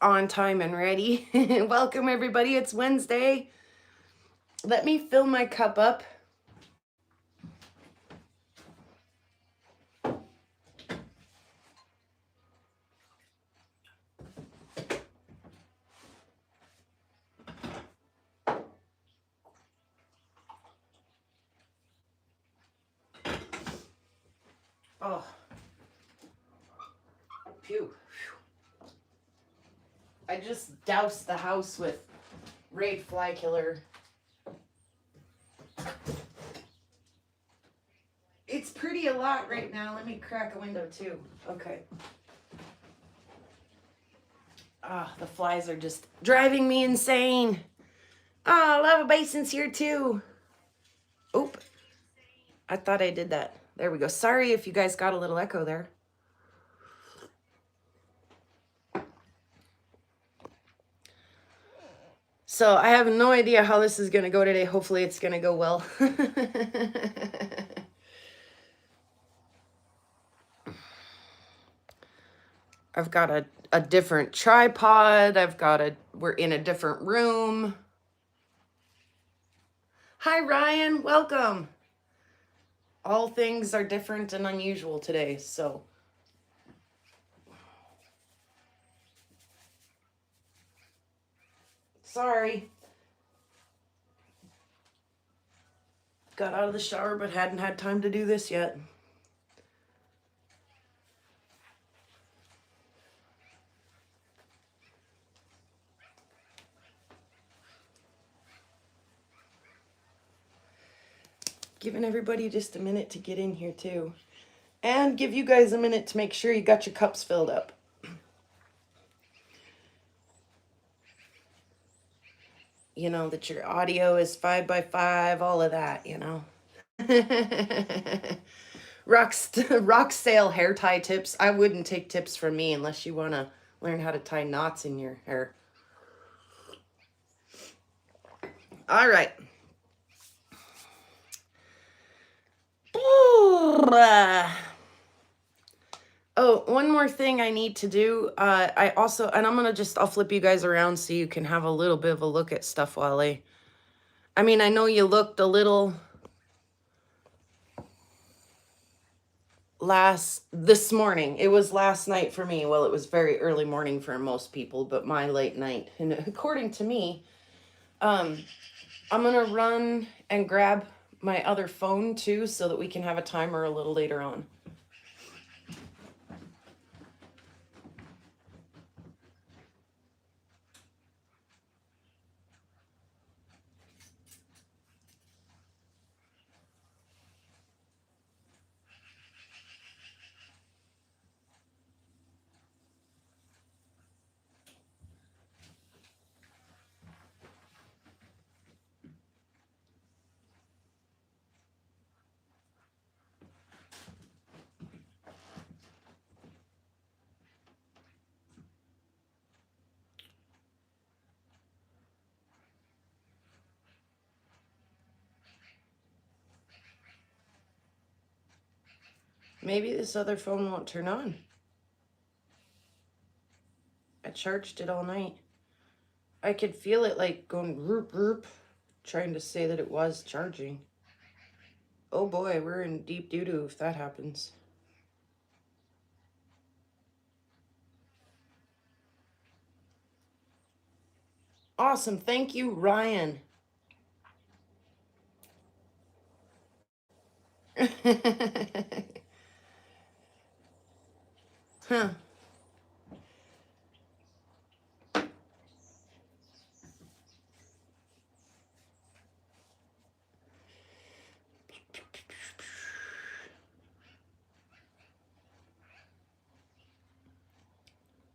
on time and ready. Welcome everybody, it's Wednesday. Let me fill my cup up. Oh, phew. I just doused the house with Raid Fly Killer. It's pretty a lot right now. Let me crack a window too. Okay. Ah, the flies are just driving me insane. Ah, Lava Bason's here too. Oop. I thought I did that. There we go. Sorry if you guys got a little echo there. So I have no idea how this is going to go today. Hopefully it's going to go well. I've got a different tripod. We're in a different room. Hi, Ryan. Welcome. All things are different and unusual today, so. Sorry. Got out of the shower, but hadn't had time to do this yet. Giving everybody just a minute to get in here too. And give you guys a minute to make sure you got your cups filled up. You know, that your audio is 5x5, all of that, you know. Rock sale hair tie tips. I wouldn't take tips from me unless you want to learn how to tie knots in your hair. All right. Oh, one more thing I need to do. And I'll flip you guys around so you can have a little bit of a look at stuff while I mean, I know you looked a little this morning. It was last night for me. Well, it was very early morning for most people, but my late night. And according to me, I'm gonna run and grab my other phone too so that we can have a timer a little later on. Maybe this other phone won't turn on. I charged it all night. I could feel it like going roop roop, trying to say that it was charging. Oh boy, we're in deep doo-doo if that happens. Awesome, thank you, Ryan. Huh.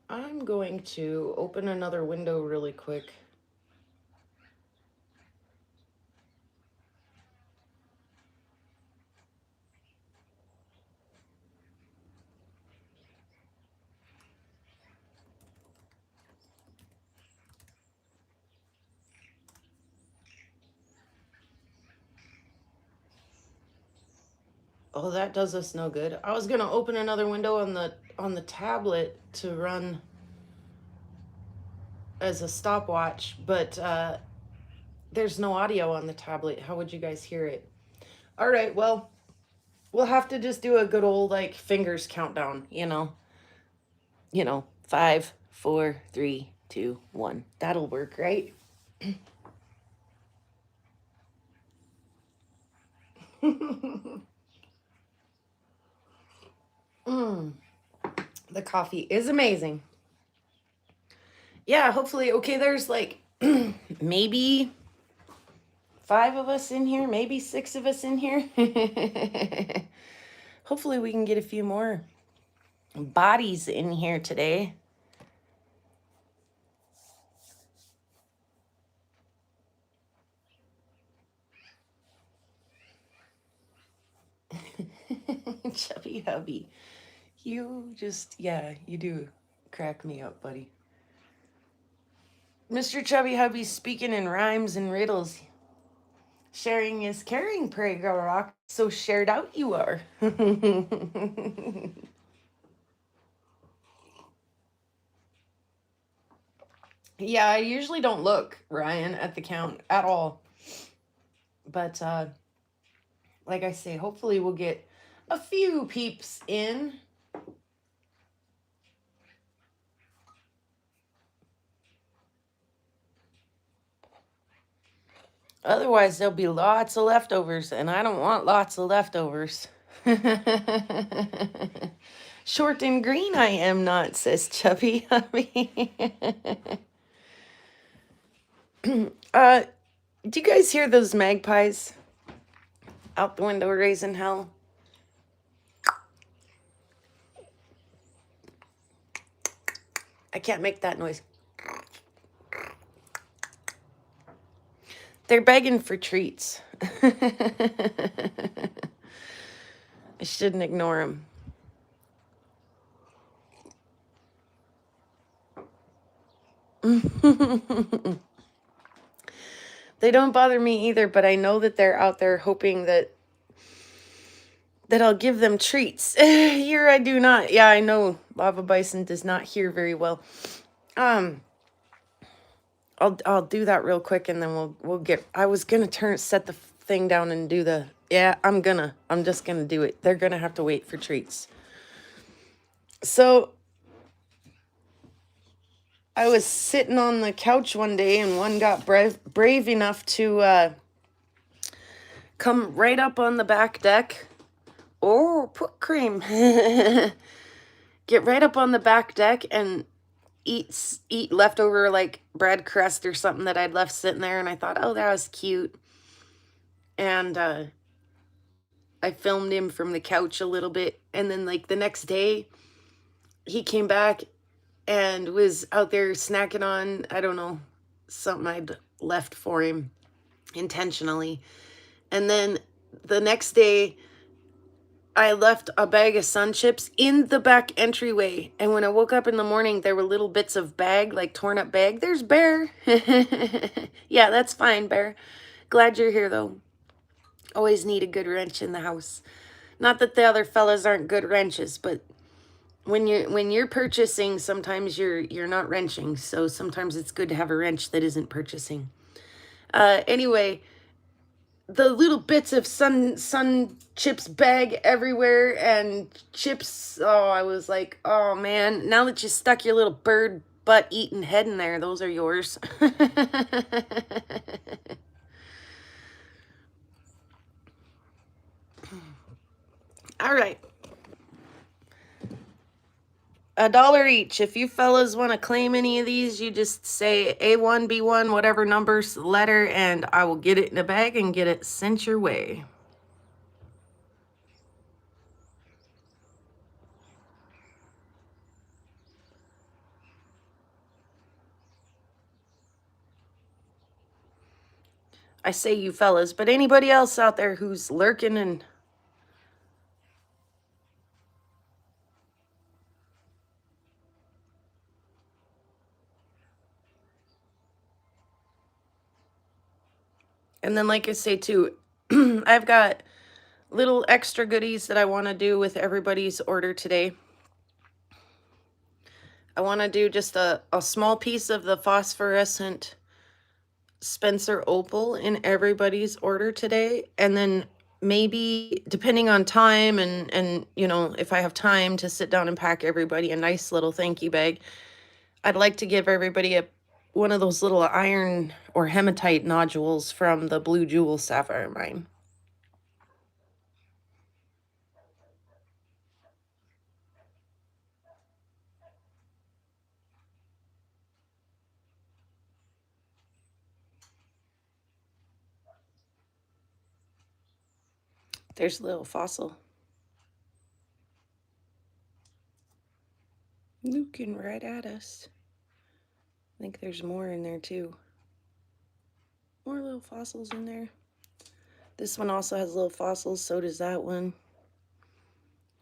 I'm going to open another window really quick. Oh, that does us no good. I was gonna open another window on the tablet to run as a stopwatch, but there's no audio on the tablet. How would you guys hear it? All right, well, we'll have to just do a good old like fingers countdown, you know. 5, 4, 3, 2, 1. That'll work, right? Mm, the coffee is amazing. Yeah, hopefully. Okay, there's like maybe 5 of us in here, maybe 6 of us in here. Hopefully, we can get a few more bodies in here today. Chubby hubby. You just, yeah, you do crack me up, buddy. Mr. Chubby Hubby's speaking in rhymes and riddles. Sharing is caring, pray girl rock. So shared out you are. Yeah, I usually don't look, Ryan, at the count at all. But like I say, hopefully we'll get a few peeps in. Otherwise, there'll be lots of leftovers, and I don't want lots of leftovers. Short and green I am not, says Chubby Hubby. Do you guys hear those magpies out the window raising hell? I can't make that noise. They're begging for treats. I shouldn't ignore them. They don't bother me either, but I know that they're out there hoping that I'll give them treats. Here I do not. Yeah, I know Lava Bison does not hear very well. I'll do that real quick, and then we'll get. I was gonna set the thing down and do the. Yeah, I'm just gonna do it. They're gonna have to wait for treats. So I was sitting on the couch one day, and one got brave enough to come right up on the back deck. Oh, put cream. Get right up on the back deck and eat leftover like bread crust or something that I'd left sitting there, and I thought, oh, that was cute. And I filmed him from the couch a little bit, and then like the next day he came back and was out there snacking on, I don't know, something I'd left for him intentionally. And then the next day I left a bag of Sun Chips in the back entryway. And when I woke up in the morning, there were little bits of bag, like torn up bag. There's Bear. Yeah, that's fine, Bear. Glad you're here, though. Always need a good wrench in the house. Not that the other fellas aren't good wrenches, but when you're purchasing, sometimes you're not wrenching. So sometimes it's good to have a wrench that isn't purchasing. Anyway, the little bits of sun chips bag everywhere, and chips. Oh, I was like, oh man, now that you stuck your little bird butt eating head in there, those are yours. All right. $1 each. If you fellas want to claim any of these, you just say A1, B1, whatever numbers, letter, and I will get it in a bag and get it sent your way. I say you fellas, but anybody else out there who's lurking and... And then, like I say, too, I've got little extra goodies that I want to do with everybody's order today. I want to do just a small piece of the phosphorescent Spencer opal in everybody's order today, and then maybe depending on time and you know, if I have time to sit down and pack everybody a nice little thank you bag, I'd like to give everybody one of those little iron or hematite nodules from the Blue Jewel sapphire mine. There's a little fossil looking right at us. I think there's more in there too. More little fossils in there. This one also has little fossils, so does that one.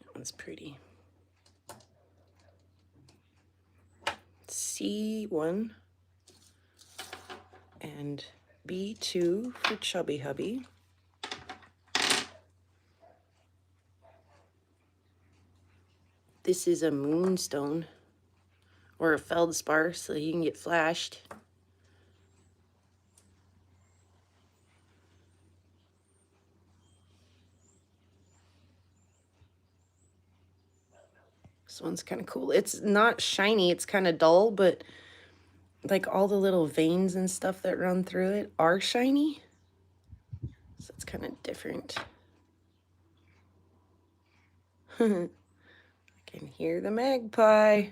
That one's pretty. C1 and B2 for Chubby Hubby. This is a moonstone or a feldspar, so you can get flashed. This one's kind of cool. It's not shiny, it's kind of dull, but like all the little veins and stuff that run through it are shiny. So it's kind of different. I can hear the magpie.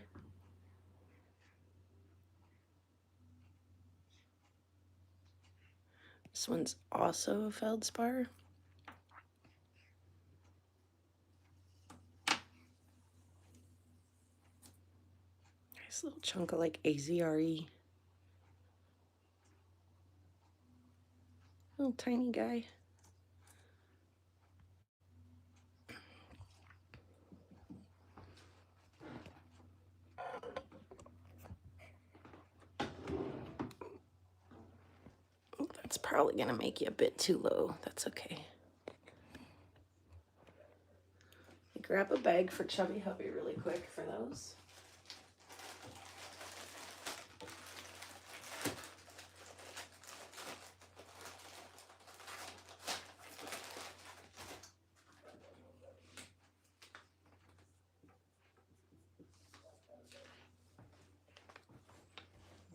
This one's also a feldspar. Nice little chunk of like AZRE. Little tiny guy. Oh, that's probably gonna make you a bit too low. That's okay. Grab a bag for Chubby Hubby really quick for those.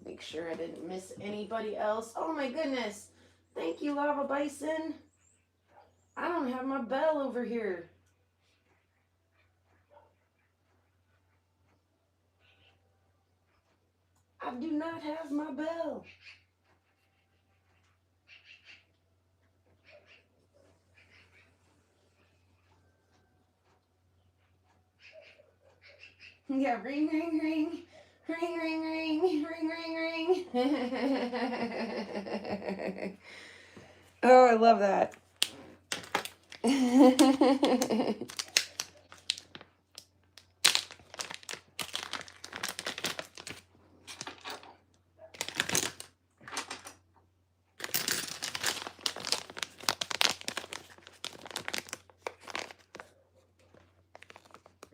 Make sure I didn't miss anybody else. Oh my goodness. Thank you, Lava Bison. I don't have my bell over here. I do not have my bell. Yeah, ring, ring, ring. Ring, ring, ring. Ring, ring, ring. Oh, I love that.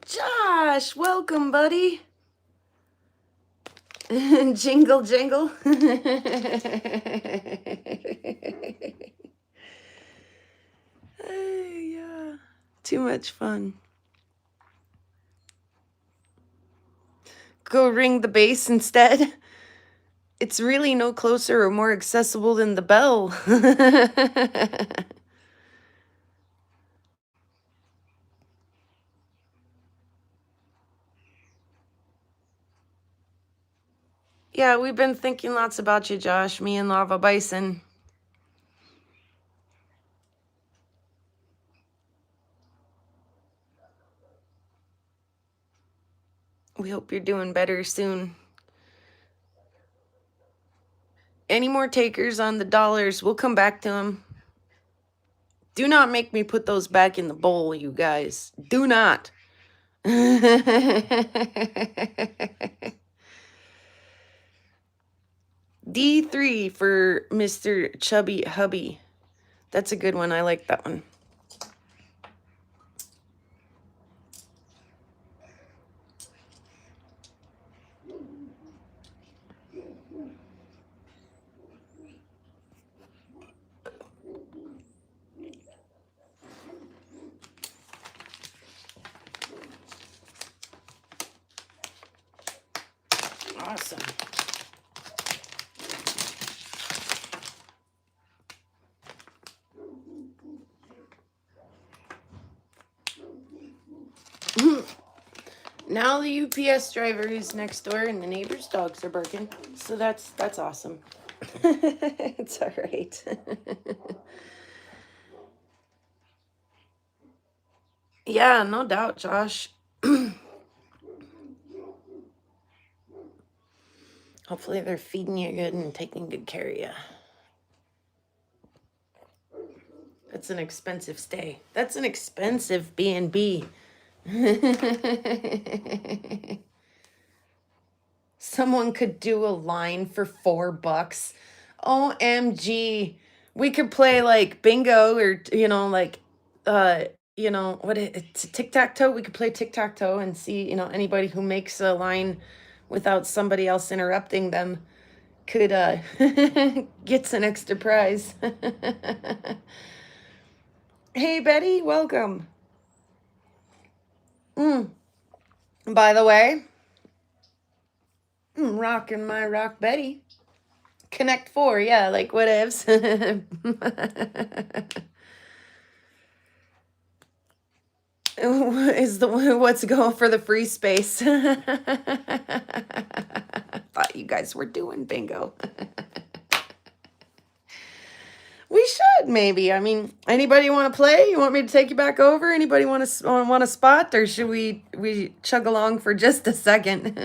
Josh, welcome, buddy. Jingle, jingle. Yeah, too much fun. Go ring the bass instead. It's really no closer or more accessible than the bell. Yeah, we've been thinking lots about you, Josh, me and Lava Bison. We hope you're doing better soon. Any more takers on the dollars, we'll come back to them. Do not make me put those back in the bowl, you guys. Do not. D3 for Mr. Chubby Hubby. That's a good one. I like that one. Now the UPS driver is next door and the neighbor's dogs are barking. So that's awesome. It's all right. Yeah, no doubt, Josh. Hopefully they're feeding you good and taking good care of you. That's an expensive stay. That's an expensive B&B. Someone could do a line for $4. OMG. We could play like bingo or, like, what it's tic-tac-toe. We could play tic-tac-toe and see, anybody who makes a line without somebody else interrupting them could gets an extra prize. Hey, Betty, welcome. By the way, I'm rocking my Rock Betty. Connect 4, yeah, like whatevs. Is the what's going for the free space? Thought you guys were doing bingo. We should maybe. I mean, anybody want to play? You want me to take you back over? Anybody want a spot, or should we chug along for just a second?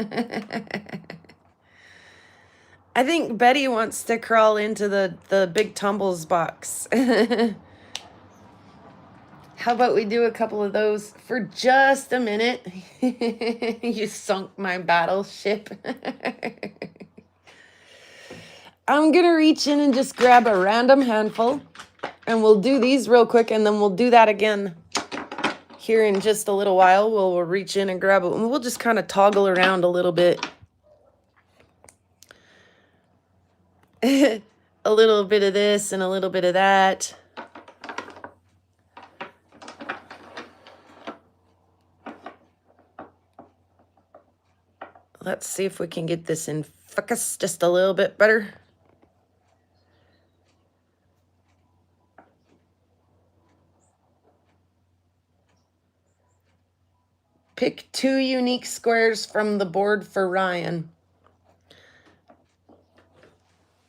I think Betty wants to crawl into the big tumbles box. How about we do a couple of those for just a minute? You sunk my battleship. I'm gonna reach in and just grab a random handful, and we'll do these real quick, and then we'll do that again here in just a little while. We'll reach in and grab it, and we'll just kind of toggle around a little bit. A little bit of this and a little bit of that. Let's see if we can get this in focus just a little bit better. Pick 2 unique squares from the board for Ryan.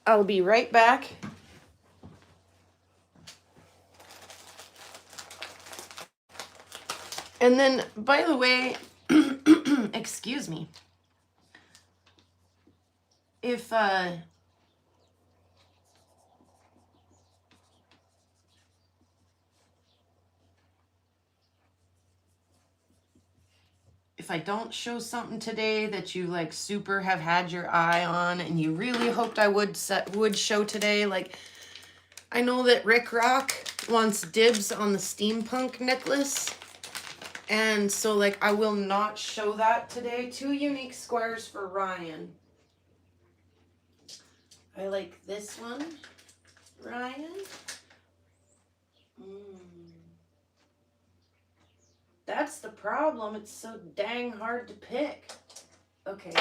I'll be right back. And then, by the way, excuse me. If I don't show something today that you like super have had your eye on and you really hoped I would show today, like I know that Rick Rock wants dibs on the steampunk necklace, and so like I will not show that today. 2 unique squares for Ryan. I like this one, Ryan. That's the problem. It's so dang hard to pick. Okay,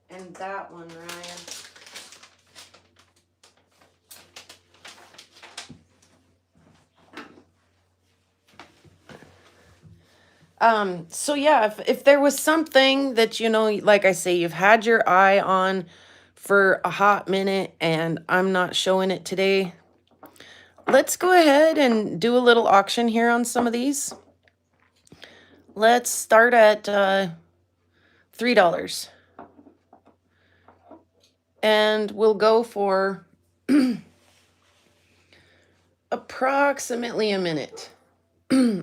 and that one, Ryan. So yeah, if there was something that, like I say, you've had your eye on for a hot minute and I'm not showing it today, let's go ahead and do a little auction here on some of these. Let's start at $3. And we'll go for approximately a minute.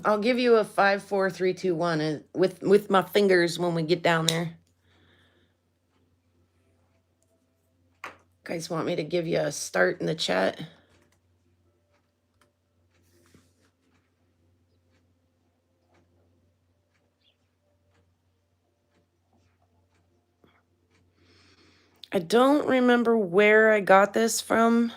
I'll give you a 5, 4, 3, 2, 1 with my fingers when we get down there. Guys want me to give you a start in the chat? I don't remember where I got this from.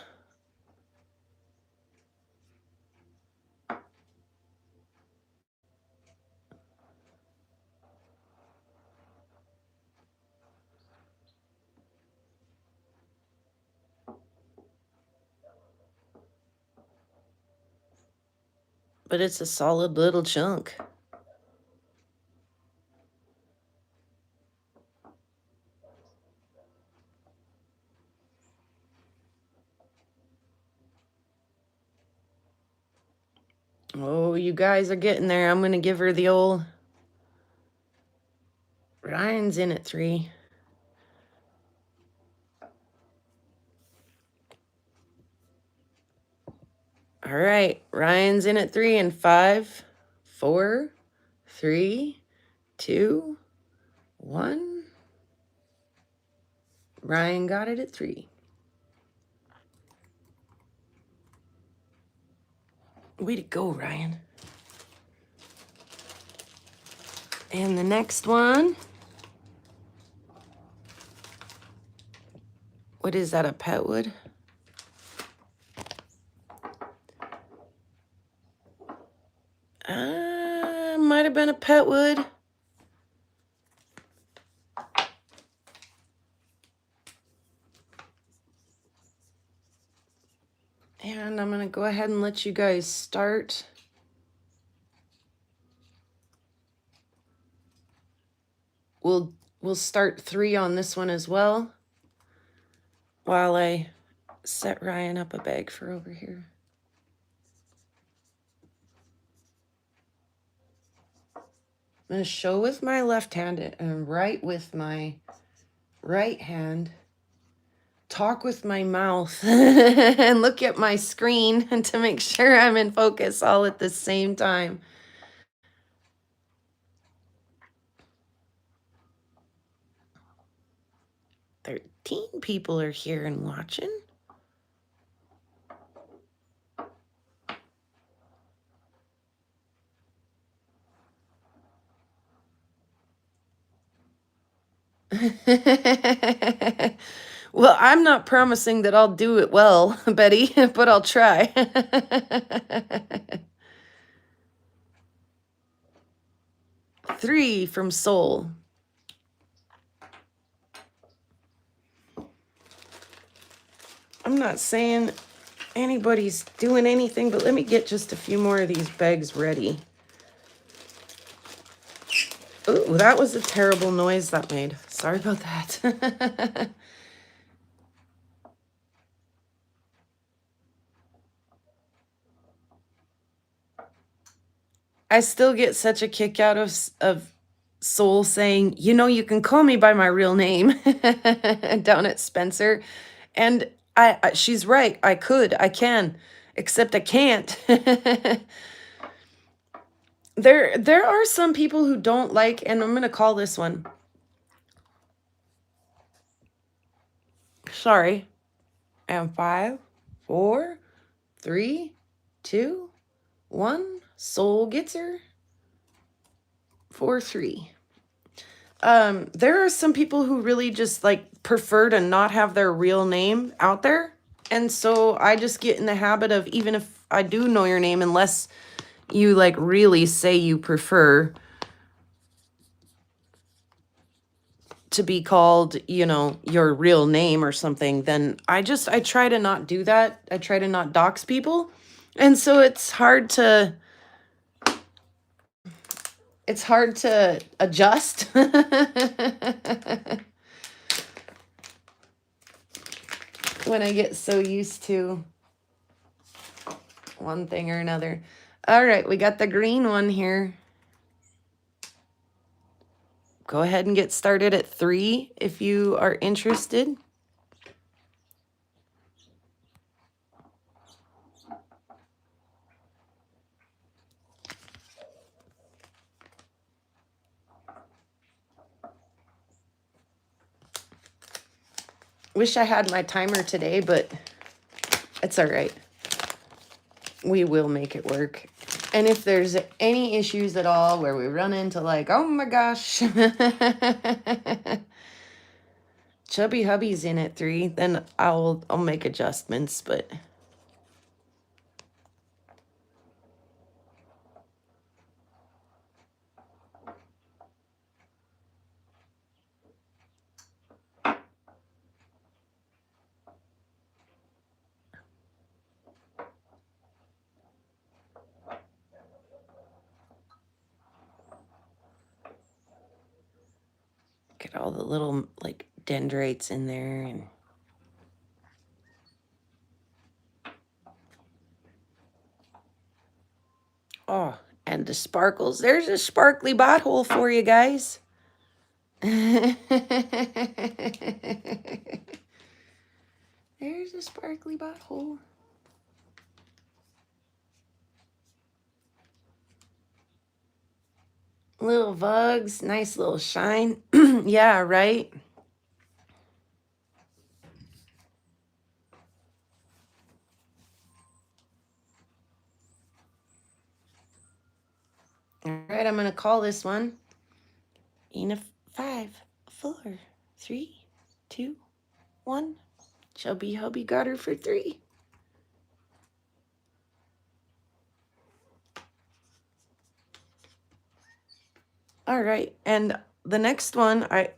But it's a solid little chunk. Oh, you guys are getting there. I'm going to give her the old Ryan's in at 3. All right, Ryan's in at 3 and 5, 4, 3, 2, 1. Ryan got it at 3. Way to go, Ryan. And the next one. What is that, a petwood? Might have been a petwood. And I'm gonna go ahead and let you guys start. We'll start 3 on this one as well, while I set Ryan up a bag for over here. I'm gonna show with my left hand and write with my right hand. Talk with my mouth and look at my screen to make sure I'm in focus all at the same time. Teen people are here and watching. Well, I'm not promising that I'll do it well, Betty, but I'll try. 3 from Soul. I'm not saying anybody's doing anything, but let me get just a few more of these bags ready. Ooh, that was a terrible noise that made. Sorry about that. I still get such a kick out of Soul saying, you know, you can call me by my real name down at Spencer. And she's right. I can, except I can't. There are some people who don't like, and I'm going to call this one. Sorry. And 5, 4, 3, 2, 1. Soul gets her. 4, 3. There are some people who really just like prefer to not have their real name out there. And so I just get in the habit of, even if I do know your name, unless you like really say you prefer to be called, you know, your real name or something, then I try to not do that. I try to not dox people. And so it's hard to adjust. When I get so used to one thing or another. All right, we got the green one here. Go ahead and get started at 3 if you are interested. Wish I had my timer today, but it's all right. We will make it work. And if there's any issues at all where we run into like, oh my gosh, Chubby Hubby's in at 3, then I'll make adjustments, but get all the little like dendrites in there. And And the sparkles. There's a sparkly butthole for you guys. There's a sparkly butthole. Little vugs, nice little shine. Yeah, right? All right, I'm going to call this one in a 5, 4, 3, 2, 1. Chubby hubby got her for 3. All right, and the next one, I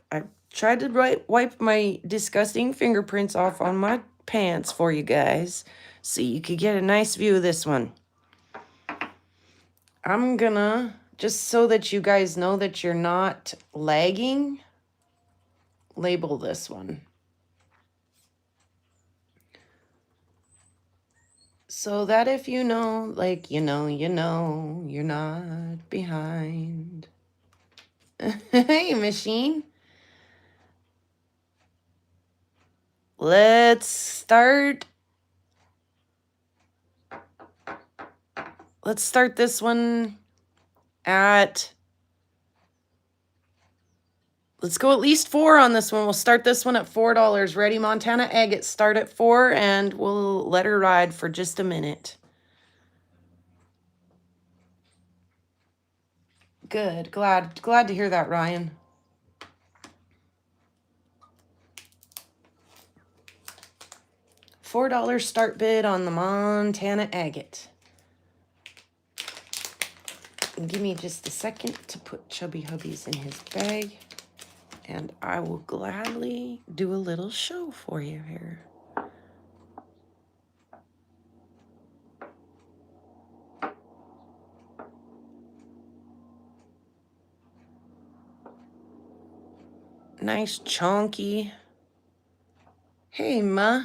tried to wipe my disgusting fingerprints off on my pants for you guys so you could get a nice view of this one. I'm gonna, just so that you guys know that you're not lagging, label this one. So that if you know, like, you know, you're not behind. Hey, machine. Let's start. Let's start this one at, let's go at least 4 on this one. We'll start this one at $4. Ready, Montana Agate, start at 4, and we'll let her ride for just a minute. Good. Glad to hear that, Ryan. $4 start bid on the Montana Agate. Give me just a second to put Chubby Hubbies in his bag, and I will gladly do a little show for you here. Nice chonky. Hey, Ma.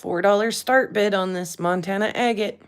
$4 start bid on this Montana Agate.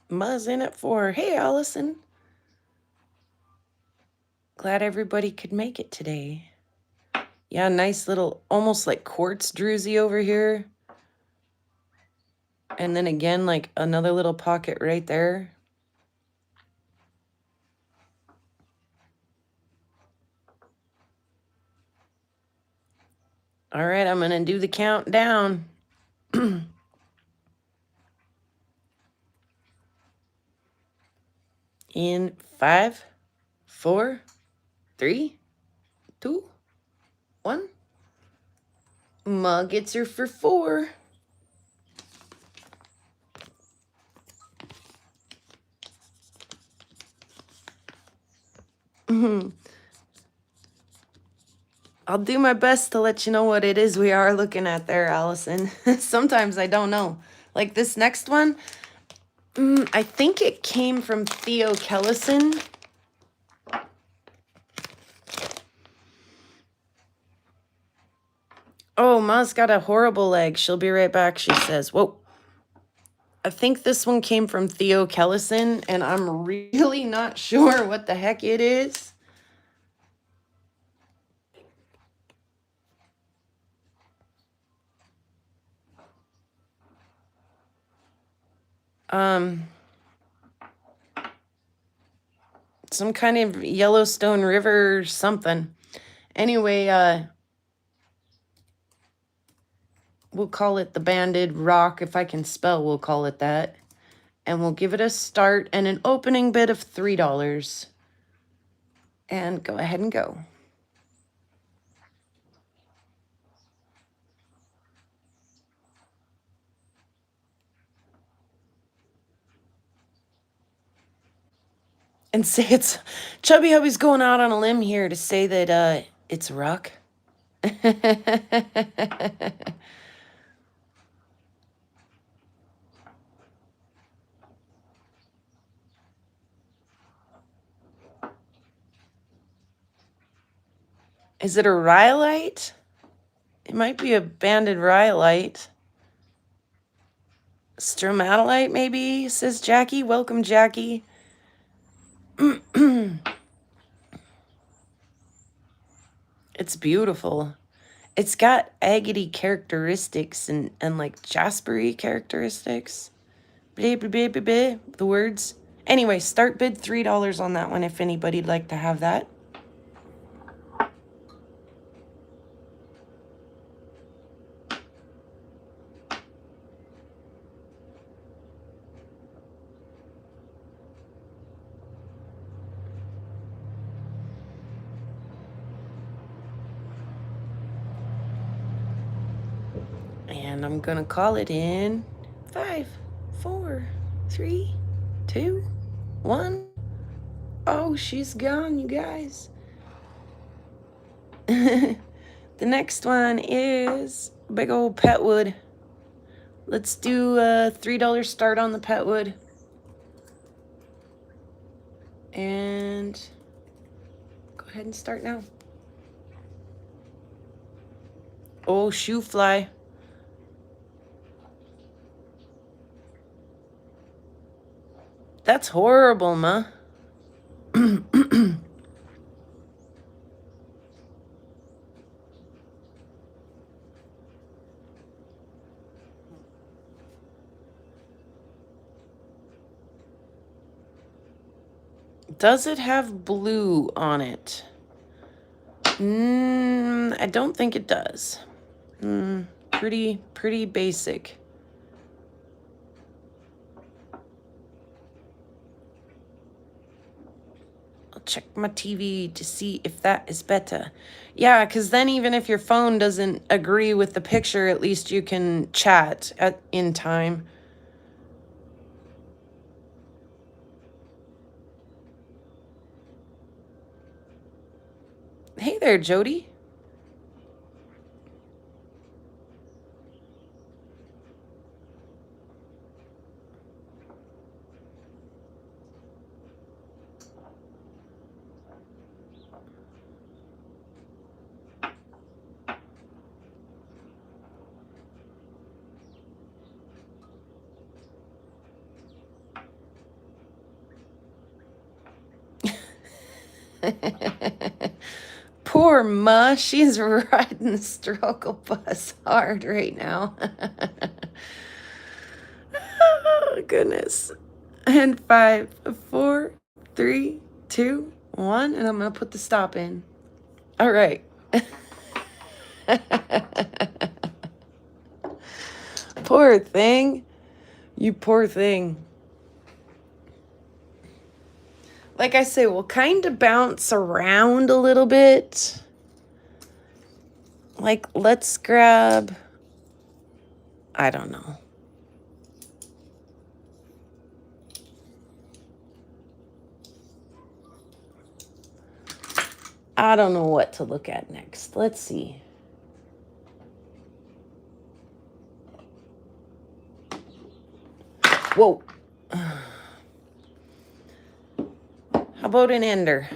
Ma's in at 4. Hey, Allison. Glad everybody could make it today. Yeah, nice little, almost like quartz druzy over here. And then again, like another little pocket right there. All right, I'm going to do the countdown. In 5, 4, 3, 2, 1. Ma gets her for 4. I'll do my best to let you know what it is we are looking at there, Allison. Sometimes I don't know. Like this next one, I think it came from Theo Kellison. Oh, Ma's got a horrible leg. She'll be right back, she says. Whoa. I think this one came from Theo Kellison, and I'm really not sure what the heck it is. Some kind of Yellowstone River something. Anyway, we'll call it the Banded Rock. If I can spell, we'll call it that. and we'll give it a start and an opening bid of $3. And go ahead and go. And say it's Chubby Hubby's going out on a limb here to say that it's rock. Is it a rhyolite? It might be a banded rhyolite. Stromatolite, maybe, says Jackie. Welcome, Jackie. It's beautiful. It's got agate characteristics and like jaspery characteristics. Blah, blah, blah, blah, blah, the words. Anyway, start bid $3 on that one if anybody'd like to have that. And I'm gonna call it in 5, 4, 3, 2, 1. Oh, she's gone, you guys. The next one is big old Petwood. Let's do a $3 start on the Petwood. And go ahead and start now. Oh, shoe fly. That's horrible, ma. Does it have blue on it? I don't think it does. Pretty basic. I'll check my TV to see if that is better. Yeah, because then even if your phone doesn't agree with the picture, at least you can chat in time. Hey there, Jody. Poor Ma, she's riding the struggle bus hard right now. Oh, goodness. And 5, 4, 3, 2, 1, and I'm going to put the stop in. All right. Poor thing. You poor thing. Like I say, we'll kind of bounce around a little bit. Like, let's grab, I don't know. I don't know what to look at next. Let's see. Whoa. How about an ender?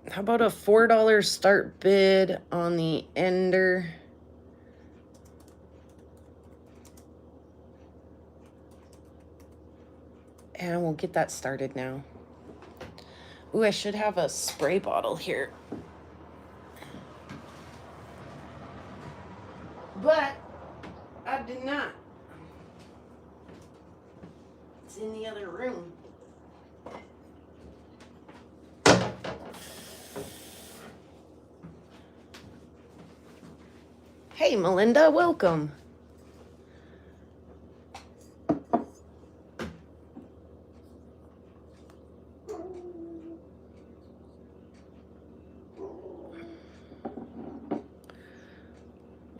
How about a $4 start bid on the ender? And we'll get that started now. Ooh, I should have a spray bottle here. But I did not. It's in the other room. Hey, Melinda, welcome.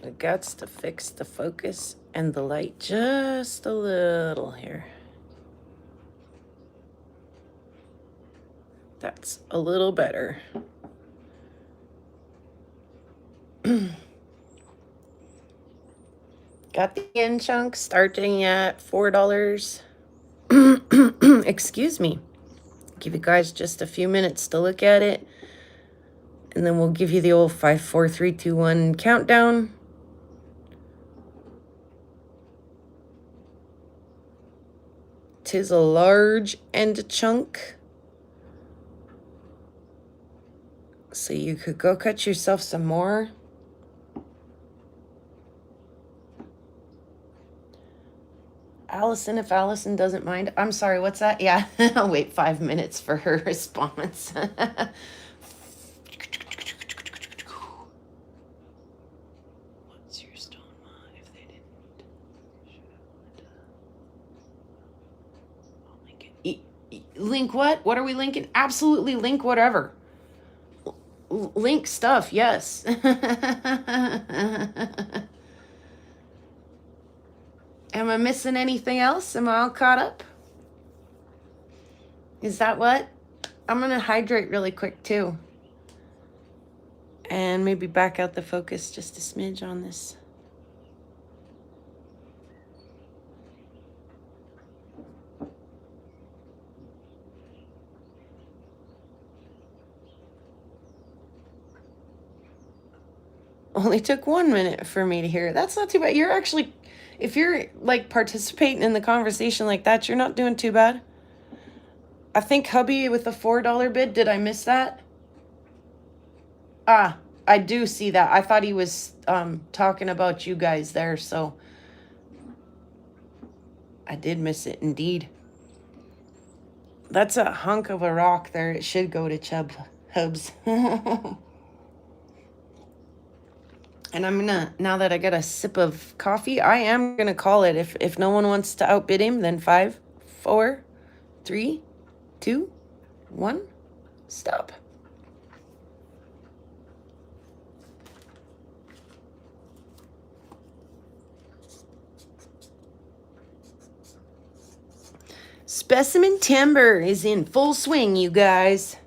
The guts to fix the focus and the light just a little here. That's a little better. Got the yen chunk starting at $4. Excuse me. Give you guys just a few minutes to look at it. And then we'll give you the old 5, 4, 3, 2, 1 countdown. Tis a large end chunk. So you could go cut yourself some more. Allison, if Allison doesn't mind. I'm sorry, what's that? Yeah, I'll wait 5 minutes for her response. What's your stone if they didn't? I'll link it. Link what? What are we linking? Absolutely link whatever. Link stuff, yes. Am I missing anything else? Am I all caught up? Is that what? I'm going to hydrate really quick too. And maybe back out the focus just a smidge on this. Only took 1 minute for me to hear. That's not too bad. You're actually... If you're like participating in the conversation like that, you're not doing too bad. I think hubby with the $4 bid, did I miss that? Ah, I do see that. I thought he was talking about you guys there, so I did miss it indeed. That's a hunk of a rock there. It should go to Chubb Hubs. And I'm gonna, now that I got a sip of coffee, I am gonna call it. If no one wants to outbid him, then 5, 4, 3, 2, 1, stop. Specimen timber is in full swing, you guys.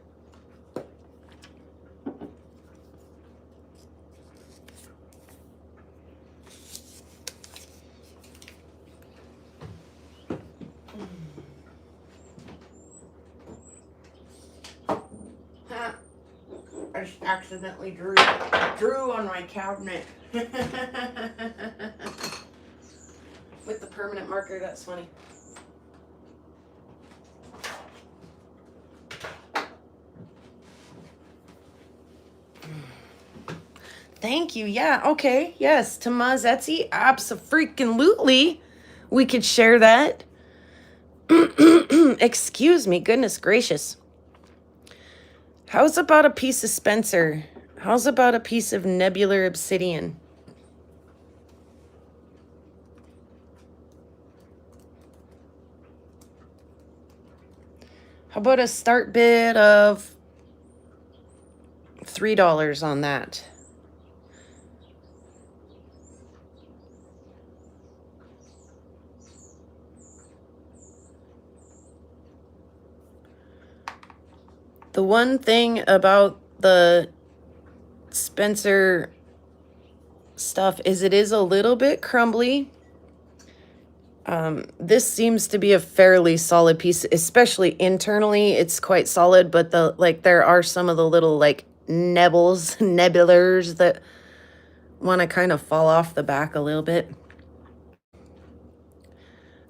I just accidentally drew on my cabinet. With the permanent marker, that's funny. Thank you. Yeah, okay. Yes, to Maz Etsy, abso-freaking-lutely. We could share that. Excuse me, goodness gracious. How's about a piece of Spencer? How's about a piece of nebular obsidian? How about a start bid of $3 on that? The one thing about the Spencer stuff is it is a little bit crumbly. This seems to be a fairly solid piece, especially internally. It's quite solid, but there are some of the little like nebulars that want to kind of fall off the back a little bit.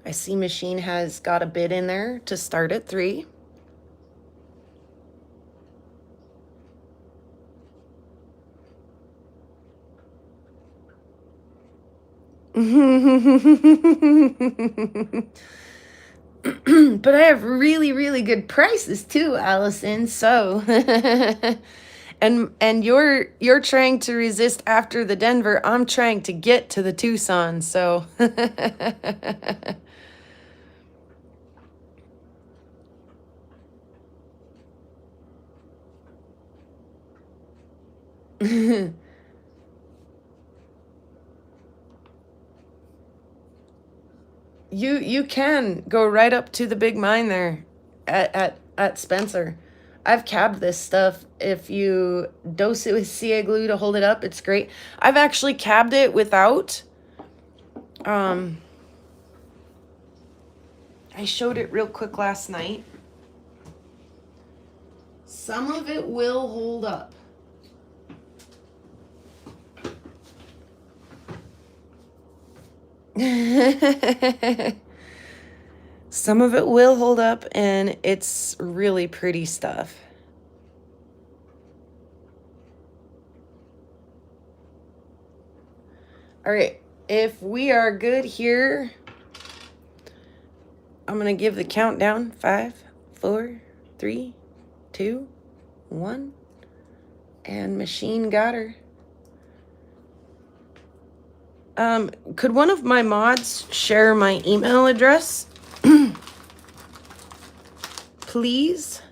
I see Machine has got a bid in there to start at 3. But I have really, really good prices too, Allison. So, And you're trying to resist after the Denver. I'm trying to get to the Tucson, so you can go right up to the big mine there at Spencer. I've cabbed this stuff. If you dose it with CA glue to hold it up, it's great. I've actually cabbed it without. I showed it real quick last night. Some of it will hold up. Some of it will hold up, and it's really pretty stuff. All right, if we are good here, I'm gonna give the countdown. 5, 4, 3, 2, 1, and machine got her. Could one of my mods share my email address? Please.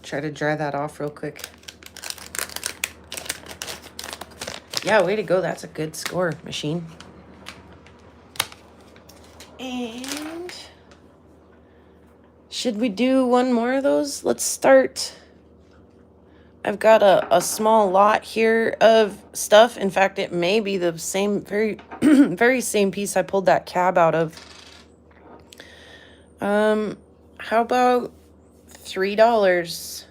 Try to dry that off real quick. Yeah, way to go. That's a good score, machine. And should we do one more of those? Let's start. I've got a small lot here of stuff. In fact, it may be the same, very, very same piece I pulled that cab out of. How about $3?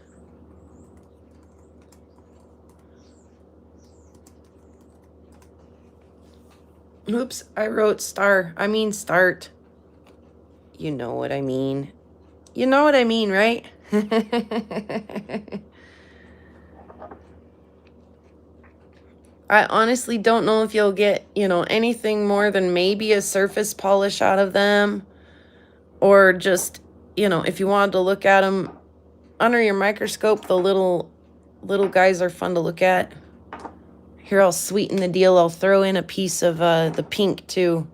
Oops, I wrote star. I mean start. You know what I mean. You know what I mean, right? I honestly don't know if you'll get, anything more than maybe a surface polish out of them. Or just, if you wanted to look at them under your microscope, the little guys are fun to look at. Here, I'll sweeten the deal. I'll throw in a piece of the pink, too,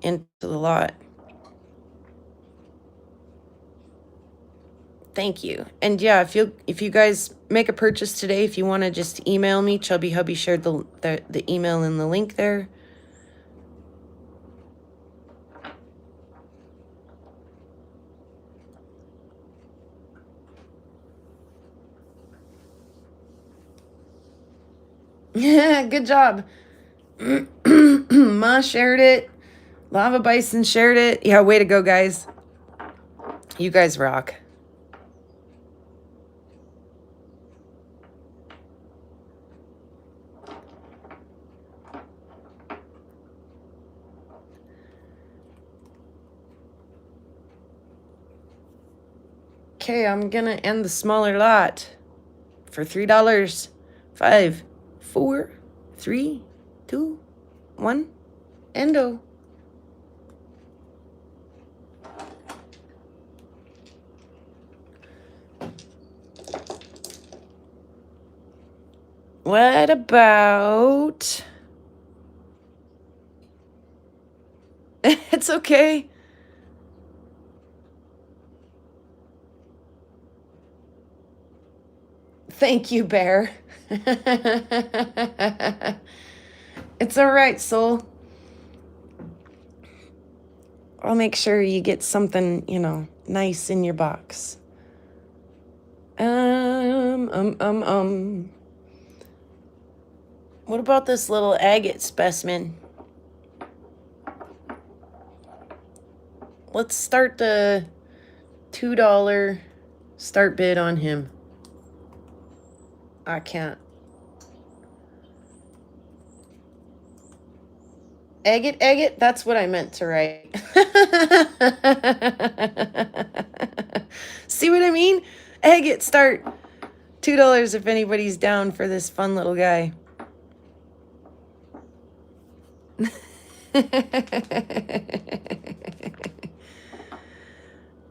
into the lot. Thank you. And yeah, if you guys make a purchase today, if you want to just email me, Chubby Hubby shared the email in the link there. Yeah, good job. Ma shared it. Lava Bison shared it. Yeah, way to go, guys. You guys rock. Okay, I'm gonna end the smaller lot for $3. 5, 4, 3, 2, 1, endo. What about... It's okay. Thank you, Bear. It's all right, soul. I'll make sure you get something, nice in your box. What about this little agate specimen? Let's start the $2 start bid on him. I can't. Agate, that's what I meant to write. See what I mean? Agate, start. $2 if anybody's down for this fun little guy.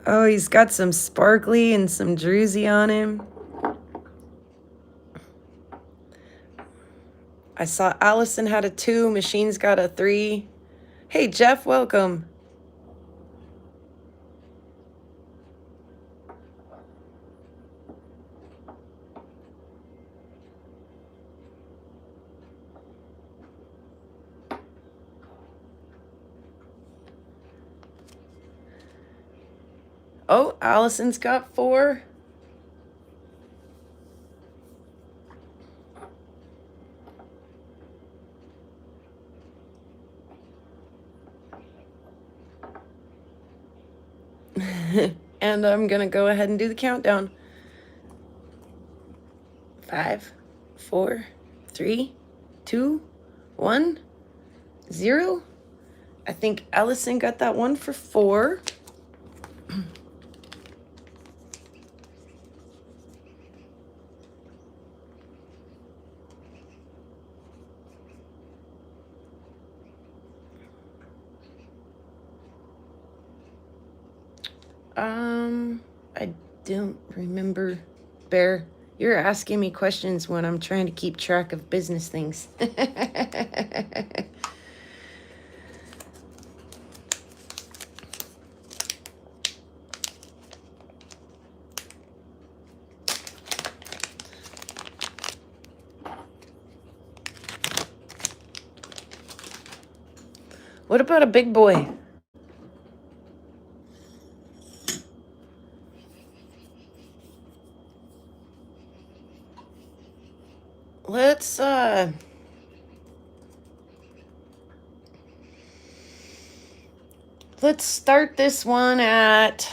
Oh, he's got some sparkly and some druzy on him. I saw Allison had a 2, Machine's got a 3. Hey, Jeff, welcome. Oh, Allison's got 4. And I'm going to go ahead and do the countdown. 5, 4, 3, 2, 1, 0. I think Allison got that one for 4. I don't remember. Bear, you're asking me questions when I'm trying to keep track of business things. What about a big boy? Let's start this one at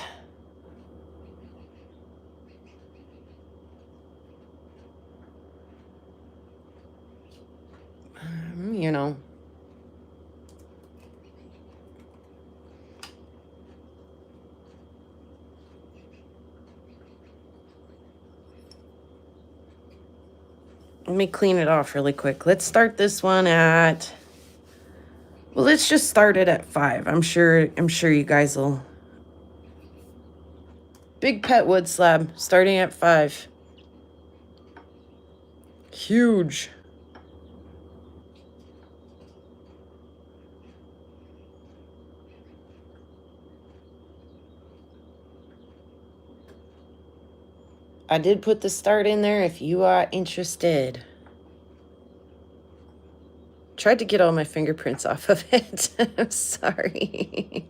let me clean it off really quick. Let's start this one at, well, let's just start it at 5. I'm sure you guys will. Big pet wood slab starting at 5. Huge. I did put the start in there if you are interested. Tried to get all my fingerprints off of it. I'm sorry.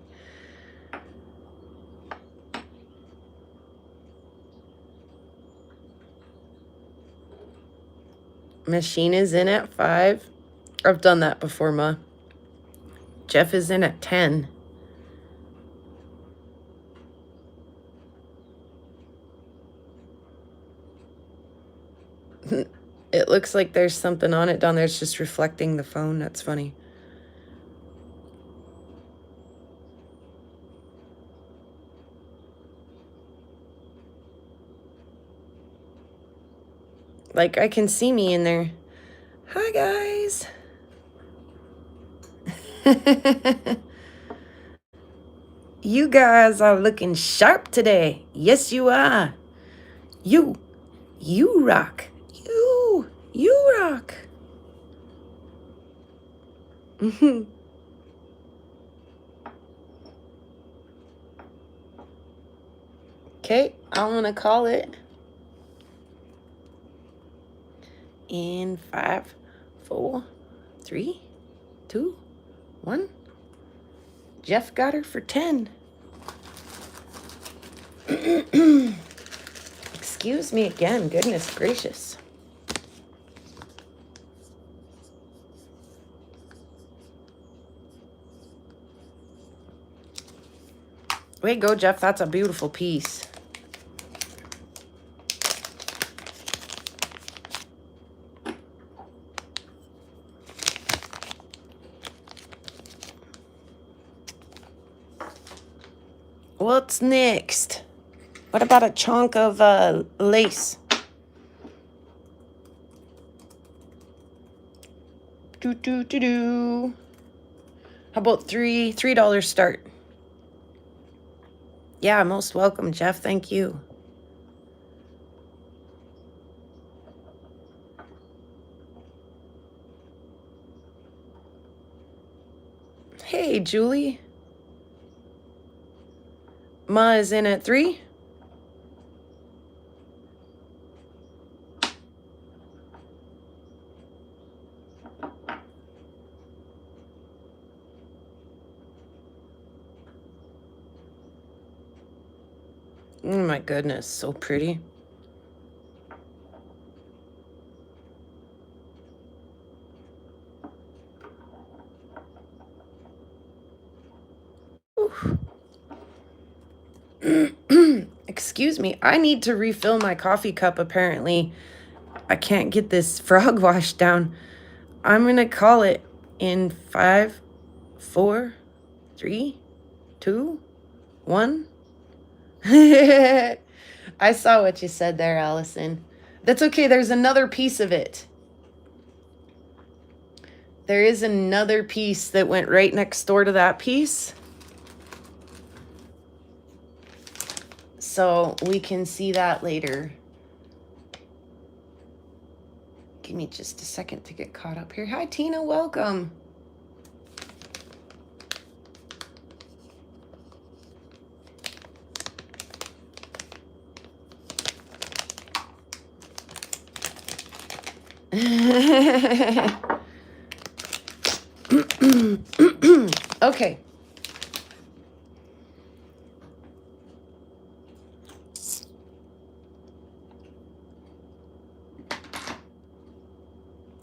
Machine is in at 5. I've done that before, Ma. Jeff is in at 10. It looks like there's something on it down there. It's just reflecting the phone. That's funny. Like, I can see me in there. Hi, guys. You guys are looking sharp today. Yes, you are. You rock. You rock. Okay, I'm gonna call it. In 5, 4, 3, 2, 1. Jeff got her for 10. Excuse me again. Goodness gracious. Way to go, Jeff. That's a beautiful piece. What's next? What about a chunk of lace? Do. How about $3 start? Yeah, most welcome, Jeff. Thank you. Hey, Julie. Ma is in at 3. Oh my goodness, so pretty. Excuse me, I need to refill my coffee cup apparently. I can't get this frog wash down. I'm gonna call it in 5, 4, 3, 2, 1. I saw what you said there, Allison. That's okay, there's another piece of it. There is another piece that went right next door to that piece. So we can see that later. Give me just a second to get caught up here. Hi, Tina, welcome. Okay.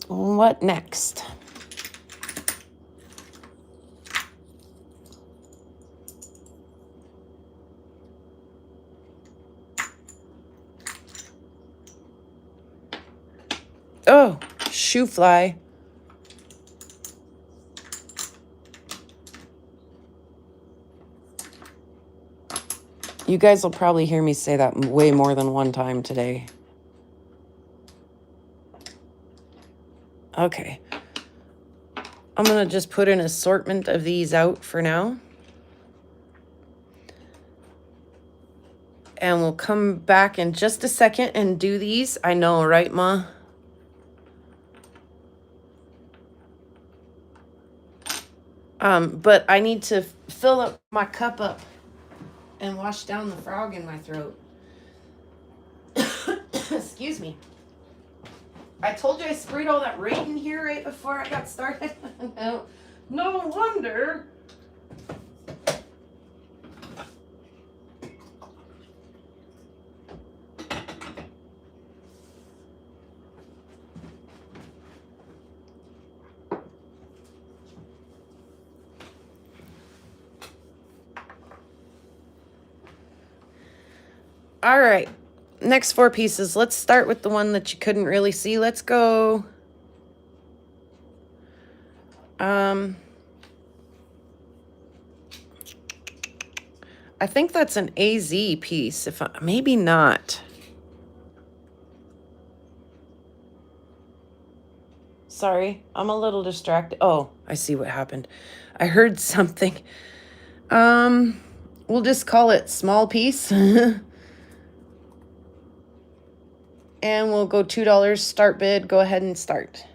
What next? Oh, shoe fly. You guys will probably hear me say that way more than one time today. Okay. I'm going to just put an assortment of these out for now. And we'll come back in just a second and do these. I know, right, Ma? But I need to fill up my cup up and wash down the frog in my throat. Excuse me. I told you I sprayed all that rain in here right before I got started. No wonder. All right, next 4 pieces. Let's start with the one that you couldn't really see. Let's go. I think that's an AZ piece. Maybe not. Sorry, I'm a little distracted. Oh, I see what happened. I heard something. We'll just call it small piece. And we'll go $2 start bid. Go ahead and start.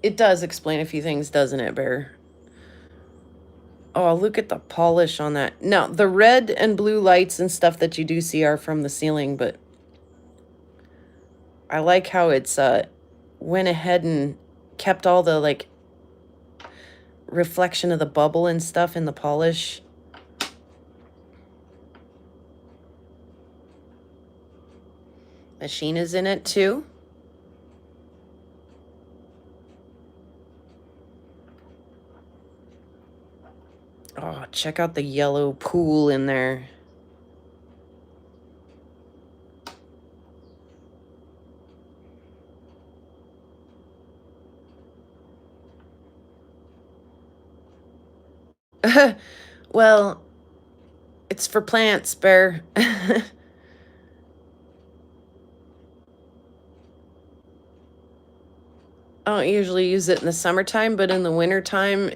It does explain a few things, doesn't it, Bear? Oh, look at the polish on that. Now, the red and blue lights and stuff that you do see are from the ceiling, but I like how it's went ahead and kept all the like reflection of the bubble and stuff in the polish. Machine is in it too. Oh, check out the yellow pool in there. Well, it's for plants, Bear. I don't usually use it in the summertime, but in the wintertime,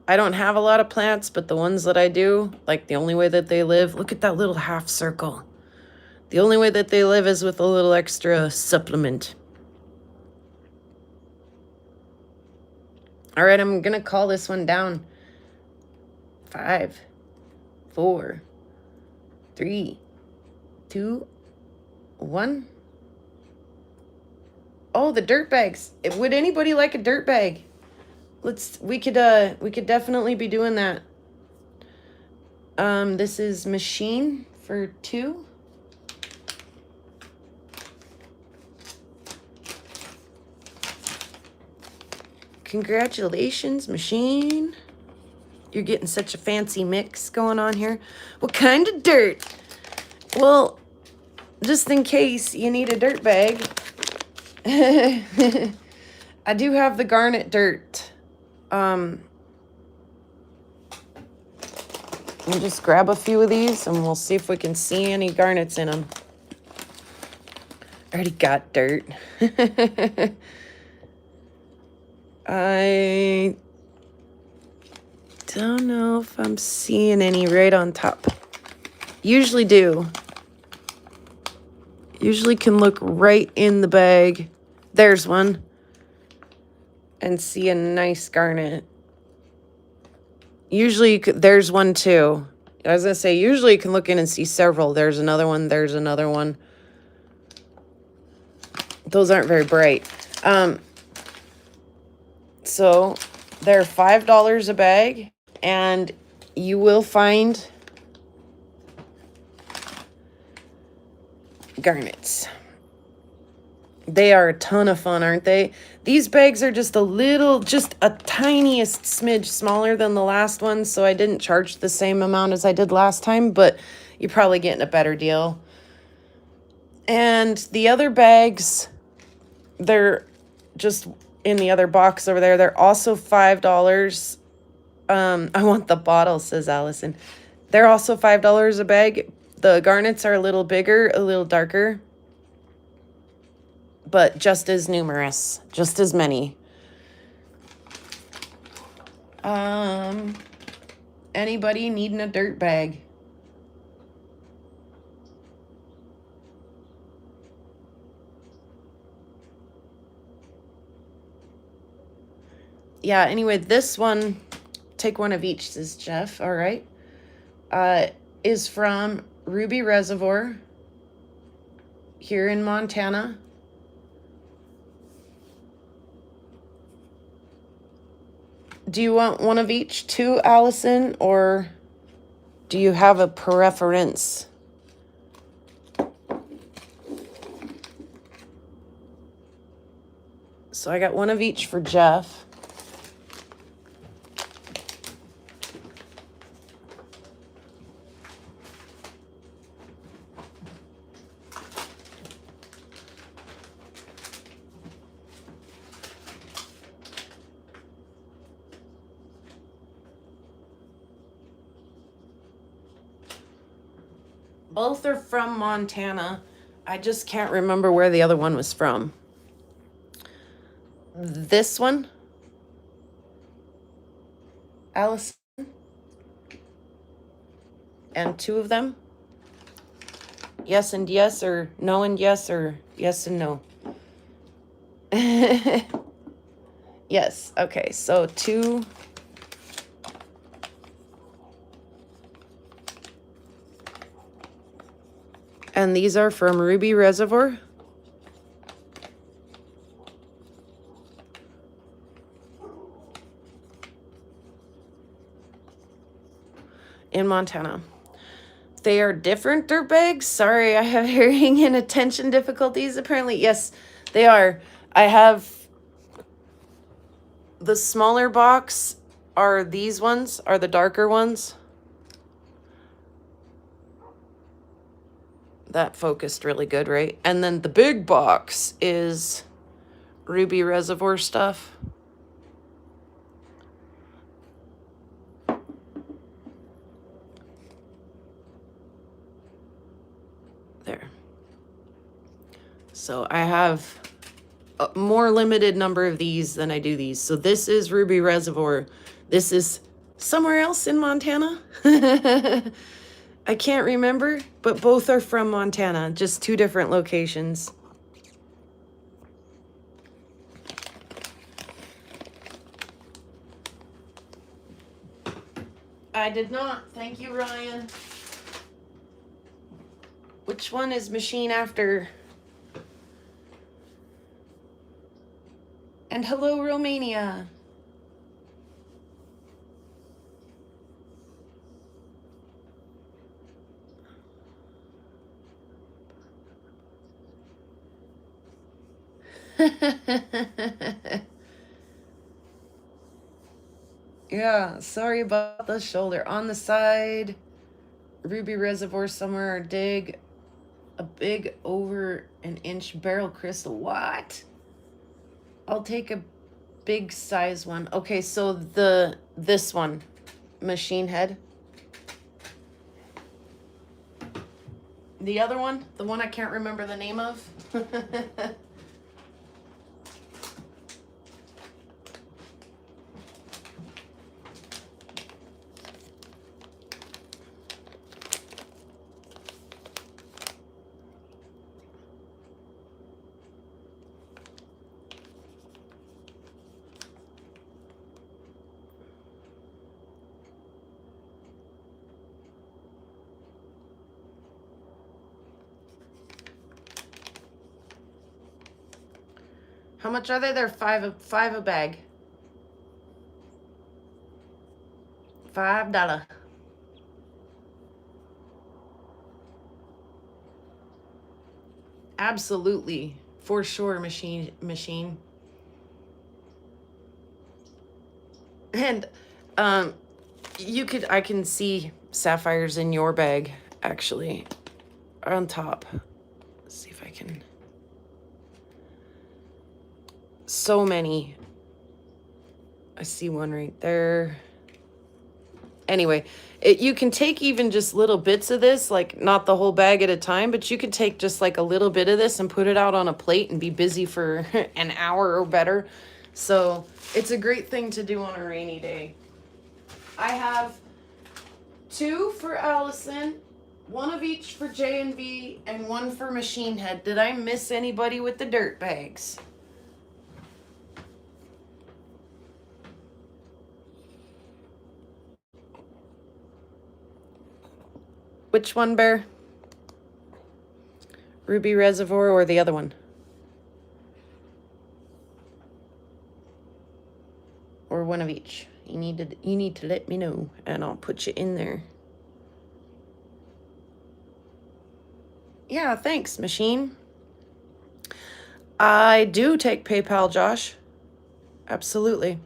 I don't have a lot of plants, but the ones that I do, like the only way that they live, look at that little half circle. The only way that they live is with a little extra supplement. All right, I'm gonna call this one down. 5, 4, 3, 2, 1. Oh, the dirt bags. Would anybody like a dirt bag? We could definitely be doing that. This is machine for 2. Congratulations, machine. You're getting such a fancy mix going on here. What kind of dirt? Well, just in case you need a dirt bag, I do have the garnet dirt. We'll just grab a few of these and we'll see if we can see any garnets in them. Already got dirt. I don't know if I'm seeing any right on top. Usually do. Usually can look right in the bag. There's one. And see a nice garnet. Usually there's one too. I was going to say, usually you can look in and see several. There's another one. There's another one. Those aren't very bright. So they're $5 a bag, and you will find garnets. They are a ton of fun, aren't they? These bags are just a tiniest smidge smaller than the last one, so I didn't charge the same amount as I did last time, but you're probably getting a better deal. And the other bags, they're just in the other box over there. They're also $5. I want the bottle, says Allison. They're also $5 a bag. The garnets are a little bigger, a little darker, but just as numerous, just as many. Anybody needing a dirt bag? Yeah, anyway, this one, take one of each, says Jeff. All right. Is from Ruby Reservoir here in Montana. Do you want one of each too, Allison, or do you have a preference? So I got one of each for Jeff. Both are from Montana. I just can't remember where the other one was from. This one, Allison, and 2 of them. Yes and yes, or no and yes, or yes and no. Yes, okay, so 2. And these are from Ruby Reservoir. in Montana. They are different dirt bags. Sorry, I have hearing and attention difficulties apparently. Yes, they are. I have the smaller box are these ones, are the darker ones. That focused really good, right? And then the big box is Ruby Reservoir stuff. There. So I have a more limited number of these than I do these. So this is Ruby Reservoir. This is somewhere else in Montana. I can't remember, but both are from Montana, just two different locations. I did not. Thank you, Ryan. Which one is machine after? And hello, Romania. Yeah, sorry about the shoulder. On the side, Ruby Reservoir somewhere, dig a big over an inch barrel crystal. What? I'll take a big size one. Okay, so this one, machine head. The other one, the one I can't remember the name of. How much are they? They're five a bag. $5. Absolutely, for sure, machine. And I can see sapphires in your bag actually on top. Let's see if I can. So many. I see one right there. Anyway, you can take even just little bits of this, like not the whole bag at a time, but you could take just like a little bit of this and put it out on a plate and be busy for an hour or better. So it's a great thing to do on a rainy day. I have 2 for Allison, 1 of each for J&B, and 1 for Machine Head. Did I miss anybody with the dirt bags? Which one, Bear? Ruby Reservoir or the other one? Or one of each? You need to let me know, and I'll put you in there. Yeah, thanks, machine. I do take PayPal, Josh. Absolutely.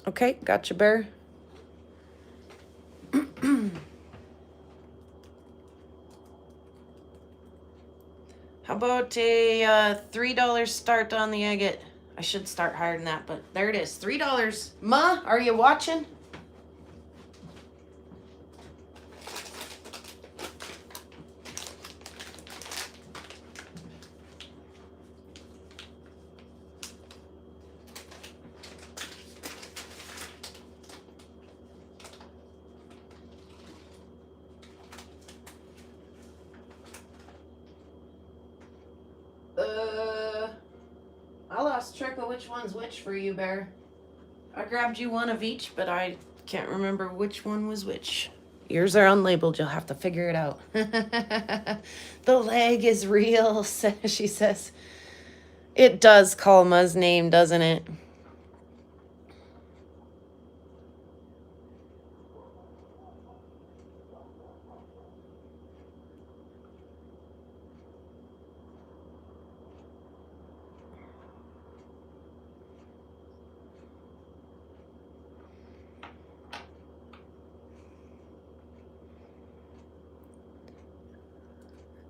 Okay, gotcha, Bear. How about a $3 start on the agate? I should start higher than that, but there it is, $3. Ma, are you watching? I lost track of which one's which for you, Bear. I grabbed you 1 of each, but I can't remember which one was which. Yours are unlabeled. You'll have to figure it out. The leg is real, she says. It does call Ma's name, doesn't it?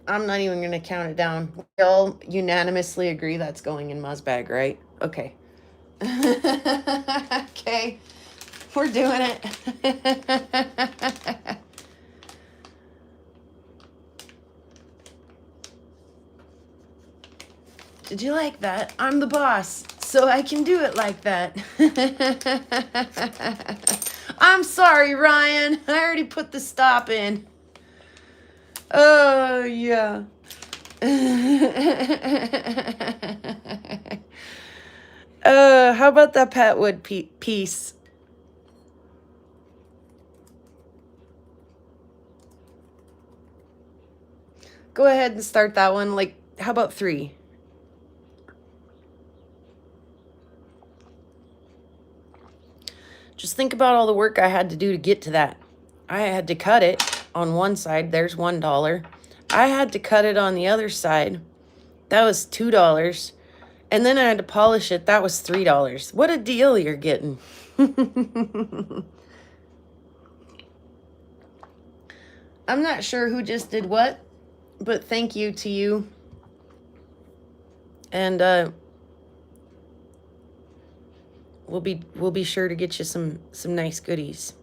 I'm not even going to count it down. We all unanimously agree that's going in Ma's bag, right? Okay. Okay. We're doing it. Did you like that? I'm the boss, so I can do it like that. I'm sorry, Ryan. I already put the stop in. Oh, yeah. How about that Patwood piece? Go ahead and start that one. Like, how about 3? Just think about all the work I had to do to get to that. I had to cut it on one side. There's $1. I had to cut it on the other side. That was $2. And then I had to polish it. That was $3. What a deal you're getting. I'm not sure who just did what, but thank you to you. And we'll be sure to get you some nice goodies.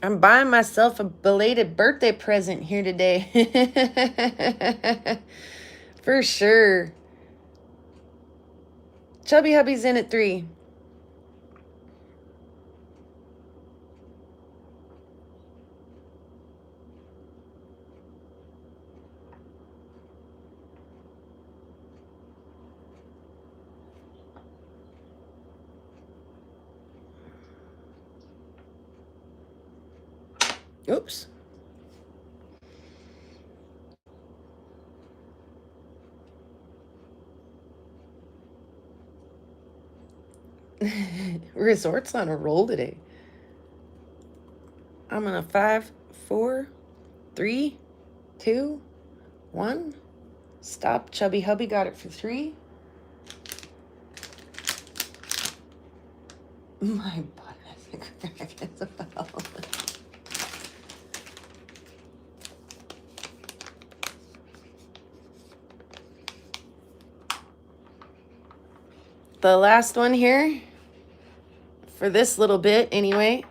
I'm buying myself a belated birthday present here today. For sure. Chubby Hubby's in at 3. Oops. Resort's on a roll today. I'm on a 5, 4, 3, 2, 1. Stop. Chubby Hubby got it for 3. My butt has a crack as well. The last one here, for this little bit anyway.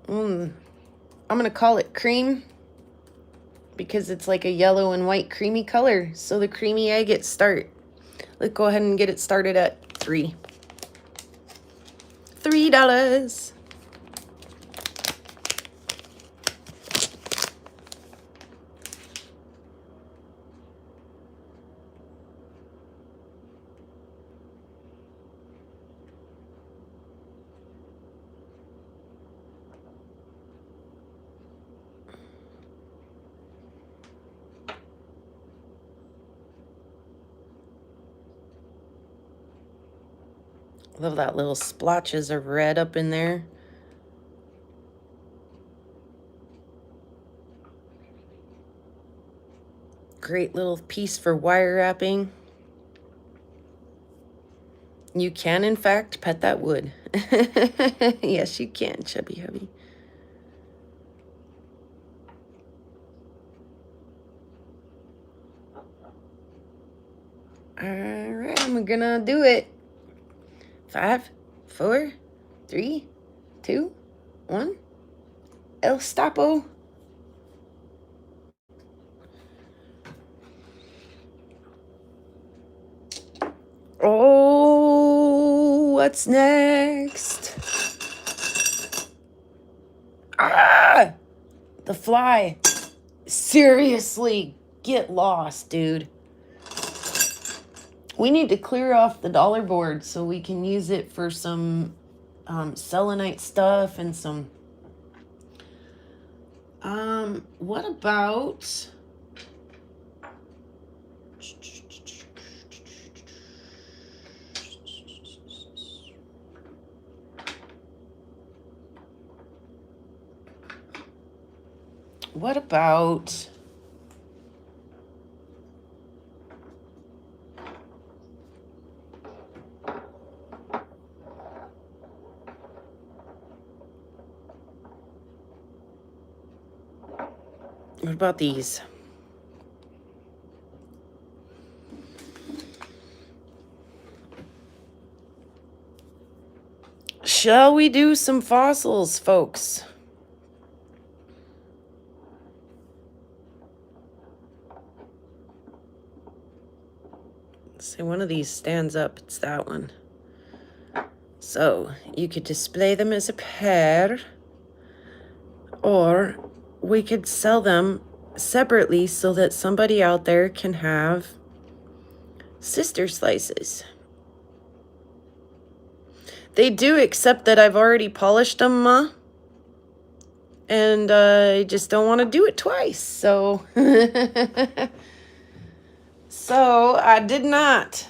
I'm going to call it cream because it's like a yellow and white creamy color. So the creamy egg at start. Let's go ahead and get it started at 3. $3. Love that little splotches of red up in there. Great little piece for wire wrapping. You can, in fact, pet that wood. Yes, you can, Chubby Hubby. All right, I'm gonna do it. 5, 4, 3, 2, 1. El Stapo. Oh, what's next? Ah! The fly. Seriously, get lost, dude. We need to clear off the dollar board so we can use it for some selenite stuff and some... what about What about... What about these? Shall we do some fossils, folks? See, one of these stands up. It's that one. So you could display them as a pair, or we could sell them separately so that somebody out there can have sister slices. They do, except that I've already polished them, Ma. And I just don't want to do it twice, so... So I did not.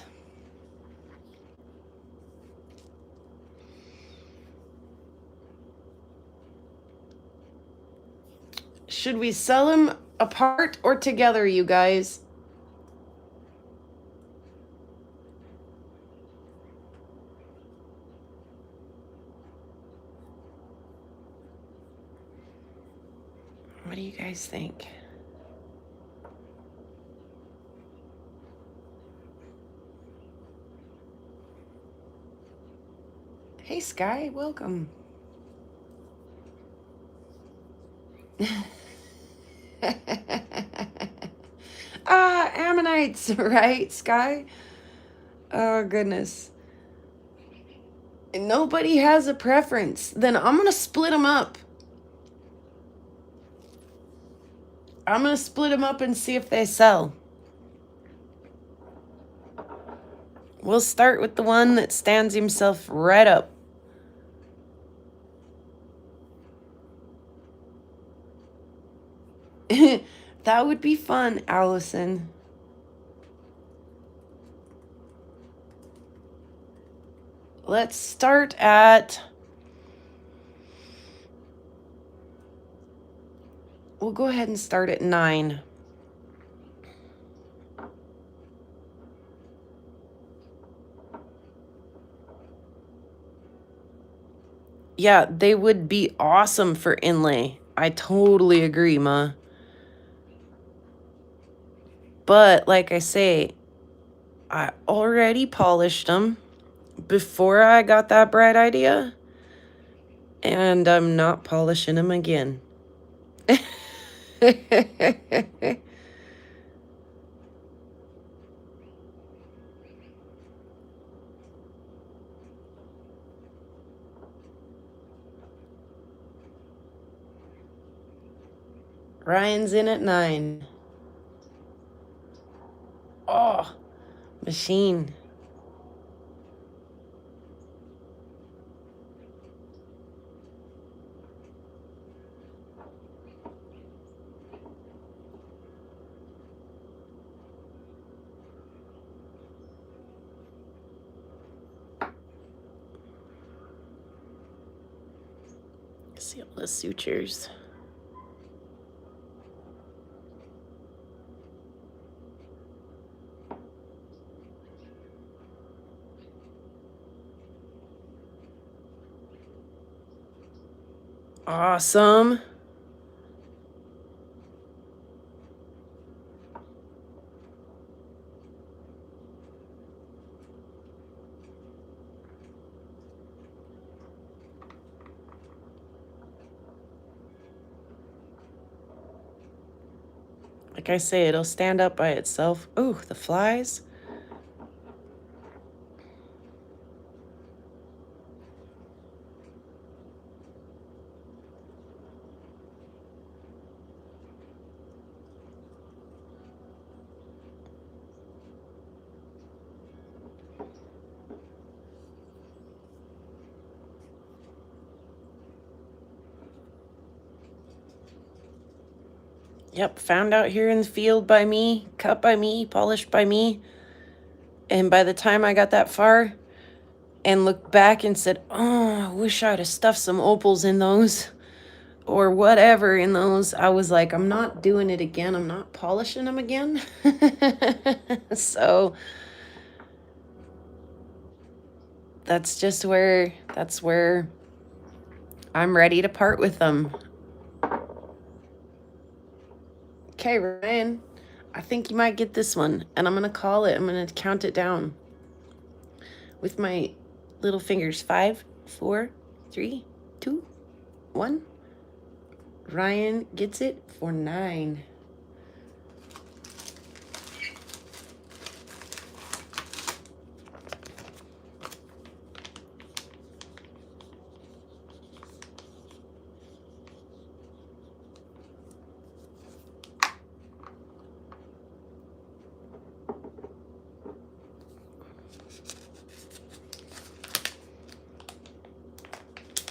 Should we sell them apart or together, you guys? What do you guys think? Hey, Sky, welcome. Ammonites, right, Sky? Oh, goodness. Nobody has a preference. Then I'm going to split them up. I'm going to split them up and see if they sell. We'll start with the one that stands himself right up. That would be fun, Allison. Let's start at... We'll go ahead and start at 9. Yeah, they would be awesome for inlay. I totally agree, Ma. But like I say, I already polished them before I got that bright idea. And I'm not polishing them again. Ryan's in at 9. Oh, machine. See all the sutures. Awesome. Like I say, it'll stand up by itself. Ooh, the flies. Yep, found out here in the field by me, cut by me, polished by me. And by the time I got that far and looked back and said, oh, I wish I'd have stuffed some opals in those or whatever in those, I was like, I'm not doing it again. I'm not polishing them again. So that's where I'm ready to part with them. Okay, Ryan, I think you might get this one, and I'm going to call it. I'm going to count it down with my little fingers. 5, 4, 3, 2, 1. Ryan gets it for 9.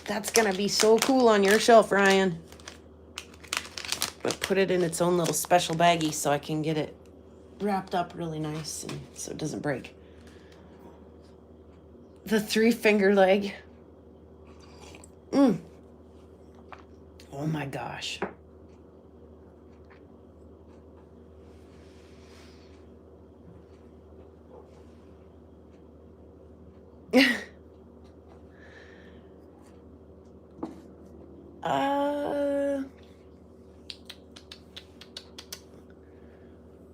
That's going to be so cool on your shelf, Ryan. But put it in its own little special baggie so I can get it wrapped up really nice and so it doesn't break. The 3-finger leg. Oh my gosh.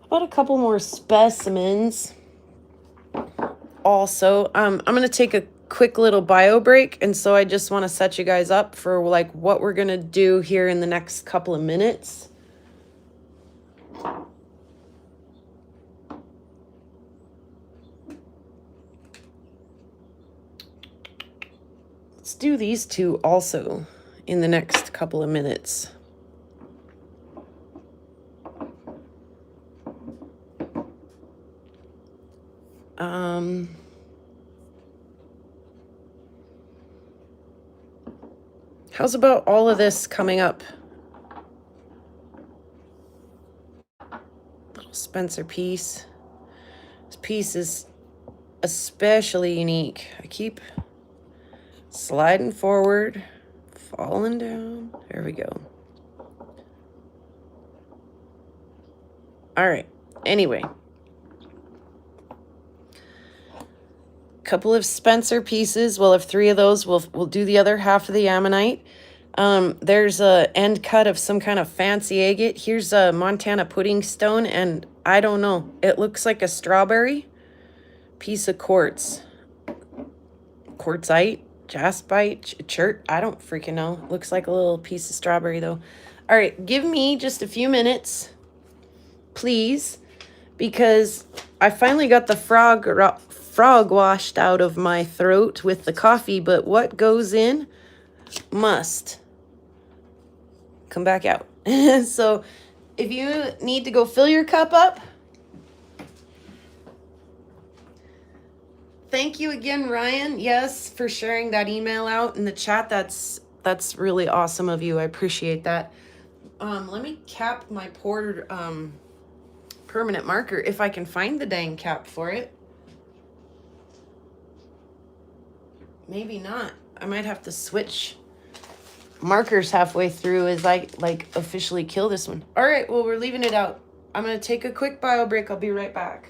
About a couple more specimens. Also, I'm going to take a quick little bio break, and so I just want to set you guys up for like what we're going to do here in the next couple of minutes. Let's do these two also in the next couple of minutes. How's about all of this coming up? Little Spencer piece. This piece is especially unique. I keep sliding forward, falling down. There we go. All right. Anyway. Couple of Spencer pieces. We'll have 3 of those. We'll do the other half of the ammonite. There's a end cut of some kind of fancy agate. Here's a Montana pudding stone, and I don't know. It looks like a strawberry piece of quartz. Quartzite, jaspite, chert. I don't freaking know. Looks like a little piece of strawberry though. All right, give me just a few minutes, please, because I finally got the frog washed out of my throat with the coffee, but what goes in must come back out. So if you need to go fill your cup up, thank you again, Ryan. Yes, for sharing that email out in the chat. That's really awesome of you. I appreciate that. Let me cap my poured permanent marker if I can find the dang cap for it. Maybe not. I might have to switch markers halfway through as I like officially kill this one. All right, well, we're leaving it out. I'm going to take a quick bio break. I'll be right back.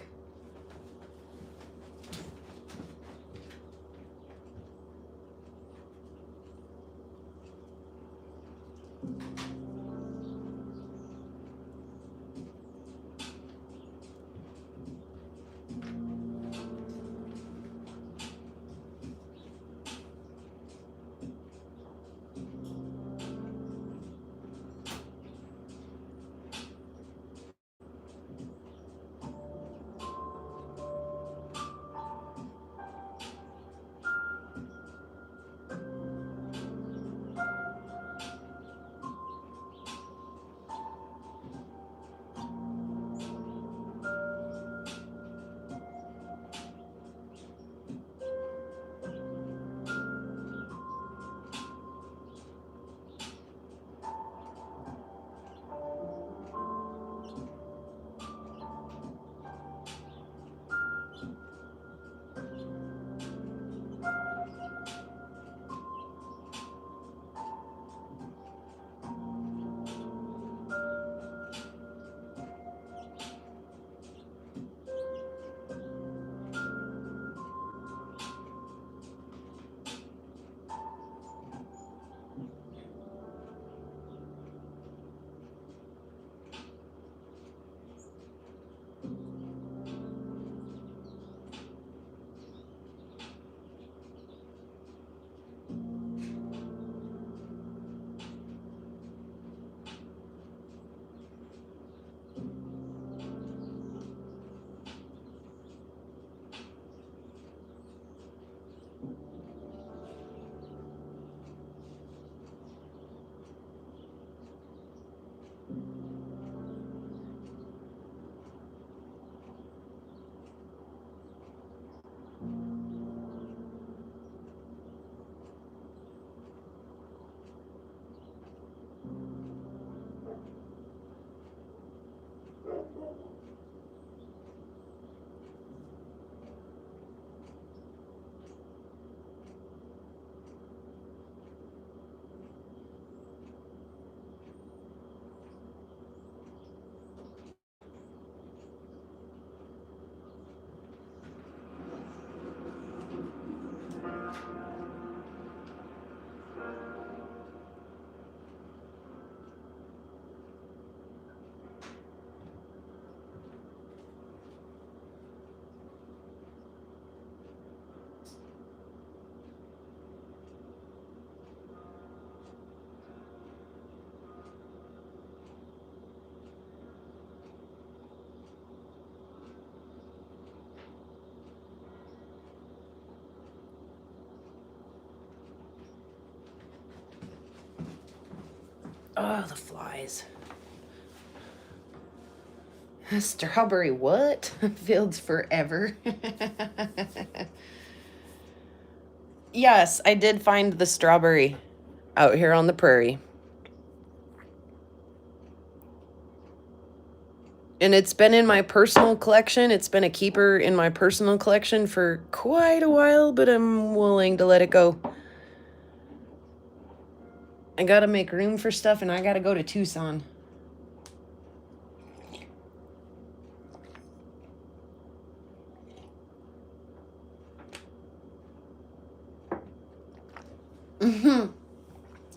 Oh, the flies. Strawberry what? Fields forever. Yes, I did find the strawberry out here on the prairie. And it's been in my personal collection. It's been a keeper in my personal collection for quite a while, but I'm willing to let it go. I gotta make room for stuff, and I gotta go to Tucson.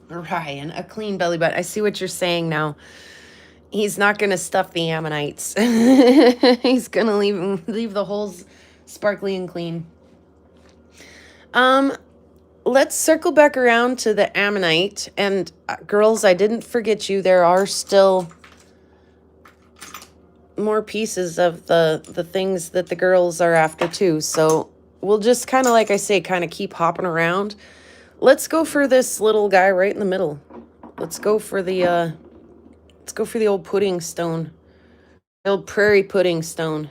Ryan, a clean belly button. I see what you're saying now. He's not gonna stuff the ammonites. He's gonna leave the holes sparkly and clean. Let's circle back around to the ammonite. And girls, I didn't forget you. There are still more pieces of the things that the girls are after too. So we'll just kind of, like I say, kind of keep hopping around. Let's go for this little guy right in the middle. Let's go for the old pudding stone. The old prairie pudding stone.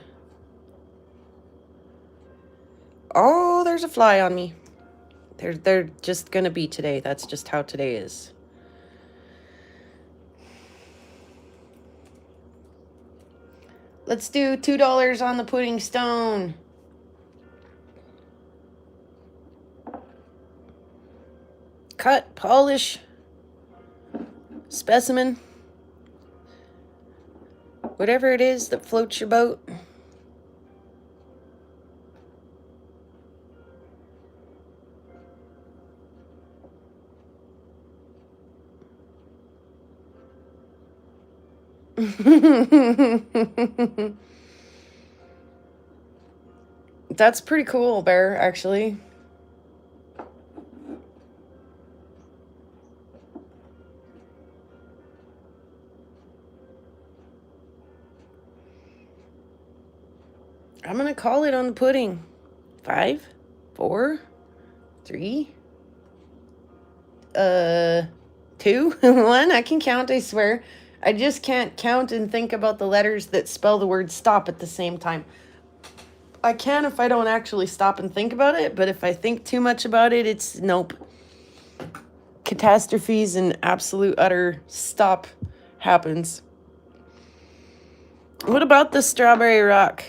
Oh, there's a fly on me. They're just gonna be today. That's just how today is. Let's do $2 on the pudding stone. Cut, polish, specimen. Whatever it is that floats your boat. That's pretty cool, Bear, actually. I'm gonna call it on the pudding. 5, 4, 3, 2, 1. I can count, I swear. I just can't count and think about the letters that spell the word stop at the same time. I can if I don't actually stop and think about it, but if I think too much about it, it's nope. Catastrophes and absolute utter stop happens. What about the strawberry rock?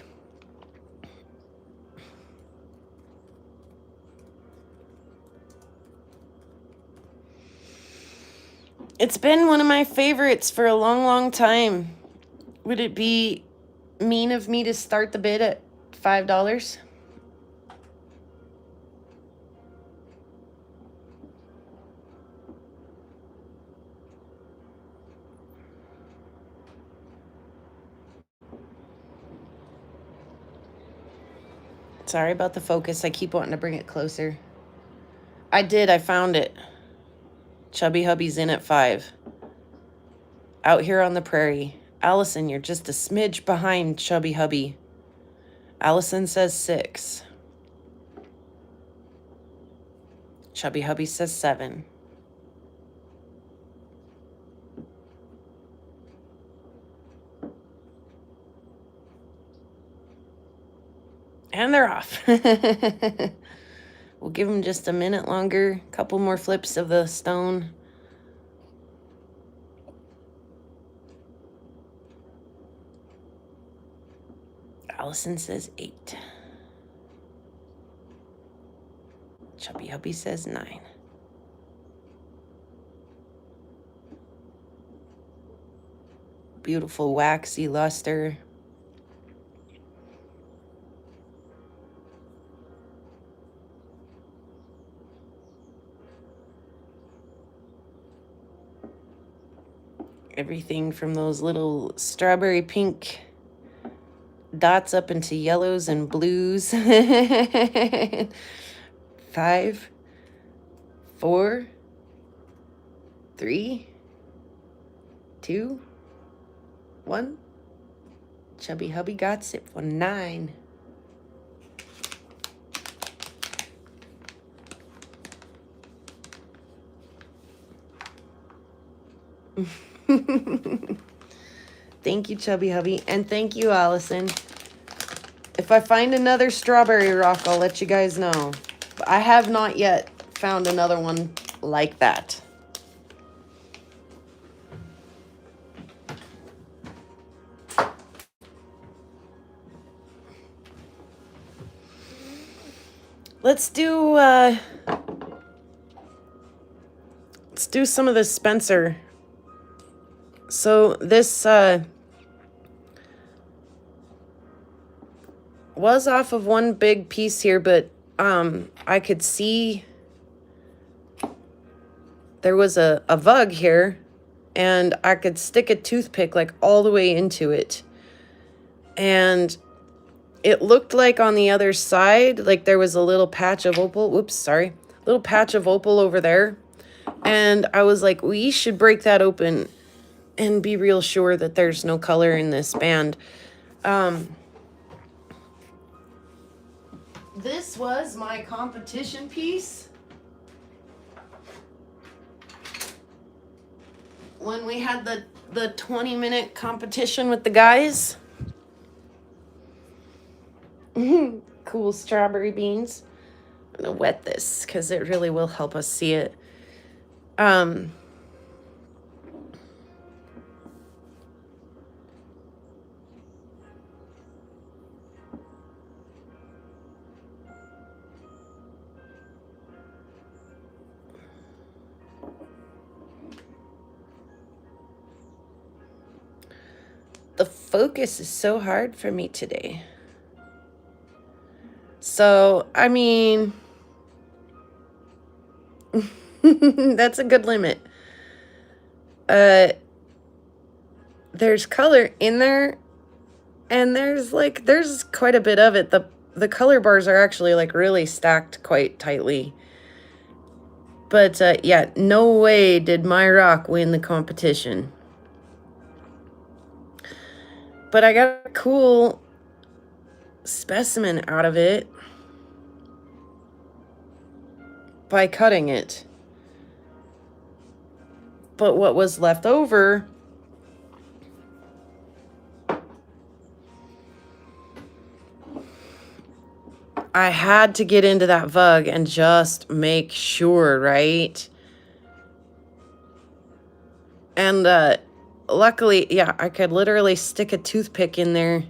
It's been one of my favorites for a long, long time. Would it be mean of me to start the bid at $5? Sorry about the focus. I keep wanting to bring it closer. I did. I found it. Chubby Hubby's in at 5. Out here on the prairie. Allison, you're just a smidge behind Chubby Hubby. Allison says 6. Chubby Hubby says 7. And they're off. We'll give them just a minute longer. Couple more flips of the stone. Allison says 8. Chubby Hubby says 9. Beautiful waxy luster. Everything from those little strawberry pink dots up into yellows and blues. 5, 4, 3, 2, 1. Chubby Hubby got it for 9. Thank you, Chubby Hubby. And thank you, Allison. If I find another strawberry rock, I'll let you guys know. But I have not yet found another one like that. Let's do some of this Spencer. So this was off of one big piece here, but I could see there was a vug here, and I could stick a toothpick like all the way into it. And it looked like on the other side, like there was a little patch of opal. Whoops, sorry. Little patch of opal over there. And I was like, we should break that open and be real sure that there's no color in this band. This was my competition piece. When we had the 20-minute competition with the guys. Cool strawberry beans. I'm gonna wet this because it really will help us see it. The focus is so hard for me today. So, I mean, that's a good limit. There's color in there, and there's quite a bit of it. The color bars are actually like really stacked quite tightly. But yeah, no way did my rock win the competition. But I got a cool specimen out of it by cutting it. But what was left over I had to get into that vug and just make sure, right? And luckily, yeah, I could literally stick a toothpick in there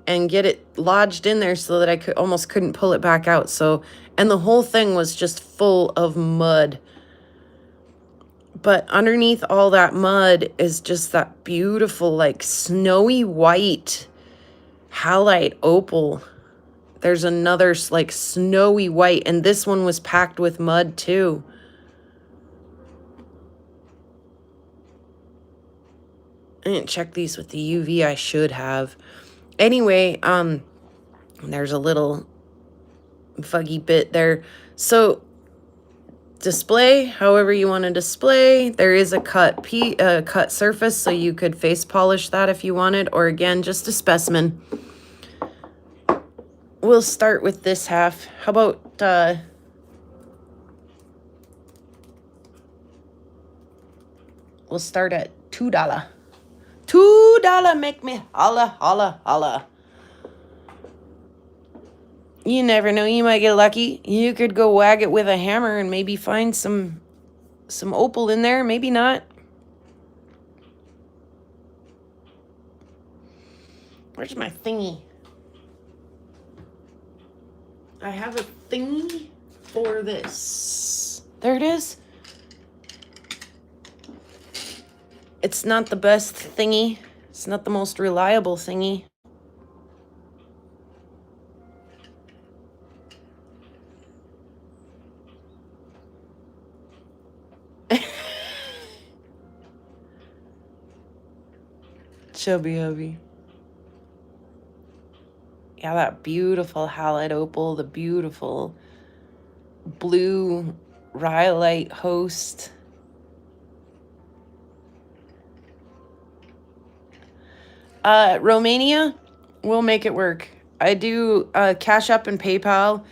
and get it lodged in there so that I almost couldn't pull it back out. So, and the whole thing was just full of mud. But underneath all that mud is just that beautiful, like snowy white halite opal. There's another like snowy white, and this one was packed with mud too. I didn't check these with the UV. I should have. Anyway, there's a little fuggy bit there. So display however you want to display. There is a cut surface, so you could face polish that if you wanted, or again, just a specimen. We'll start with this half. How about we'll start at $2. $2 make me holla, holla, holla. You never know, you might get lucky. You could go wag it with a hammer and maybe find some opal in there, maybe not. Where's my thingy? I have a thingy for this. There it is. It's not the best thingy. It's not the most reliable thingy. Chubby hubby. Yeah, that beautiful halide opal, the beautiful blue rhyolite host. Romania, we'll make it work. I do Cash App and PayPal.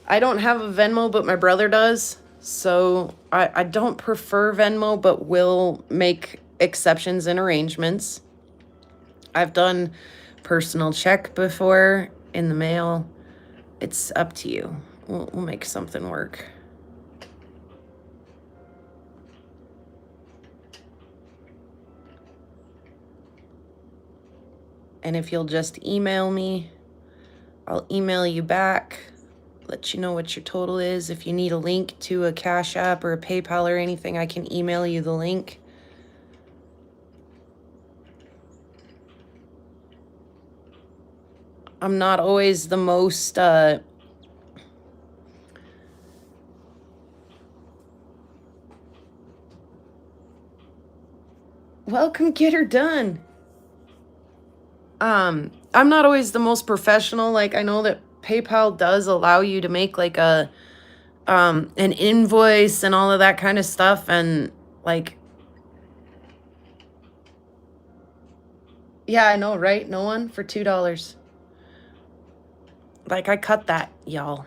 I don't have a Venmo, but my brother does. So I don't prefer Venmo, but we'll make exceptions and arrangements. I've done personal check before in the mail. It's up to you. We'll make something work. And if you'll just email me, I'll email you back, let you know what your total is. If you need a link to a Cash App or a PayPal or anything, I can email you the link. I'm not always the most welcome, get her done. I'm not always the most professional. Like, I know that PayPal does allow you to make like an invoice and all of that kind of stuff, and like, yeah, I know, right? No one for $2. Like, I cut that, y'all.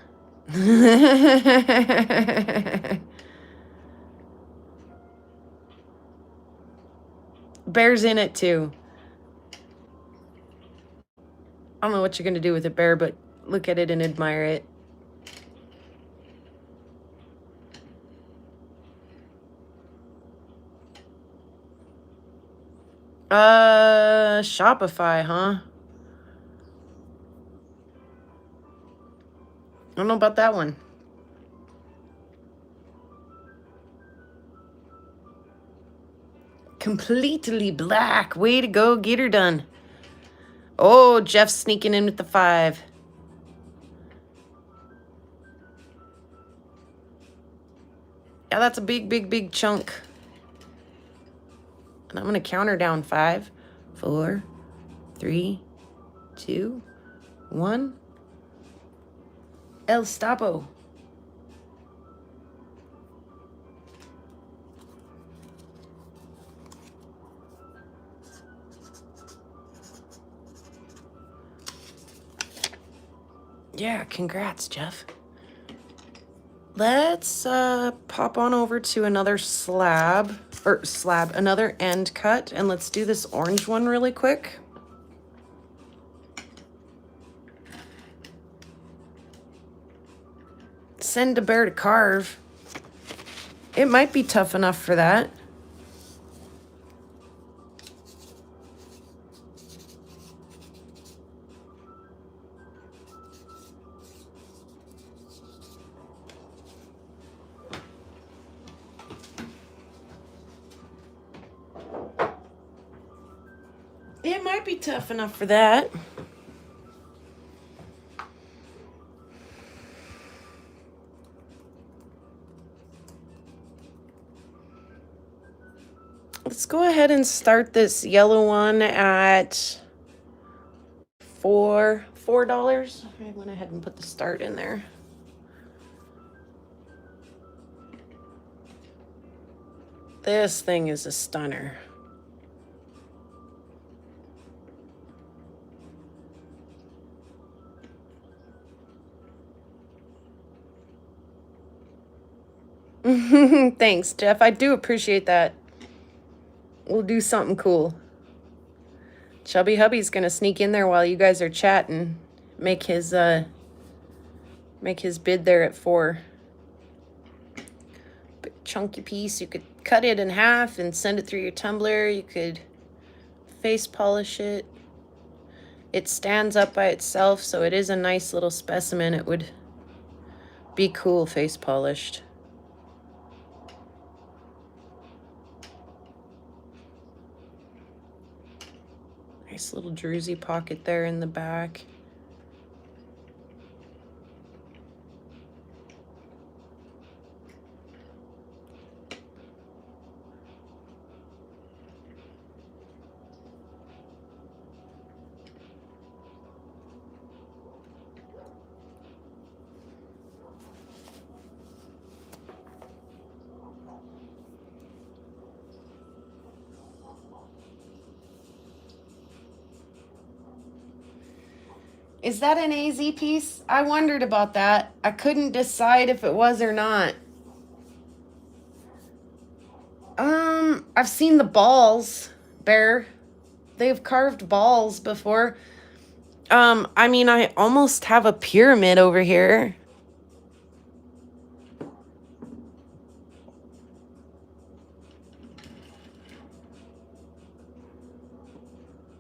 Bear's in it too. I don't know what you're gonna do with it, Bear, but look at it and admire it. Shopify, huh? I don't know about that one. Completely black. Way to go, get her done. Oh, Jeff's sneaking in with the 5. Yeah, that's a big, big, big chunk. And I'm going to counter down 5, 4, 3, 2, 1. El Stapo. Yeah, congrats, Jeff. Let's pop on over to another another end cut, and let's do this orange one really quick. Send a bear to carve. It might be tough enough for that. It might be tough enough for that. Let's go ahead and start this yellow one at $4. I went ahead and put the start in there. This thing is a stunner. Thanks, Jeff. I do appreciate that. We'll do something cool. Chubby Hubby's gonna sneak in there while you guys are chatting. Make his bid there at 4. Big chunky piece. You could cut it in half and send it through your tumbler. You could face polish it. It stands up by itself, so it is a nice little specimen. It would be cool face polished. Nice little druzy pocket there in the back. Is that an AZ piece? I wondered about that. I couldn't decide if it was or not. I've seen the balls, Bear. They've carved balls before. I mean, I almost have a pyramid over here.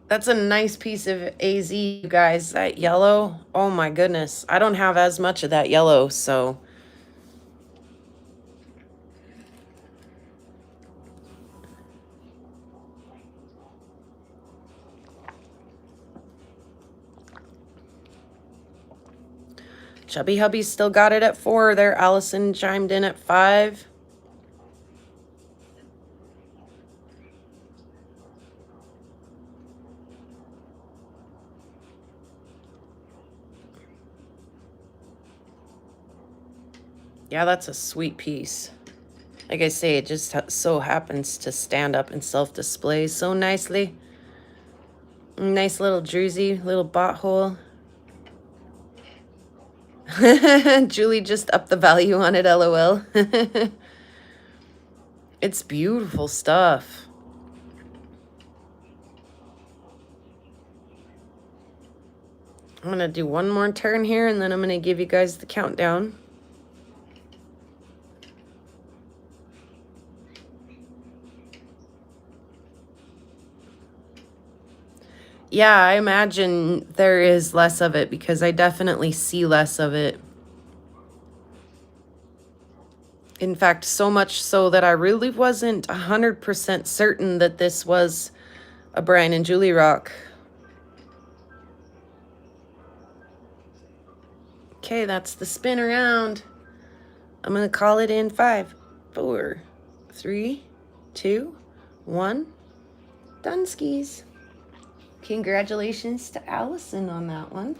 That's a nice piece of AZ, you guys. That yellow, oh my goodness. I don't have as much of that yellow, so. Chubby Hubby's still got it at 4 there. Allison chimed in at 5. Yeah, that's a sweet piece. Like I say, it just so happens to stand up and self-display so nicely. Nice little druzy, little bot hole. Julie just upped the value on it, LOL. It's beautiful stuff. I'm going to do one more turn here, and then I'm going to give you guys the countdown. Yeah, I imagine there is less of it because I definitely see less of it. In fact, so much so that I really wasn't 100% certain that this was a Brian and Julie rock. Okay, that's the spin around. I'm going to call it in 5, 4, 3, 2, 1. Done skis. Congratulations to Allison on that one.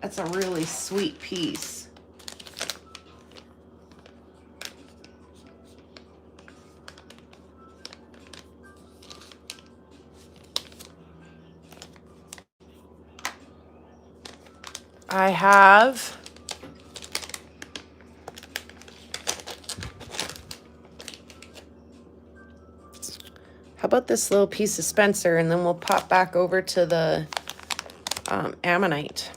That's a really sweet piece. I have how about this little piece of Spencer, and then we'll pop back over to the Ammonite.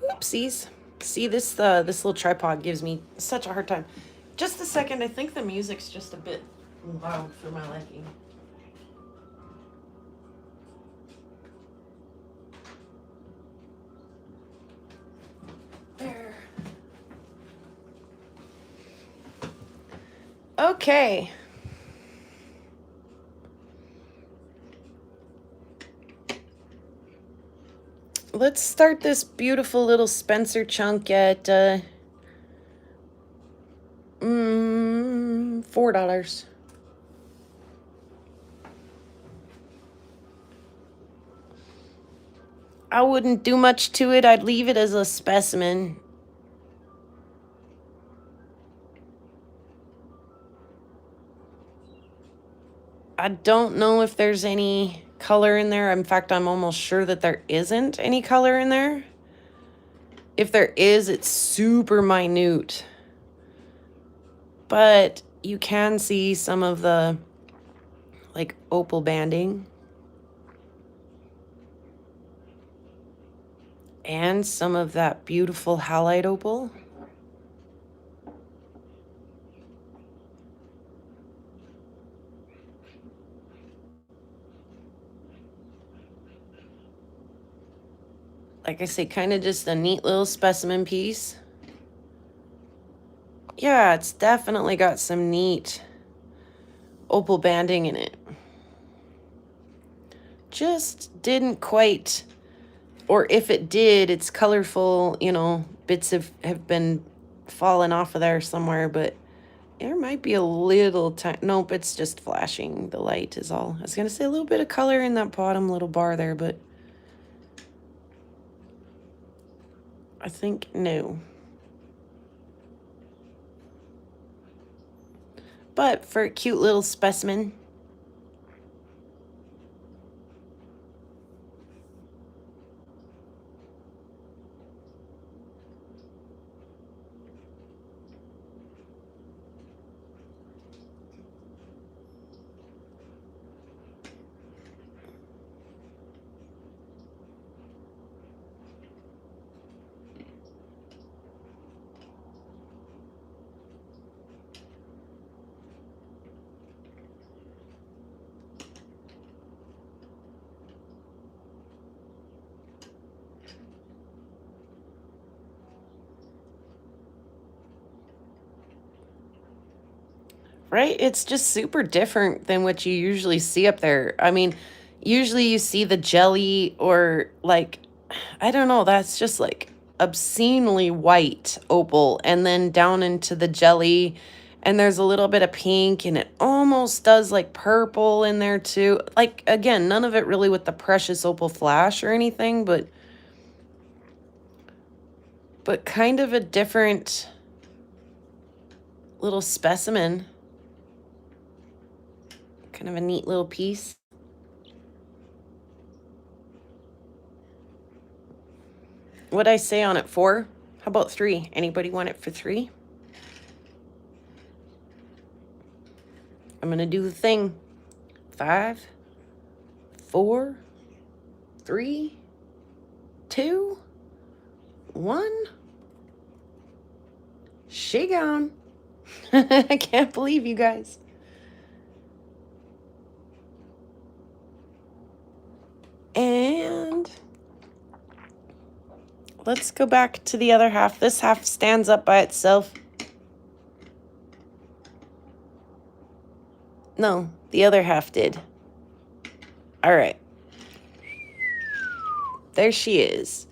Oopsies. See, this little tripod gives me such a hard time. Just a second, I think the music's just a bit loud for my liking. There. Okay. Let's start this beautiful little Spencer chunk at $4. I wouldn't do much to it. I'd leave it as a specimen. I don't know if there's any color in there. In fact, I'm almost sure that there isn't any color in there. If there is, it's super minute. But you can see some of the like opal banding. And some of that beautiful halide opal. Like I say, kind of just a neat little specimen piece. Yeah, it's definitely got some neat opal banding in it. Just didn't quite, or if it did, it's colorful, you know, bits have been fallen off of there somewhere, but there might be a little time. Nope, it's just flashing. The light is all. I was going to say a little bit of color in that bottom little bar there, but I think no. but for a cute little specimen. Right? It's just super different than what you usually see up there. I mean, usually you see the jelly or like, I don't know, that's just like obscenely white opal and then down into the jelly. And there's a little bit of pink and it almost does like purple in there too. Like, again, none of it really with the precious opal flash or anything, but kind of a different little specimen. Kind of a neat little piece. What'd I say on it? 4? How about 3? Anybody want it for 3? I'm gonna do the thing. 5, 4, 3, 2, 1. She gone. I can't believe you guys. And let's go back to the other half. This half stands up by itself. No, the other half did. All right. There she is.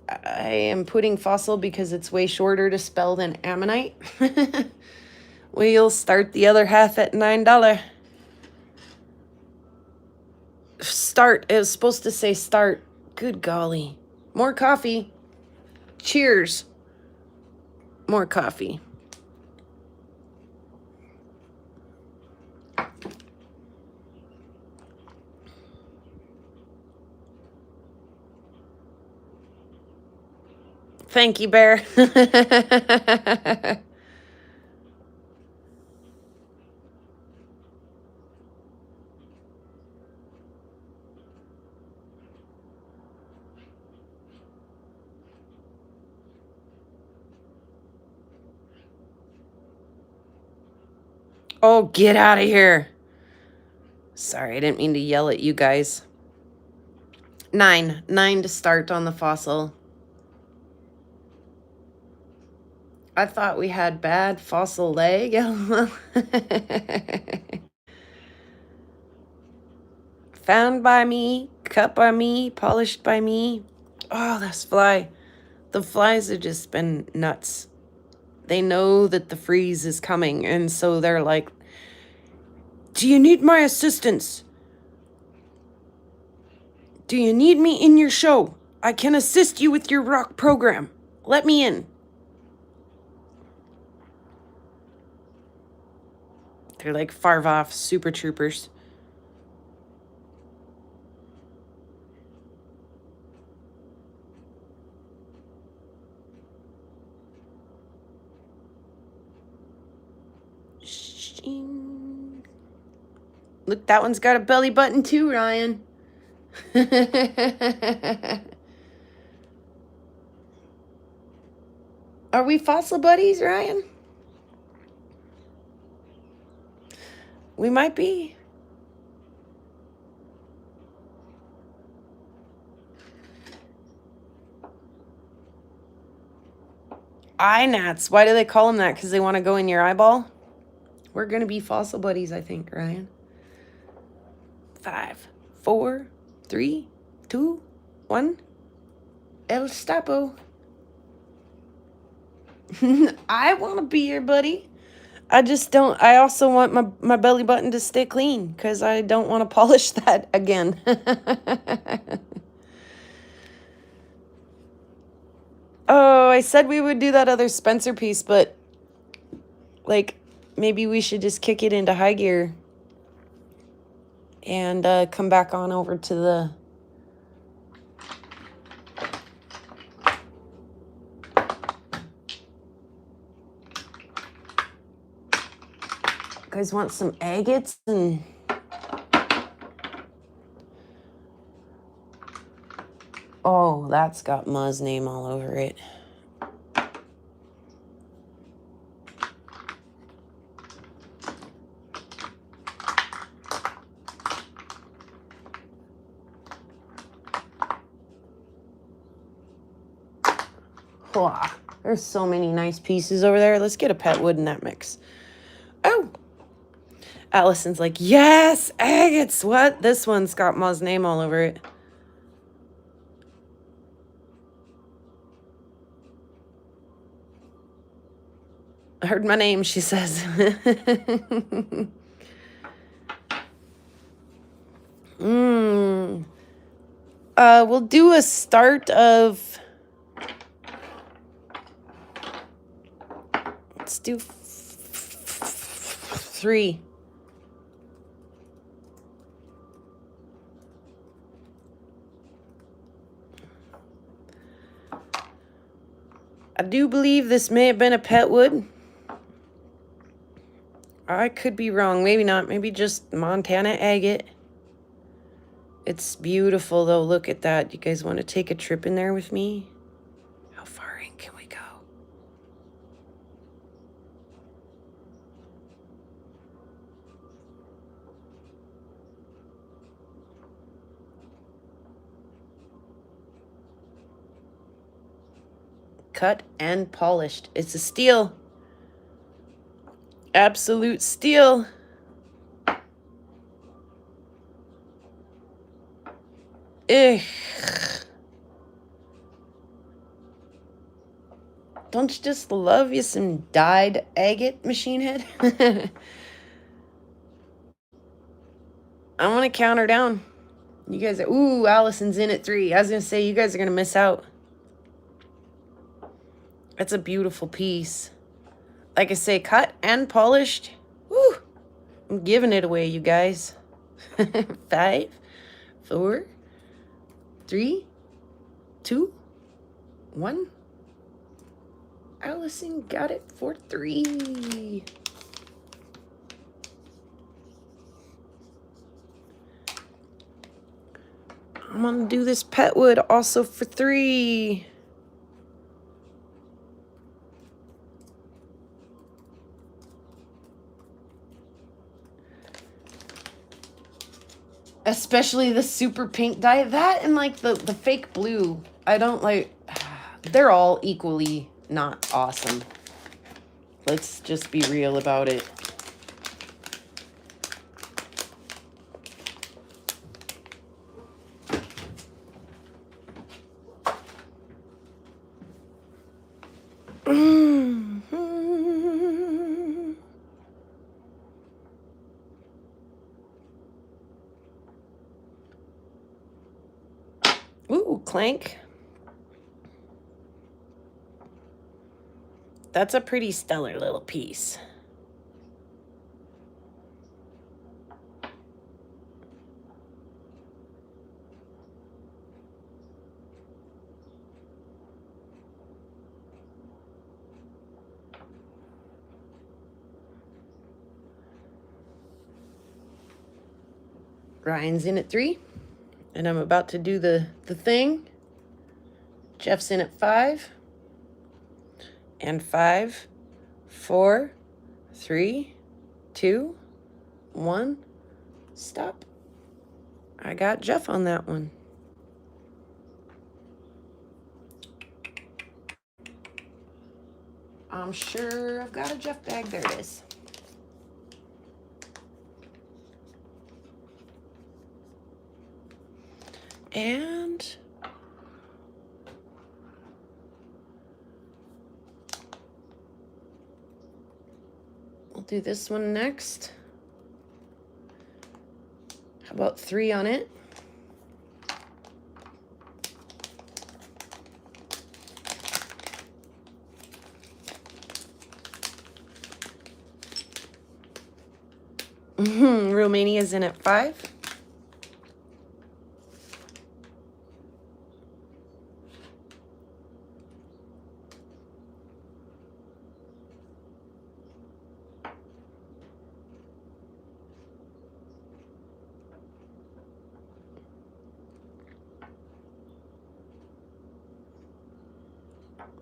I am putting fossil because it's way shorter to spell than ammonite. We'll start the other half at $9. Start. It was supposed to say start. Good golly. More coffee. Cheers. More coffee. Thank you, Bear. Oh, get out of here. Sorry, I didn't mean to yell at you guys. 9. 9 to start on the fossil. I thought we had bad fossil leg. Found by me, cut by me, polished by me. Oh, this fly. The flies have just been nuts. They know that the freeze is coming, and so they're like, do you need my assistance? Do you need me in your show? I can assist you with your rock program. Let me in. They're like Farvoff super troopers. Look, that one's got a belly button too, Ryan. Are we fossil buddies, Ryan? We might be. Eye gnats. Why do they call them that? Because they want to go in your eyeball? We're going to be fossil buddies, I think, Ryan. 5, 4, 3, 2, 1. El Stapo. I want to be your buddy. I just don't. I also want my belly button to stay clean because I don't want to polish that again. Oh, I said we would do that other Spencer piece, but like maybe we should just kick it into high gear and come back on over to the guys want some agates and oh, that's got Ma's name all over it. Wow, there's so many nice pieces over there. Let's get a pet wood in that mix. Oh, Allison's like, yes, agates. What? This one's got Ma's name all over it. I heard my name, she says. We'll do a start of... Let's do 3. I do believe this may have been a pet wood. I could be wrong. Maybe not. Maybe just Montana agate. It's beautiful, though. Look at that. You guys want to take a trip in there with me? How far in can we go? Cut and polished. It's a steel. Absolute steel. Ugh. Don't you just love you some dyed agate, machine head? I'm gonna count her down. You guys are, ooh, Allison's in at 3. I was gonna say, you guys are gonna miss out. That's a beautiful piece. Like I say, cut and polished. Woo! I'm giving it away, you guys. 5, 4, 3, 2, 1. Allison got it for 3. I'm gonna do this pet wood also for 3. Especially the super pink dye. That and like the fake blue. I don't like. They're all equally not awesome. Let's just be real about it. Ooh, clank. That's a pretty stellar little piece. Ryan's in at 3. And I'm about to do the thing. Jeff's in at 5. And 5, 4, 3, 2, 1. Stop. I got Jeff on that one. I'm sure I've got a Jeff bag. There it is. And we'll do this one next. How about 3 on it? Romania's in at 5.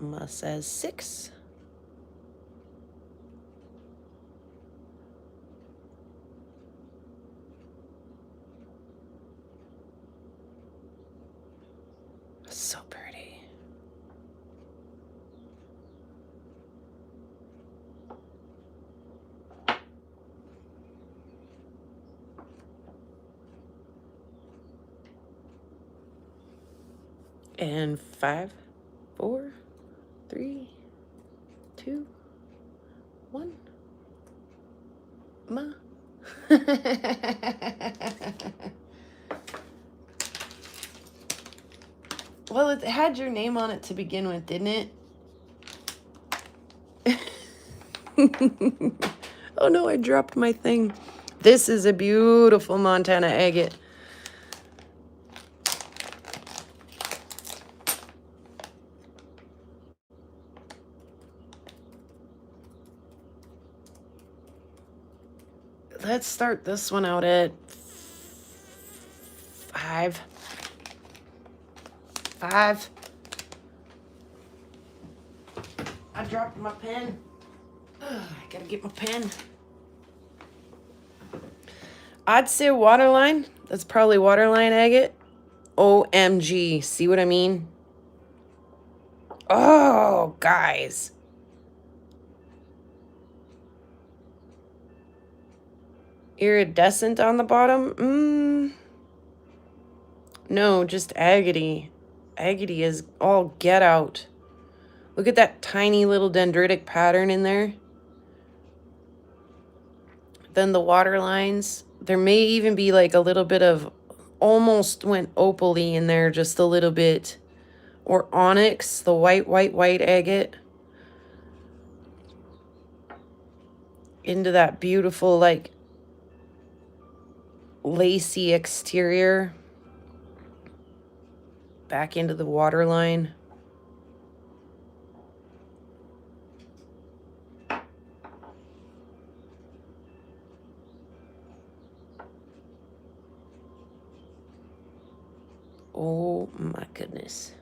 Ma says 6. So pretty. And 5, 4, 3, 2, 1. Ma. Well, it had your name on it to begin with, didn't it? Oh no, I dropped my thing. This is a beautiful Montana agate. Let's start this one out at 5. 5. I dropped my pen. I gotta get my pen. I'd say waterline. That's probably waterline agate. OMG. See what I mean? Oh, guys. Iridescent on the bottom? No, just agate. Agate is all get out. Look at that tiny little dendritic pattern in there. Then the water lines. There may even be like a little bit of almost went opal-y in there, just a little bit. Or onyx, the white agate. Into that beautiful, like, lacy exterior. Back into the waterline. Oh my goodness.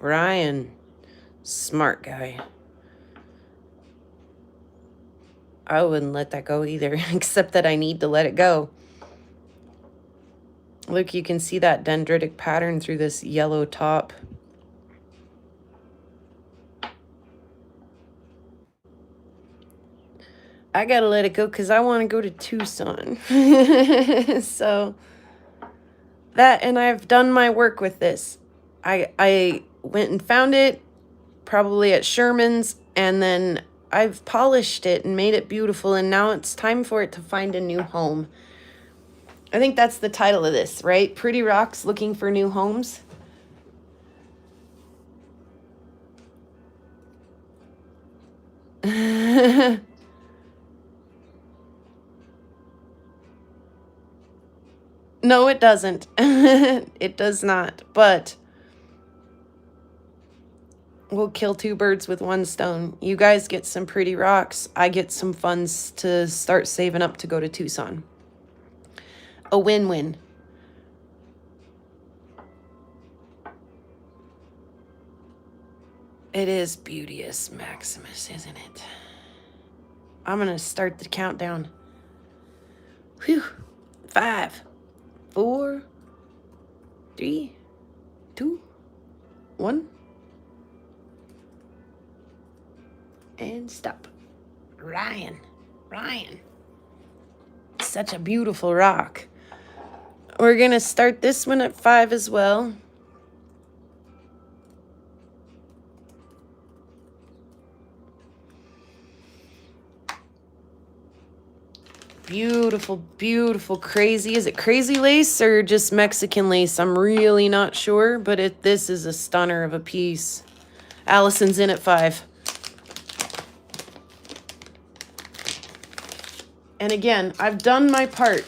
Ryan, smart guy. I wouldn't let that go either, except that I need to let it go. Look, you can see that dendritic pattern through this yellow top. I gotta let it go because I want to go to Tucson. So that, and I've done my work with this. I went and found it, probably at Sherman's, and then I've polished it and made it beautiful, and now it's time for it to find a new home. I think that's the title of this, right? Pretty Rocks Looking for New Homes. No, it doesn't. It does not. But we'll kill 2 birds with 1 stone. You guys get some pretty rocks. I get some funds to start saving up to go to Tucson. A win-win. It is Beauteous Maximus, isn't it? I'm going to start the countdown. Whew. 5, 4, 3, 2, 1. And stop. Ryan. Such a beautiful rock. We're going to start this one at 5 as well. beautiful, beautiful, crazy. Is it crazy lace or just Mexican lace? I'm really not sure, but this is a stunner of a piece. Allison's in at 5. And again, I've done my part.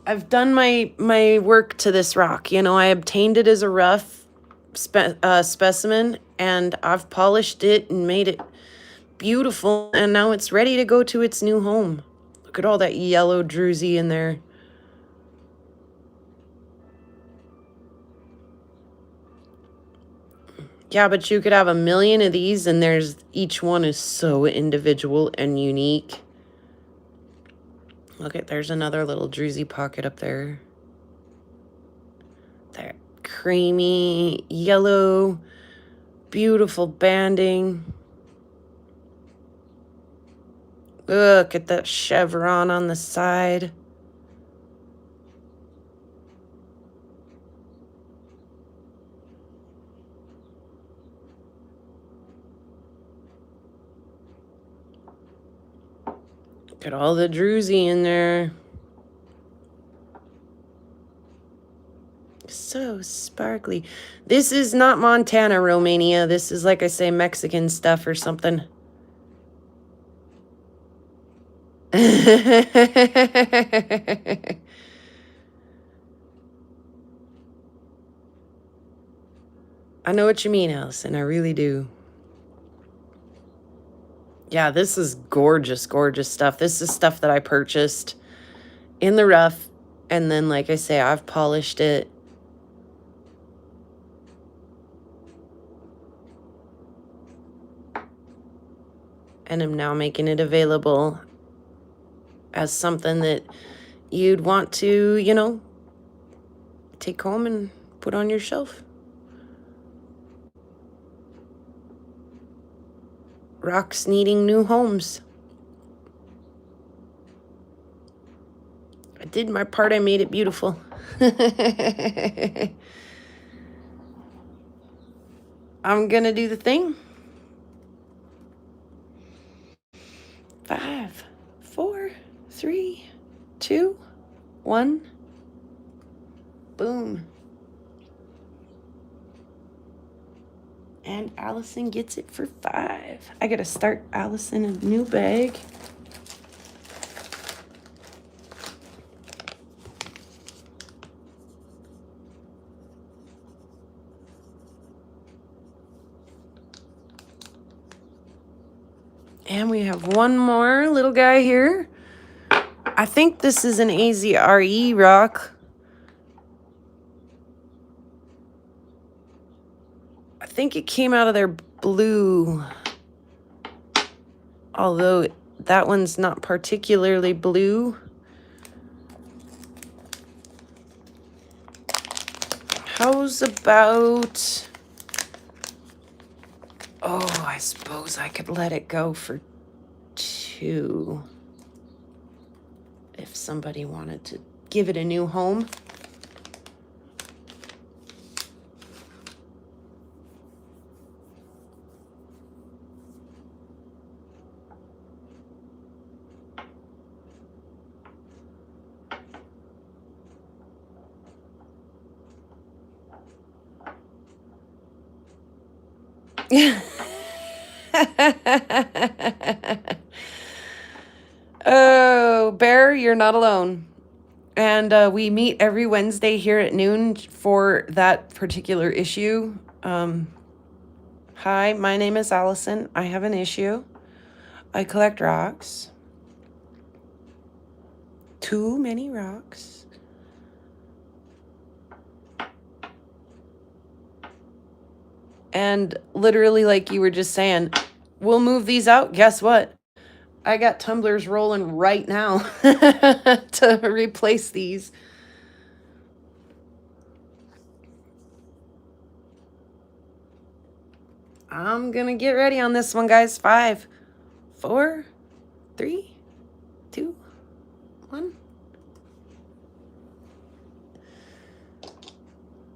I've done my work to this rock. You know, I obtained it as a rough specimen, and I've polished it and made it beautiful, and now it's ready to go to its new home. Look at all that yellow druzy in there. Yeah, but you could have a million of these, and each one is so individual and unique. Look at, there's another little druzy pocket up there. That creamy yellow, beautiful banding. Look at that chevron on the side. Look at all the druzy in there. So sparkly. This is not Montana, Romania. This is, like I say, Mexican stuff or something. I know what you mean, Allison. I really do. Yeah, this is gorgeous, gorgeous stuff. This is stuff that I purchased in the rough. And then, like I say, I've polished it. And I'm now making it available as something that you'd want to, you know, take home and put on your shelf. Rocks needing new homes. I did my part. I made it beautiful. I'm gonna do the thing. 5, 4, 3, 2, 1. Boom. And Allison gets it for 5. I gotta start Allison a new bag. And we have one more little guy here. I think this is an AZRE rock. I think it came out of their blue. Although that one's not particularly blue. How's about... Oh, I suppose I could let it go for 2. If somebody wanted to give it a new home. Oh, Bear, you're not alone. And we meet every Wednesday here at noon for that particular issue. Hi, my name is Allison. I have an issue. I collect rocks. Too many rocks. And literally, like you were just saying, we'll move these out. Guess what? I got tumblers rolling right now to replace these. I'm gonna get ready on this one, guys. 5, 4, 3, 2, 1.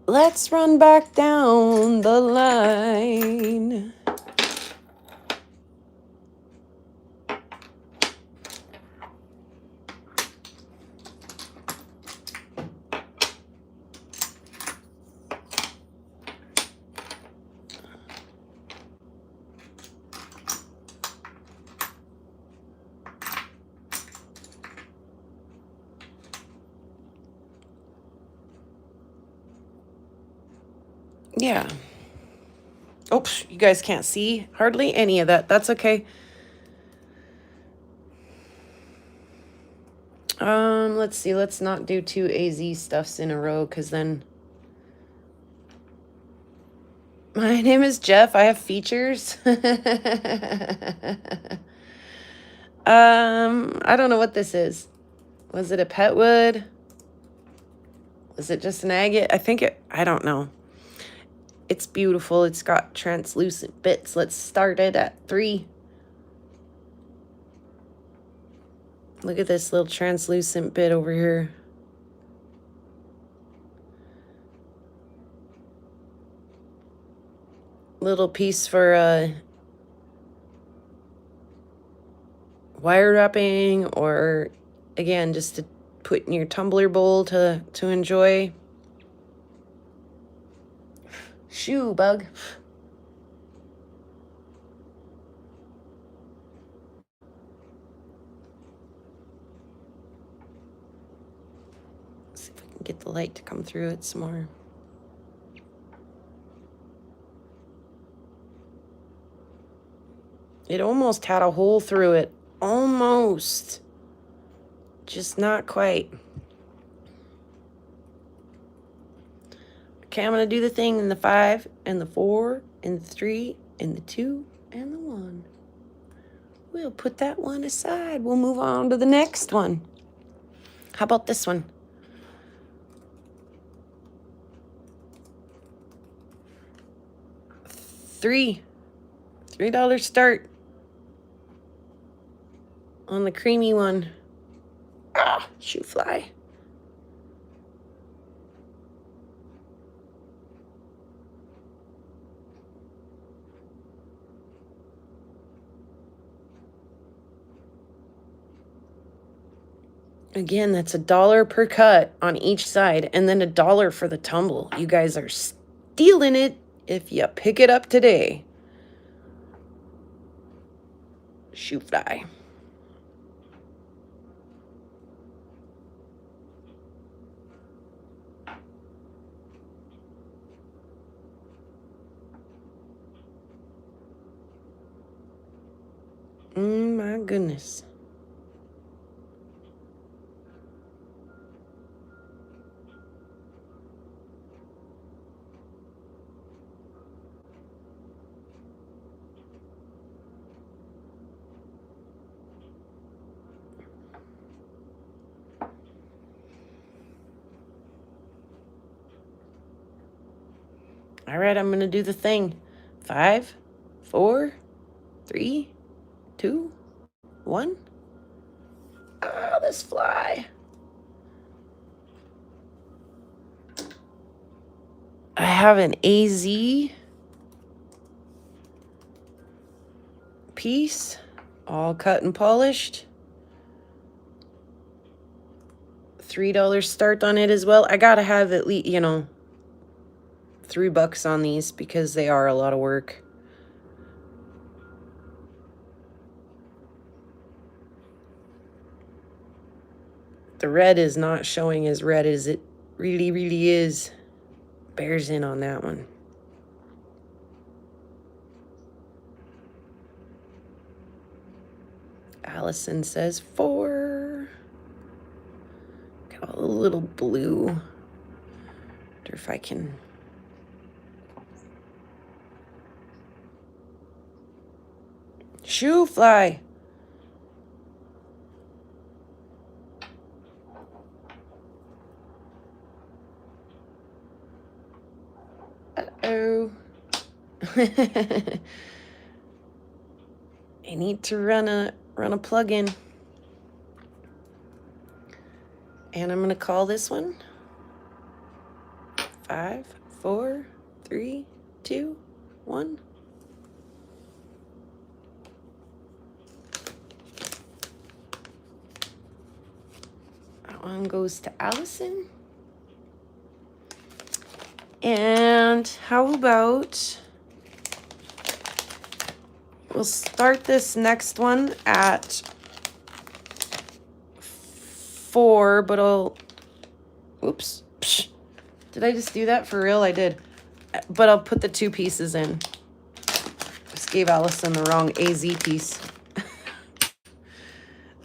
Let's run back down the line. Yeah. Oops, you guys can't see hardly any of that. That's okay. Let's see. Let's not do 2 AZ stuffs in a row, because then... My name is Jeff. I have features. I don't know what this is. Was it a pet wood? Was it just an agate? I don't know. It's beautiful. It's got translucent bits. Let's start it at 3. Look at this little translucent bit over here. Little piece for wire wrapping, or again, just to put in your tumbler bowl to enjoy. Shoe bug. Let's see if we can get the light to come through it some more. It almost had a hole through it. Almost. Just not quite. Okay, I'm going to do the thing in the 5 and the 4 and the 3 and the 2 and the 1. We'll put that one aside. We'll move on to the next one. How about this one? $3 start on the creamy one. Ah, shoe fly. Again, that's $1 per cut on each side, and then $1 for the tumble. You guys are stealing it if you pick it up today. Shoe fly. My goodness. All right, I'm going to do the thing. 5, 4, 3, 2, 1. Ah, this fly. I have an AZ piece, all cut and polished. $3 start on it as well. I gotta have at least, $3 on these because they are a lot of work. The red is not showing as red as it really, really is. Bears in on that one. Allison says 4. Got a little blue. Wonder if I can... Shoe fly. Uh-oh. I need to run a plug-in. And I'm going to call this one 5, 4, 3, 2, 1. That one goes to Allison. And how about we'll start this next one at 4, but oops. Psh, did I just do that for real? I did. but I'll put the 2 pieces in. Just gave Allison the wrong AZ piece.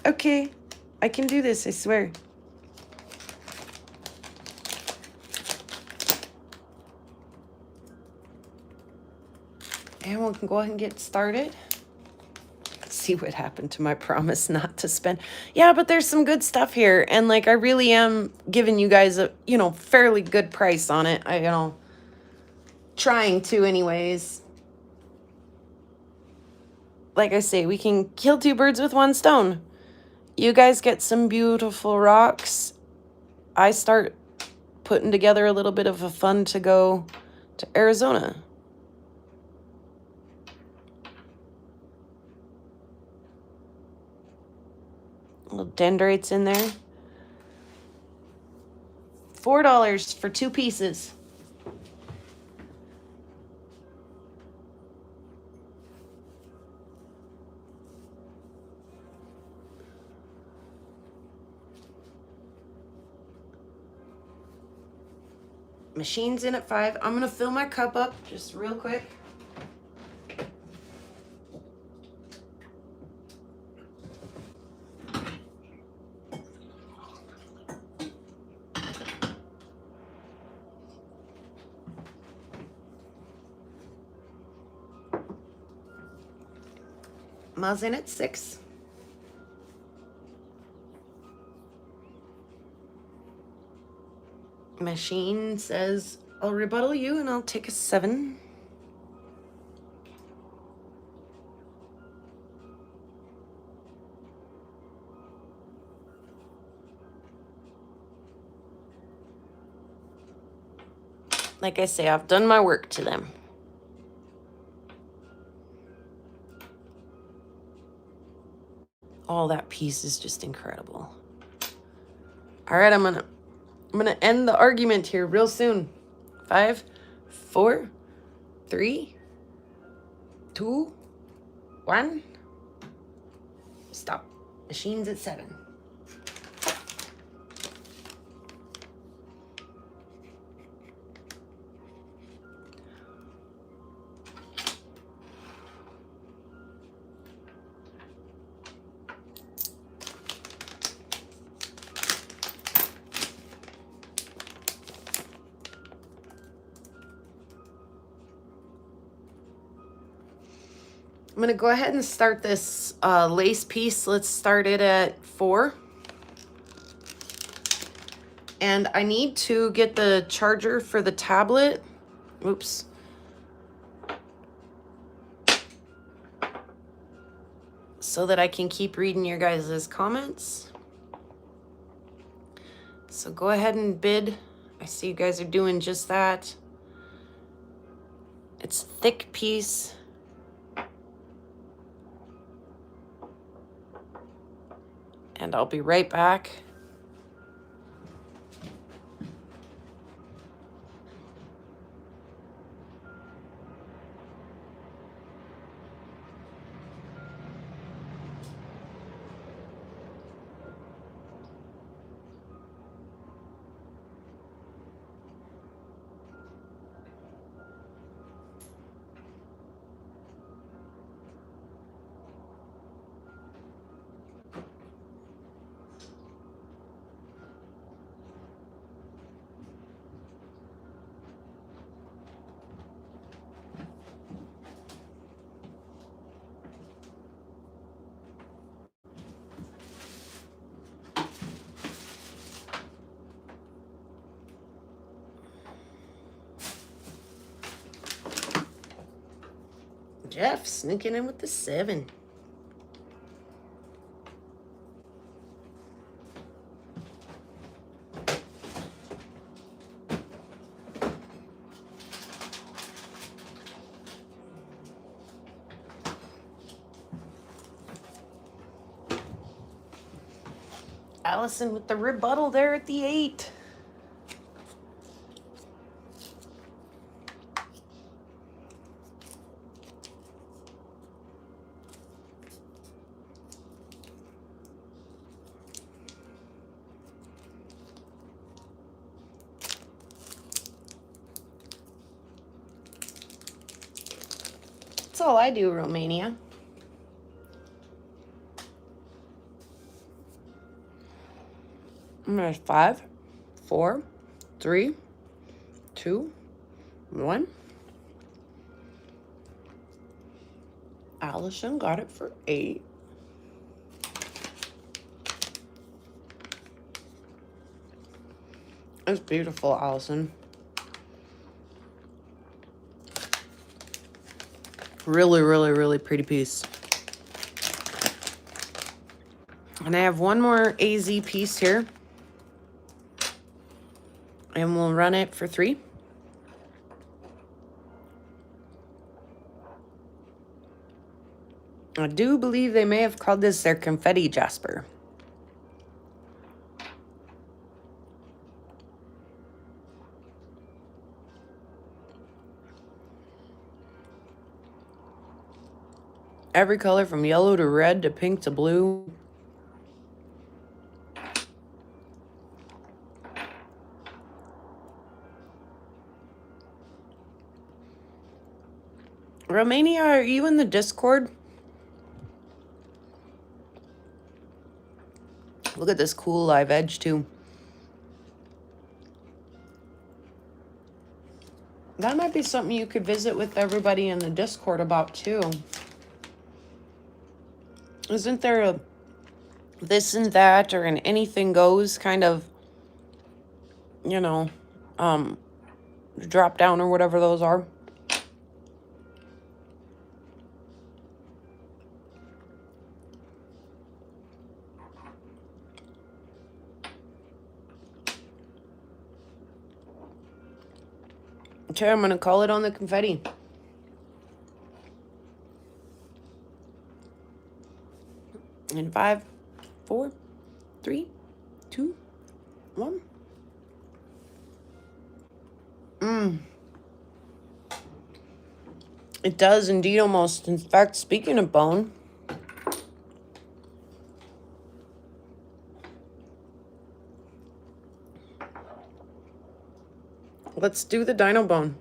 Okay, I can do this, I swear. And we can go ahead and get started. See what happened to my promise not to spend. Yeah, but there's some good stuff here. And like, I really am giving you guys a, fairly good price on it. Trying to anyways. Like I say, we can kill 2 birds with 1 stone. You guys get some beautiful rocks. I start putting together a little bit of a fund to go to Arizona. Little dendrites in there. $4 for 2 pieces. Machine's in at 5. I'm gonna fill my cup up just real quick. Ma's in at 6. Machine says, I'll rebuttal you and I'll take a 7. Like I say, I've done my work to them. Oh, that piece is just incredible. All right, I'm gonna end the argument here real soon. 5, 4, 3, 2, 1. Stop. Machine's at 7. I'm going to go ahead and start this lace piece. Let's start it at 4. And I need to get the charger for the tablet. Oops. So that I can keep reading your guys' comments. So go ahead and bid. I see you guys are doing just that. It's a thick piece. And I'll be right back. Jeff sneaking in with the 7. Allison with the rebuttal there at the 8. all I do, Romania. There's 5, 4, 3, 2, 1. Allison got it for 8. It's beautiful, Allison. Really, really, really pretty piece. And I have one more AZ piece here. And we'll run it for 3. I do believe they may have called this their confetti jasper. Every color from yellow to red to pink to blue. Romania, are you in the Discord? Look at this cool live edge too. That might be something you could visit with everybody in the Discord about too. Isn't there a this and that or an anything goes kind of, you know, drop down or whatever those are? Okay, I'm going to call it on the confetti. In 5, 4, 3, 2, 1. It does indeed almost. In fact, speaking of bone, let's do the dino bone.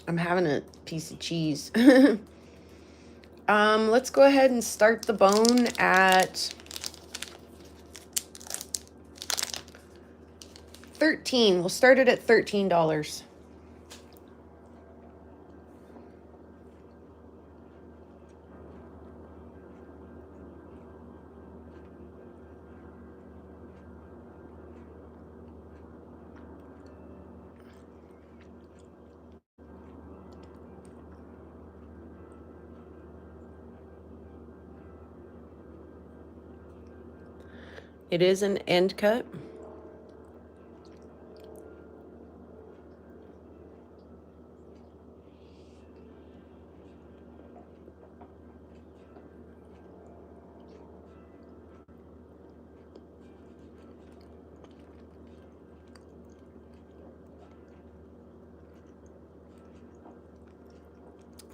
I'm having a piece of cheese. Let's go ahead and start the bone at 13. We'll start it at $13. It is an end cut.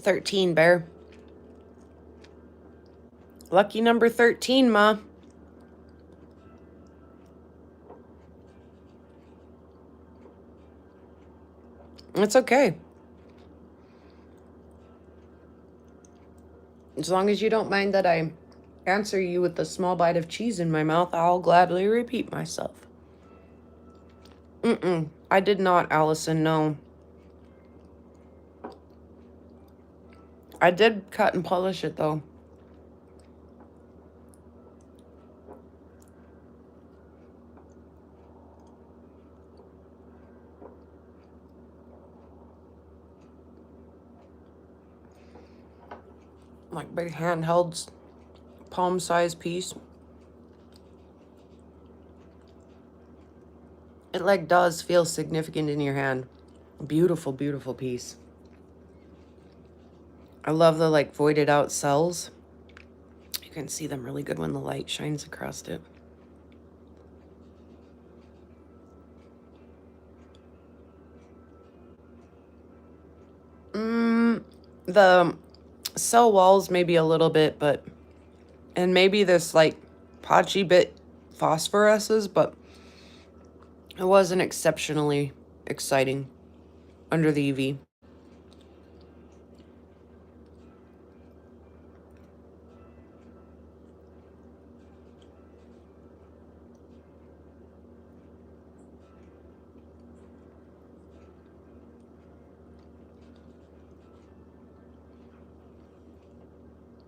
$13, Bear. Lucky number 13, Ma. It's okay. As long as you don't mind that I answer you with a small bite of cheese in my mouth, I'll gladly repeat myself. I did not, Allison, no. I did cut and polish it, though. Like big handheld, palm-sized piece. It like does feel significant in your hand. Beautiful, beautiful piece. I love the like voided out cells. You can see them really good when the light shines across it. The cell walls maybe a little bit, but and maybe this like patchy bit phosphoruses, but It wasn't exceptionally exciting under the UV.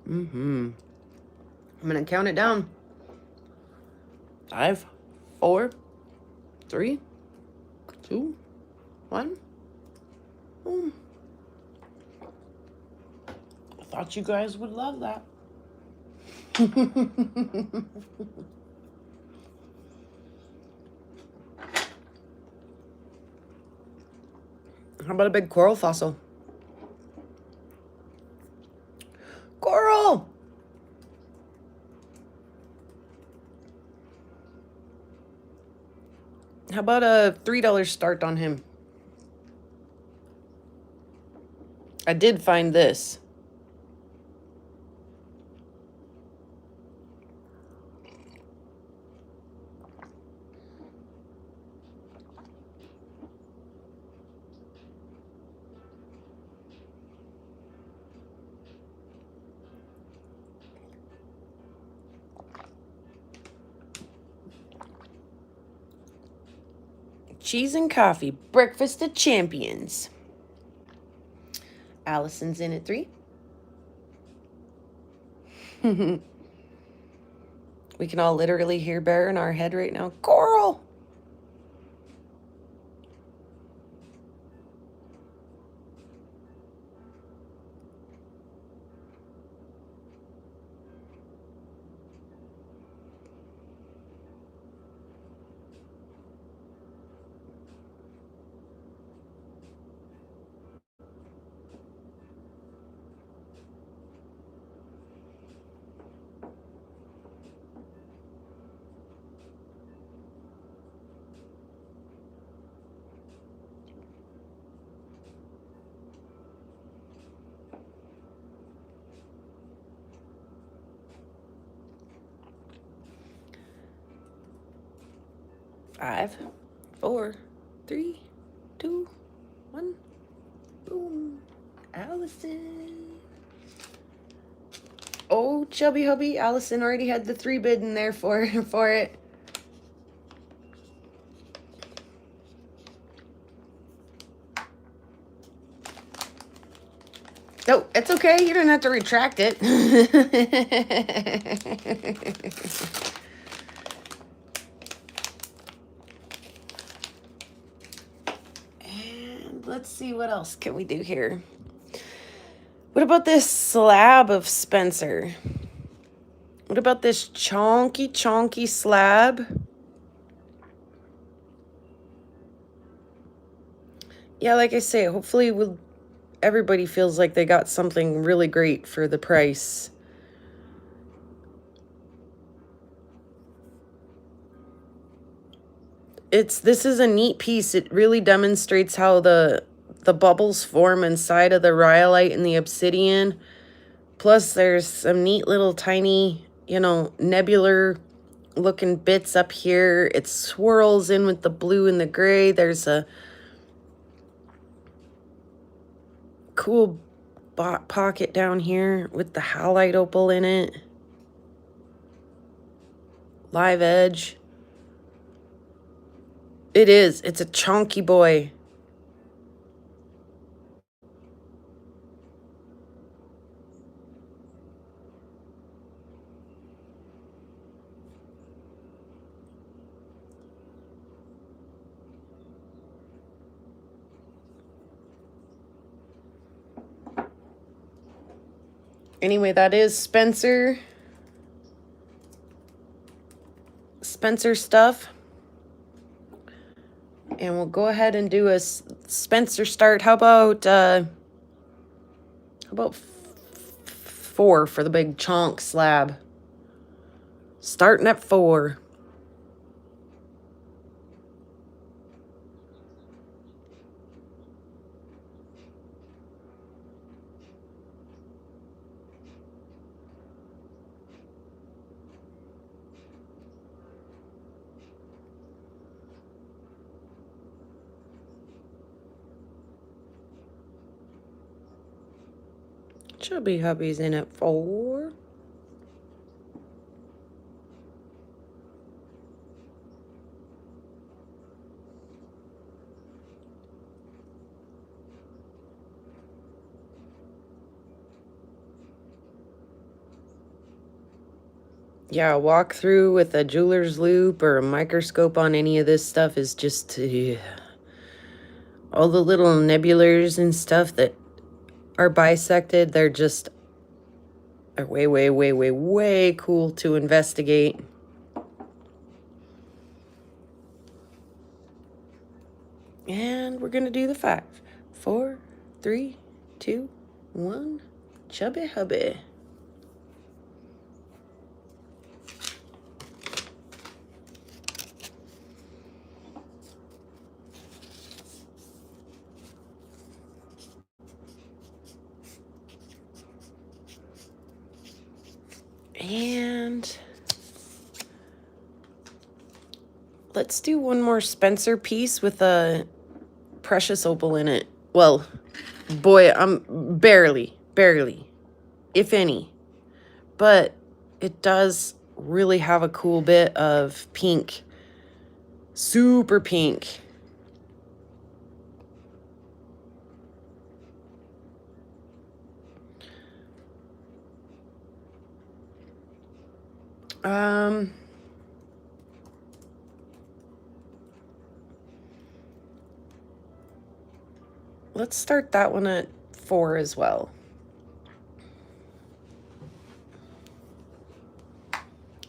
I'm gonna count it down. 5, 4, 3, 2, 1. I thought you guys would love that. How about a big coral fossil? Coral! How about a $3 start on him? I did find this. Cheese and coffee, breakfast of champions. Allison's in at 3. We can all literally hear Bear in our head right now. Coral! Five, 4, 3, 2, 1. Boom. Allison. Oh, chubby hubby. Allison already had the 3 bid in there for it. No, it's okay. You don't have to retract it. And let's see what else can we do here. What about this slab of Spencer? What about this chonky slab? Yeah, like I say, hopefully everybody feels like they got something really great for the price. This is a neat piece. It really demonstrates how the bubbles form inside of the rhyolite and the obsidian. Plus, there's some neat little tiny, nebular looking bits up here. It swirls in with the blue and the gray. There's a cool pocket down here with the halite opal in it. Live edge. It is. It's a chonky boy. Anyway, that is Spencer stuff. And we'll go ahead and do a Spencer start. How about 4 for the big chonk slab? Starting at 4. Chubby hubby's in at 4. Yeah, a walkthrough with a jeweler's loop or a microscope on any of this stuff is just all the little nebulars and stuff that are bisected. They're just way, way, way, way, way cool to investigate. And we're gonna do the 5, 4, 3, 2, 1. Chubby hubby. And let's do one more Spencer piece with a precious opal in it. Well, boy, I'm barely, if any. But it does really have a cool bit of pink. Super pink. Let's start that one at 4 as well.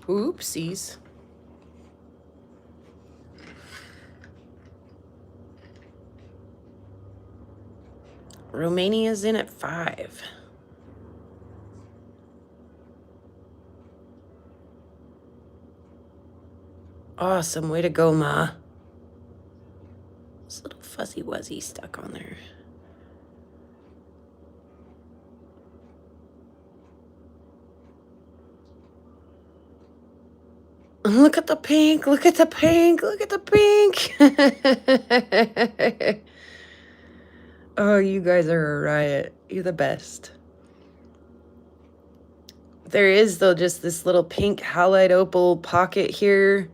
Oopsies. Romania's in at 5. Awesome. Way to go, Ma. This little fuzzy wuzzy stuck on there. Look at the pink. Look at the pink. Look at the pink. Oh, you guys are a riot. You're the best. There is, though, just this little pink halide opal pocket here.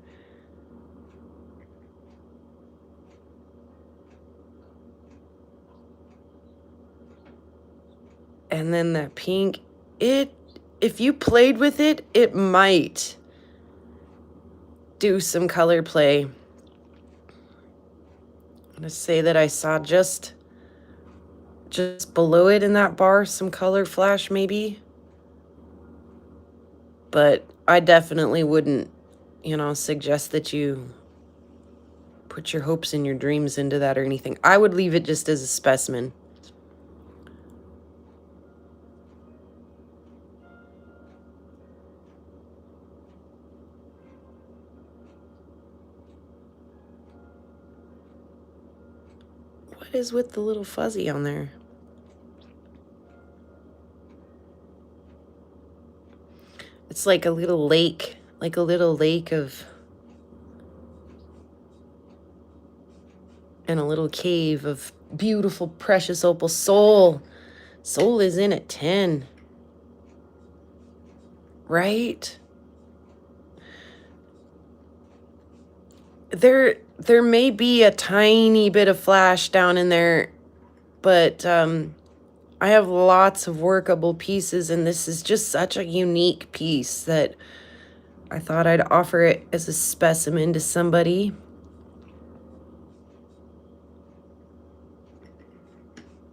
And then that pink, if you played with it, it might do some color play. I'm gonna say that I saw just below it in that bar some color flash maybe. But I definitely wouldn't, suggest that you put your hopes and your dreams into that or anything. I would leave it just as a specimen. What is with the little fuzzy on there? It's like a little lake of, and a little cave of beautiful, precious opal. Soul is in at 10. Right? There may be a tiny bit of flash down in there, but I have lots of workable pieces, and this is just such a unique piece that I thought I'd offer it as a specimen to somebody.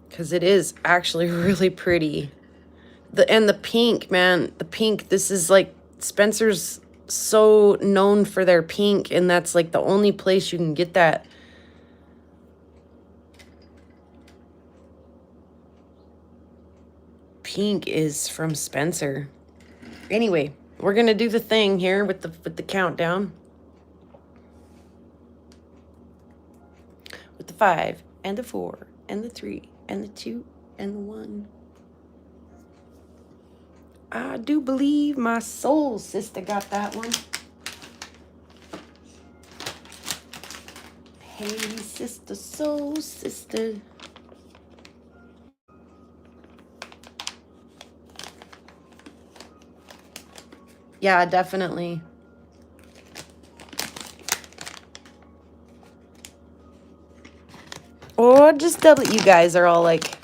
Because it is actually really pretty. And the pink, man, the pink, this is like, Spencer's so known for their pink, and that's like the only place you can get that. Pink is from Spencer. Anyway, we're gonna do the thing here with the countdown. With the 5 and the 4 and the 3 and the 2 and the 1. I do believe my soul sister got that one. Hey, sister, soul sister. Yeah, definitely. Oh, just double. You guys are all like,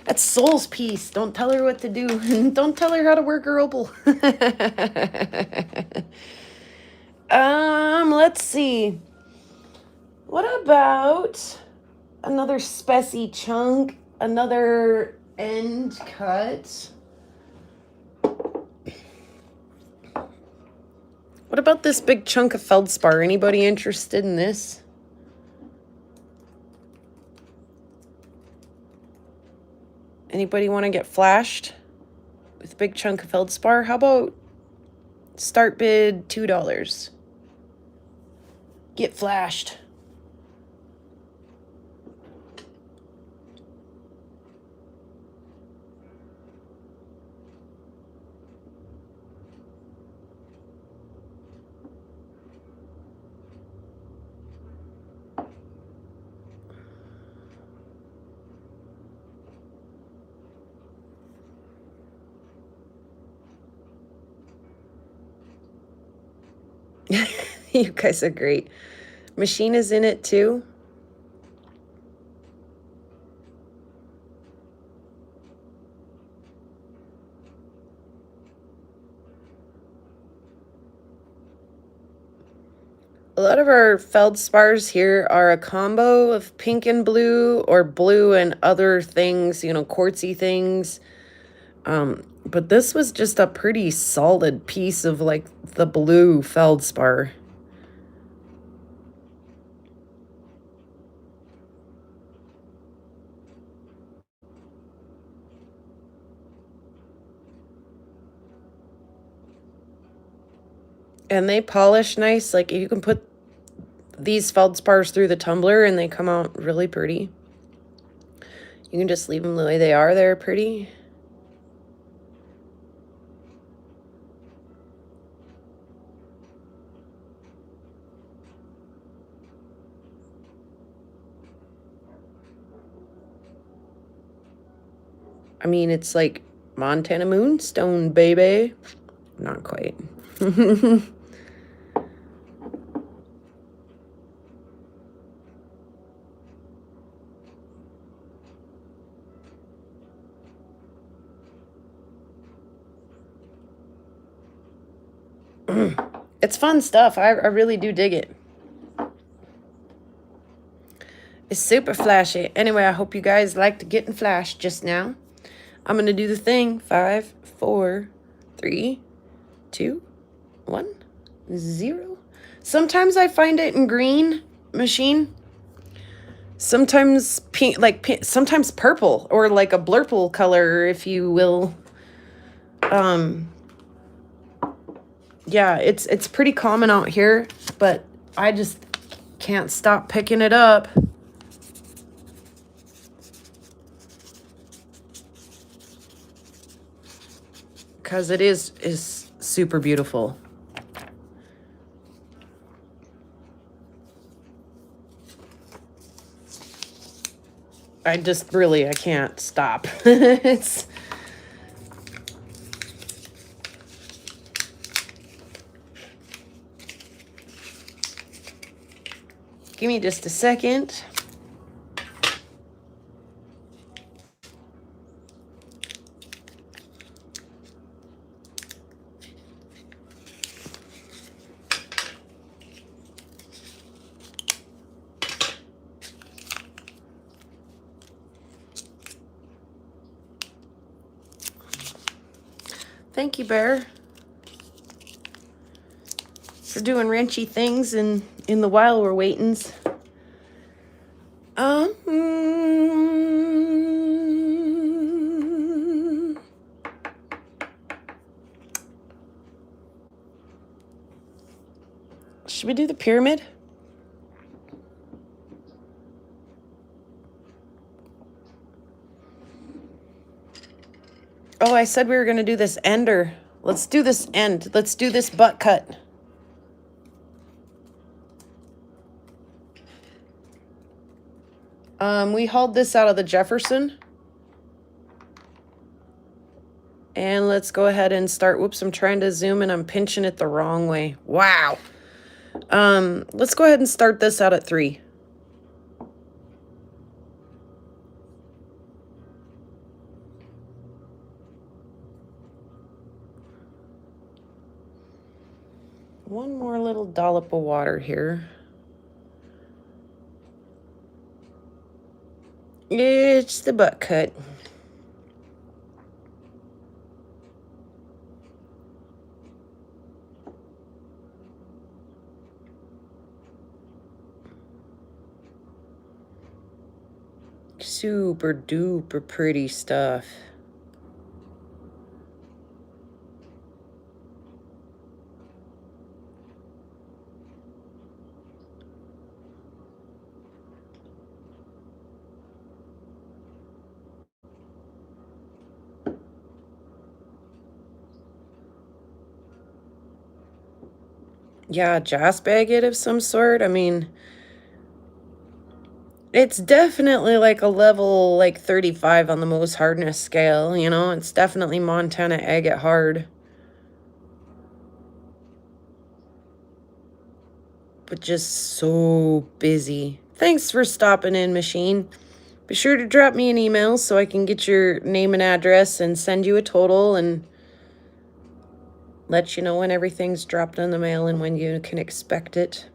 that's Soul's piece. Don't tell her what to do. Don't tell her how to work her opal. Let's see. What about another specie chunk? Another end cut? What about this big chunk of feldspar? Anybody interested in this? Anybody want to get flashed with a big chunk of feldspar? How about start bid $2? Get flashed. You guys are great. Machine is in it too. A lot of our feldspars here are a combo of pink and blue or blue and other things, you know, quartzy things. But this was just a pretty solid piece of like the blue feldspar. And they polish nice. Like you can put these feldspars through the tumbler and they come out really pretty. You can just leave them the way they are. They're pretty. I mean, it's like Montana Moonstone, baby. Not quite. It's fun stuff. I really do dig it. It's super flashy. Anyway, I hope you guys liked getting flashed just now. I'm going to do the thing. 5, 4, 3, 2, 1, 0. Sometimes I find it in green, machine. Sometimes pink, sometimes purple or like a blurple color, if you will. Yeah, it's pretty common out here, but I just can't stop picking it up. Because it is super beautiful. I can't stop. It's... Give me just a second. Thank you, Bear, for doing wrenchy things in the while we're waitings. Should we do the pyramid? Oh, I said we were going to do this ender. Let's do this end. Let's do this butt cut. We hauled this out of the Jefferson. And let's go ahead and start. Whoops, I'm trying to zoom and I'm pinching it the wrong way. Wow. Let's go ahead and start this out at 3. One more little dollop of water here. It's the butt cut. Super duper pretty stuff. Yeah, jasp agate of some sort. I mean, it's definitely like a level like 35 on the Mohs hardness scale, you know? It's definitely Montana agate hard. But just so busy. Thanks for stopping in, machine. Be sure to drop me an email so I can get your name and address and send you a total and let you know when everything's dropped in the mail and when you can expect it.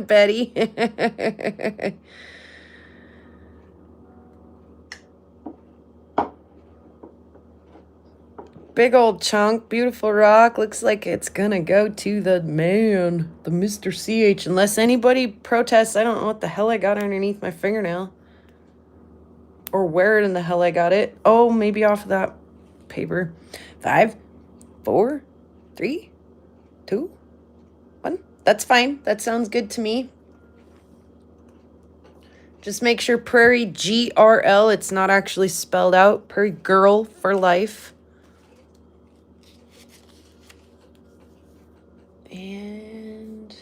Betty. Big old chunk, beautiful rock. Looks like it's gonna go to the man, the Mr. CH. Unless anybody protests, I don't know what the hell I got underneath my fingernail. Or where in the hell I got it. Oh, maybe off of that paper. 5, 4, 3, 2, 1. That's fine. That sounds good to me. Just make sure Prairie GRL, it's not actually spelled out. Prairie Girl for life. And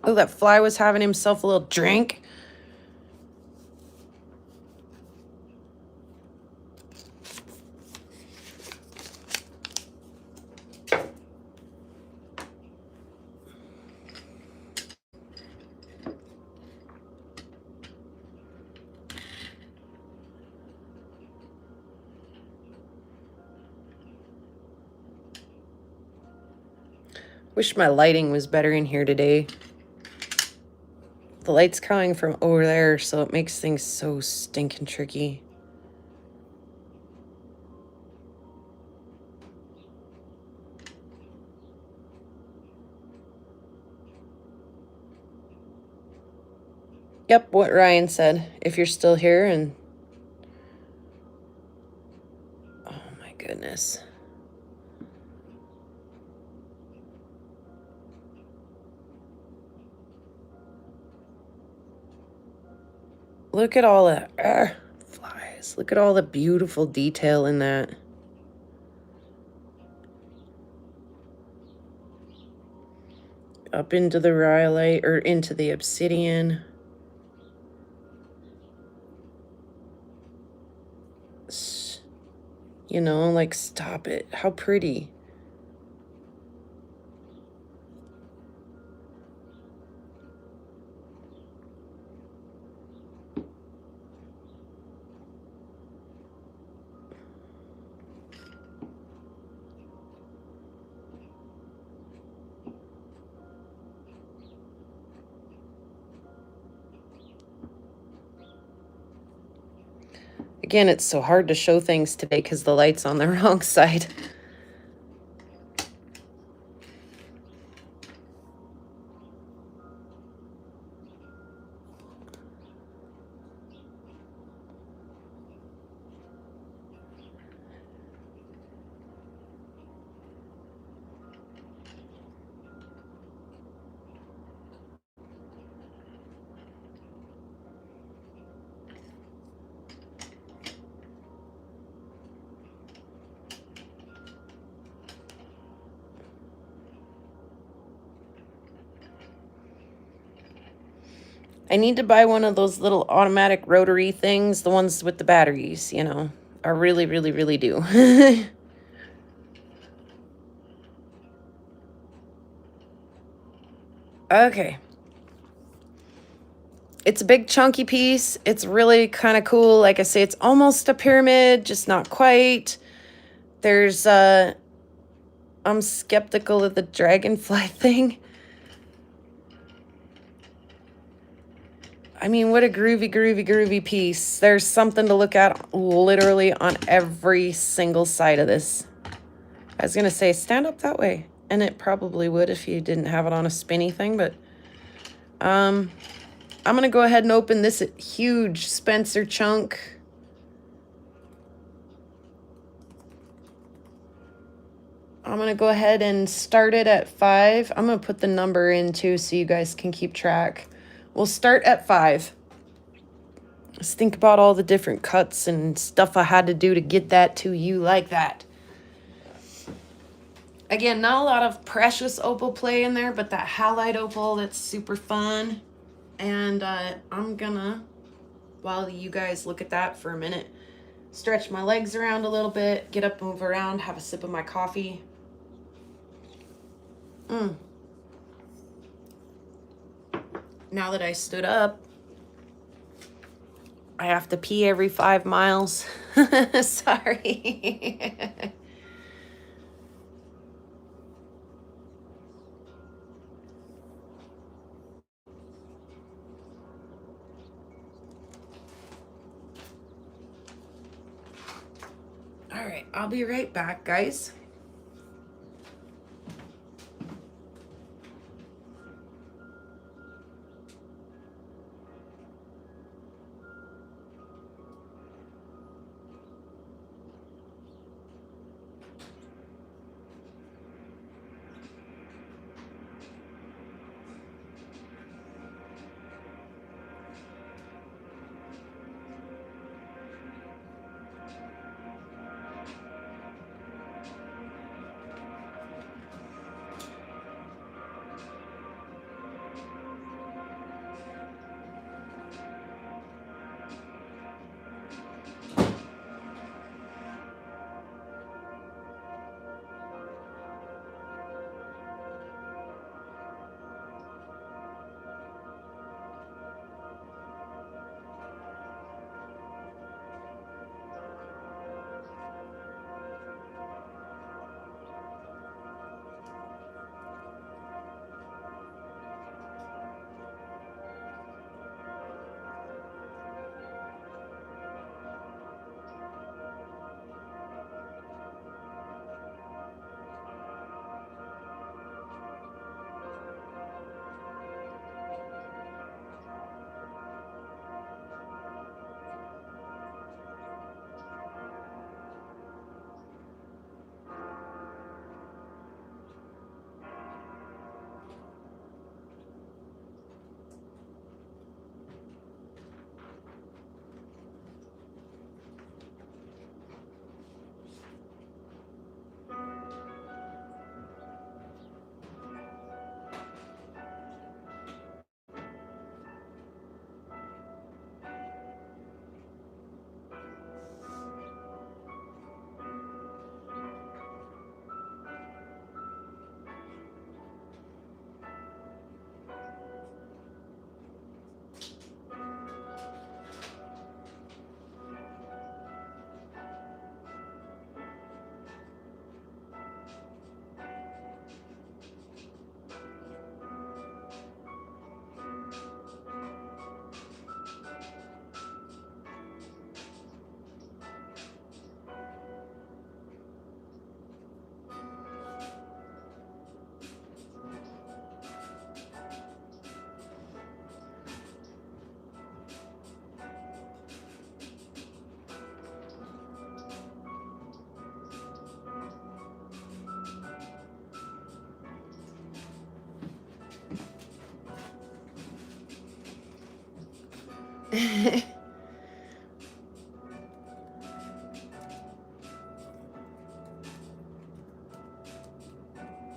oh, that fly was having himself a little drink. Wish my lighting was better in here today. The light's coming from over there, so it makes things so stinking tricky. Yep, what Ryan said. If you're still here and... oh my goodness. Look at all the flies. Look at all the beautiful detail in that. Up into the rhyolite, or into the obsidian. You know, like, stop it. How pretty. Again, it's so hard to show things today because the light's on the wrong side. I need to buy one of those little automatic rotary things, the ones with the batteries, you know. I really, really, really do. Okay. It's a big chunky piece. It's really kind of cool. Like I say, it's almost a pyramid, just not quite. There's I'm skeptical of the dragonfly thing. I mean, what a groovy, groovy, groovy piece. There's something to look at literally on every single side of this. I was going to say, stand up that way. And it probably would if you didn't have it on a spinny thing. But I'm going to go ahead and open this huge Spencer chunk. I'm going to go ahead and start it at 5. I'm going to put the number in too so you guys can keep track. We'll start at 5. Just think about all the different cuts and stuff I had to do to get that to you like that. Again, not a lot of precious opal play in there, but that halide opal, that's super fun. And I'm gonna, while you guys look at that for a minute, stretch my legs around a little bit, get up, move around, have a sip of my coffee. Now that I stood up, I have to pee every 5 miles. Sorry. All right, I'll be right back, guys.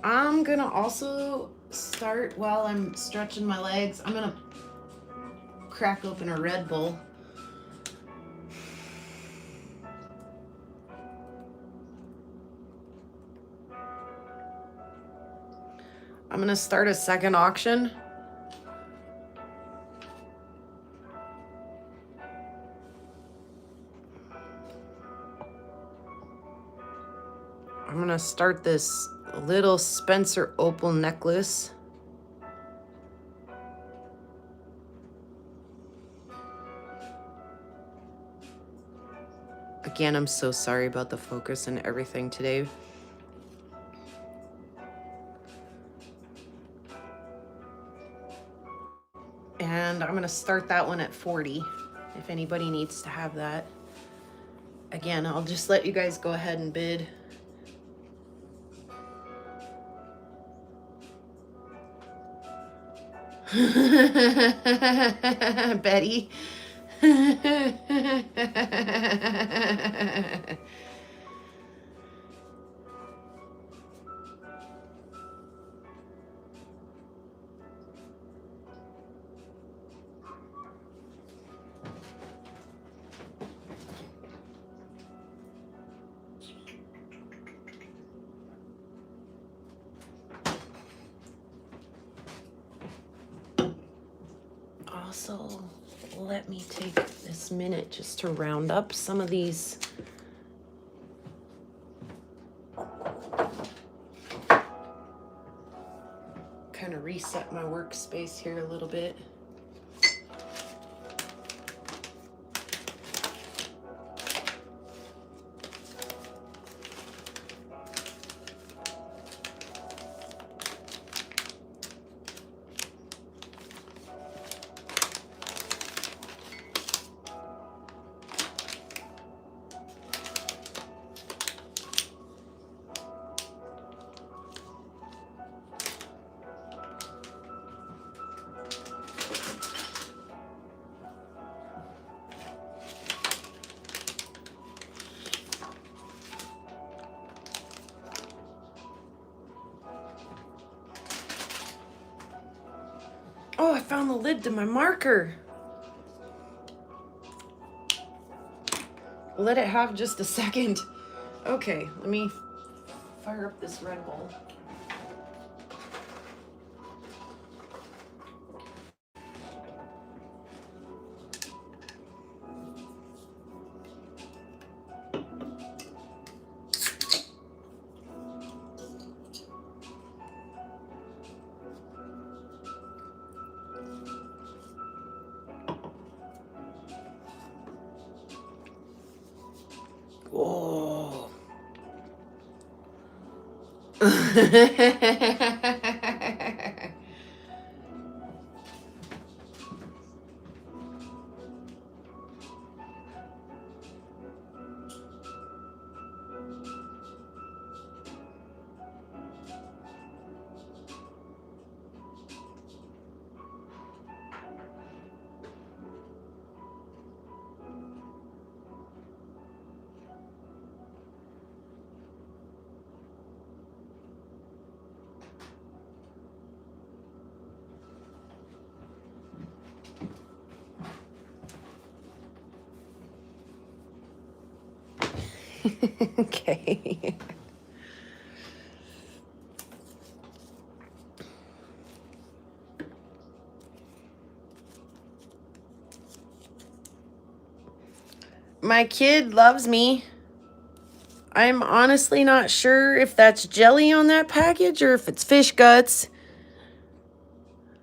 I'm gonna also start while I'm stretching my legs. I'm gonna crack open a Red Bull. I'm gonna start a second auction. I'm gonna start this little Spencer opal necklace. Again, I'm so sorry about the focus and everything today. And I'm gonna start that one at 40 if anybody needs to have that. Again, I'll just let you guys go ahead and bid. Betty. Also, let me take this minute just to round up some of these. Kind of reset my workspace here a little bit. Oh, I found the lid to my marker. Let it have just a second. Okay, let me fire up this Red Bull. Whoa. Okay. My kid loves me. I'm honestly not sure if that's jelly on that package or if it's fish guts.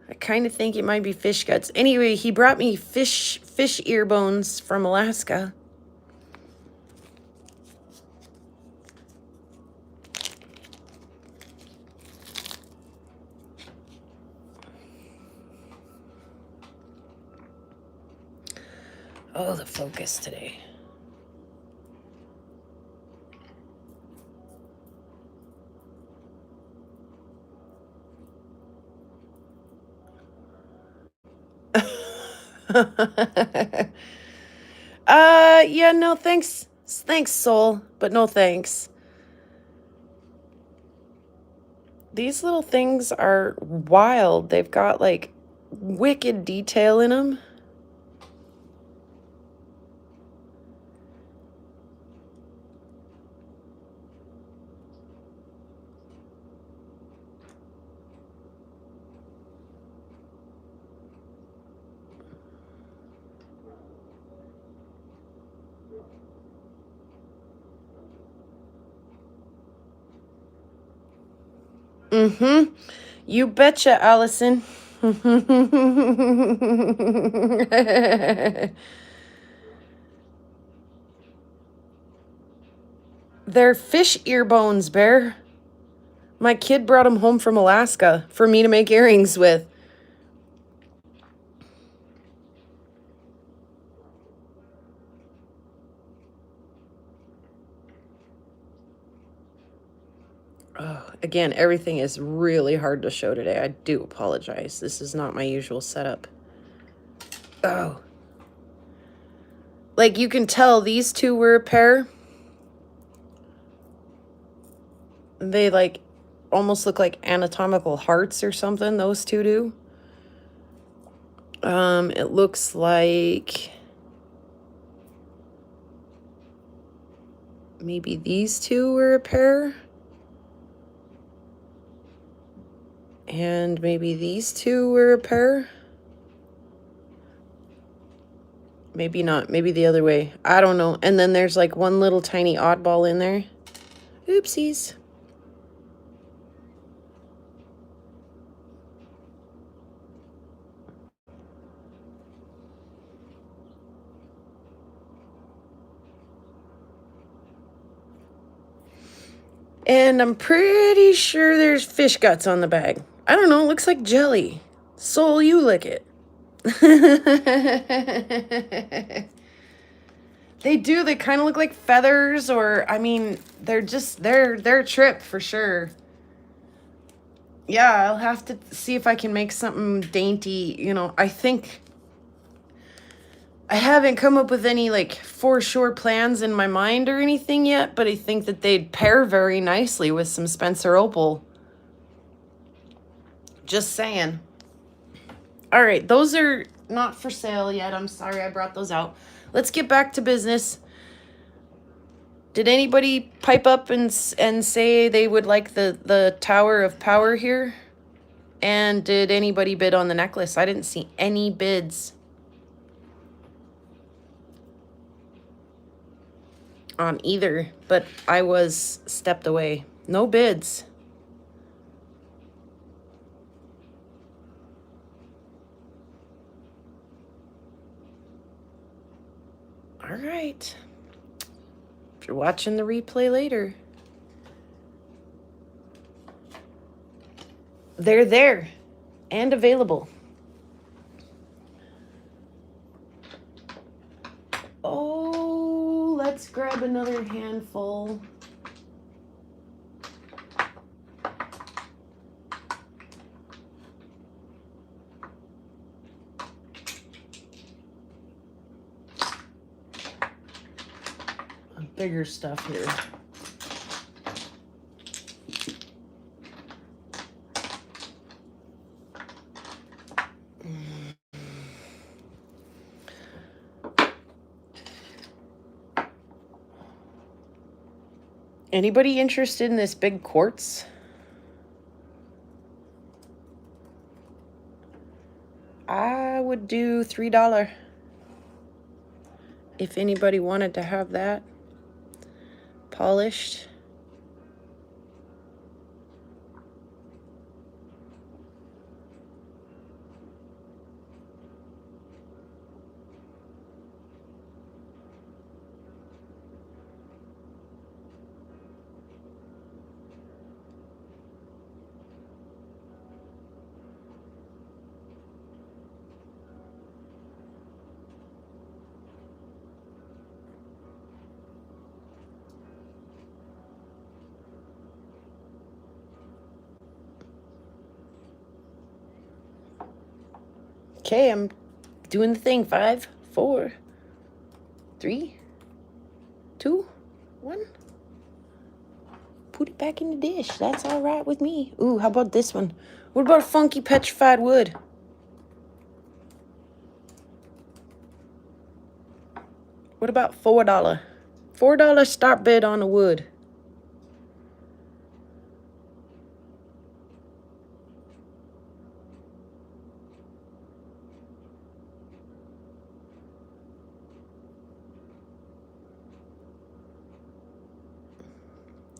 I kind of think it might be fish guts. Anyway, he brought me fish ear bones from Alaska. Oh, the focus today. Yeah, no thanks. Thanks, soul, but no thanks. These little things are wild. They've got like wicked detail in them. Mm-hmm. You betcha, Allison. They're fish ear bones, Bear. My kid brought them home from Alaska for me to make earrings with. Oh, again, everything is really hard to show today. I do apologize. This is not my usual setup. Oh. Like, you can tell these two were a pair. They, like, almost look like anatomical hearts or something. Those two do. It looks like maybe these two were a pair. And maybe these two were a pair. Maybe not. Maybe the other way. I don't know. And then there's like one little tiny oddball in there. Oopsies. And I'm pretty sure there's fish guts on the bag. I don't know. It looks like jelly. Soul, you lick it. They do. They kind of look like feathers, or I mean, they're a trip for sure. Yeah, I'll have to see if I can make something dainty. You know, I think I haven't come up with any like for sure plans in my mind or anything yet, but I think that they'd pair very nicely with some Spencer Opal. Just saying. All right, those are not for sale yet. I'm sorry I brought those out. Let's get back to business. Did anybody pipe up and say they would like the Tower of Power here? And did anybody bid on the necklace? I didn't see any bids on either, but I was stepped away. No bids. All right. If you're watching the replay later, they're there and available. Oh, let's grab another handful. Bigger stuff here. Anybody interested in this big quartz? I would do $3 if anybody wanted to have that polished. Okay, I'm doing the thing. 5, 4, 3, 2, 1. Put it back in the dish. That's all right with me. Ooh, how about this one? What about funky petrified wood? What about $4? $4 start bid on the wood.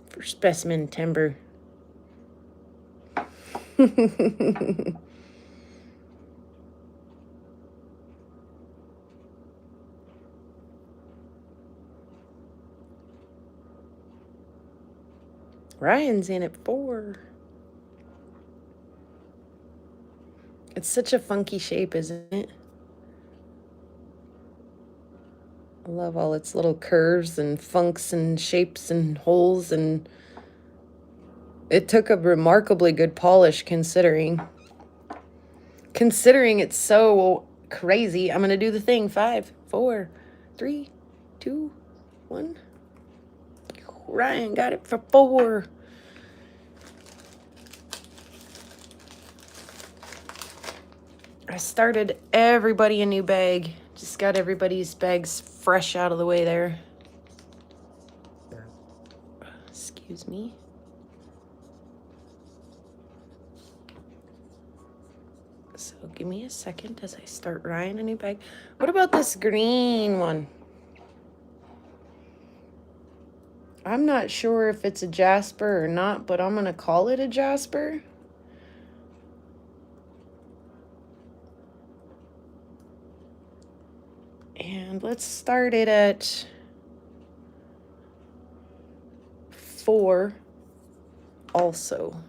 For specimen timber. Ryan's in at 4. It's such a funky shape, isn't it? I love all its little curves and funks and shapes and holes, and it took a remarkably good polish considering. Considering it's so crazy. I'm gonna do the thing. 5, 4, 3, 2, 1. Ryan got it for 4. I started everybody a new bag. Just got everybody's bags fresh out of the way there. Excuse me. So give me a second as I start Ryan a new bag. What about this green one? I'm not sure if it's a jasper or not, but I'm going to call it a jasper. And let's start it at 4 also.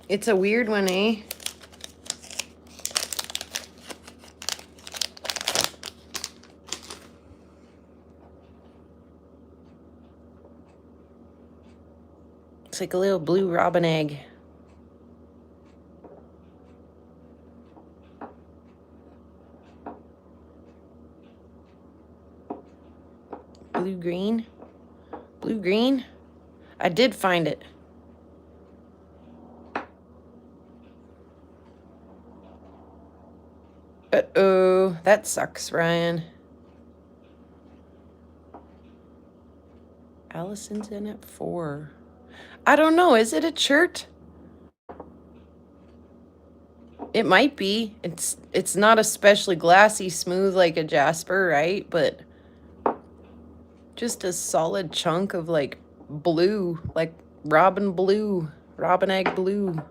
It's a weird one, eh? It's like a little blue robin egg. Blue-green. Blue-green. I did find it. Uh-oh. That sucks, Ryan. Allison's in at 4. I don't know. Is it a chert? It might be. It's not especially glassy smooth like a jasper, right? But just a solid chunk of like blue, like robin blue, robin egg blue.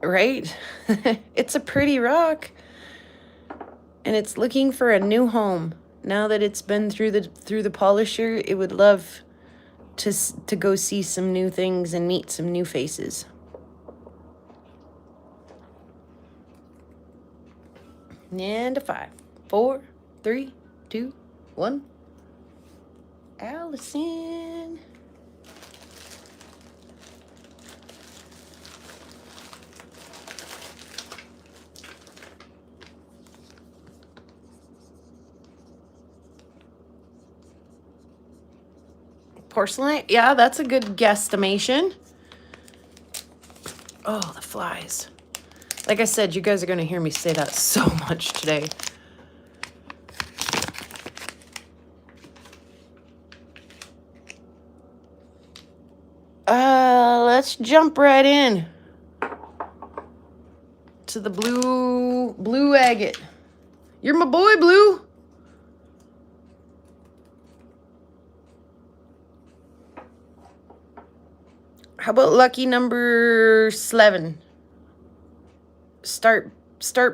Right? It's a pretty rock. And it's looking for a new home. Now that it's been through the polisher, it would love to go see some new things and meet some new faces. And a 5, 4, 3, 2, 1. Allison. Porcelain? Yeah, that's a good guesstimation. Oh, the flies. Like I said, you guys are going to hear me say that so much today. Let's jump right in to the blue agate. You're my boy, Blue. How about lucky number 11? Start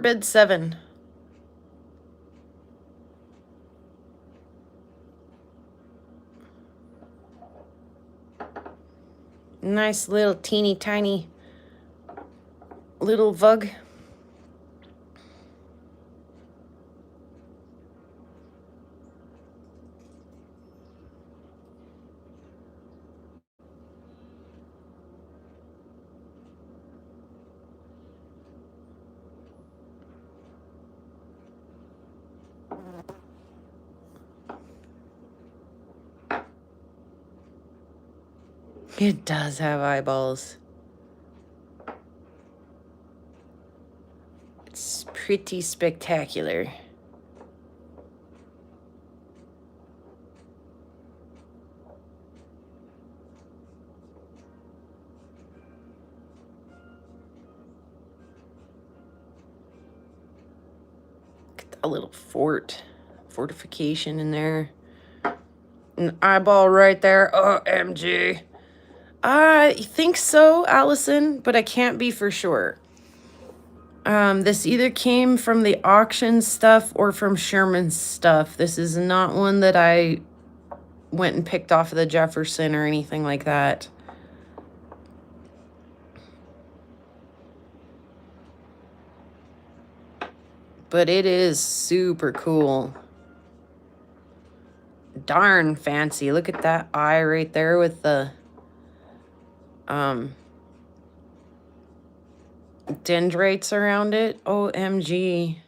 bid 7. Nice little teeny tiny little vug. It does have eyeballs. It's pretty spectacular. Get a little fortification in there. An eyeball right there. OMG. I think so, Allison, but I can't be for sure. This either came from the auction stuff or from Sherman's stuff. This is not one that I went and picked off of the Jefferson or anything like that. But it is super cool. Darn fancy. Look at that eye right there with the dendrites around it. OMG.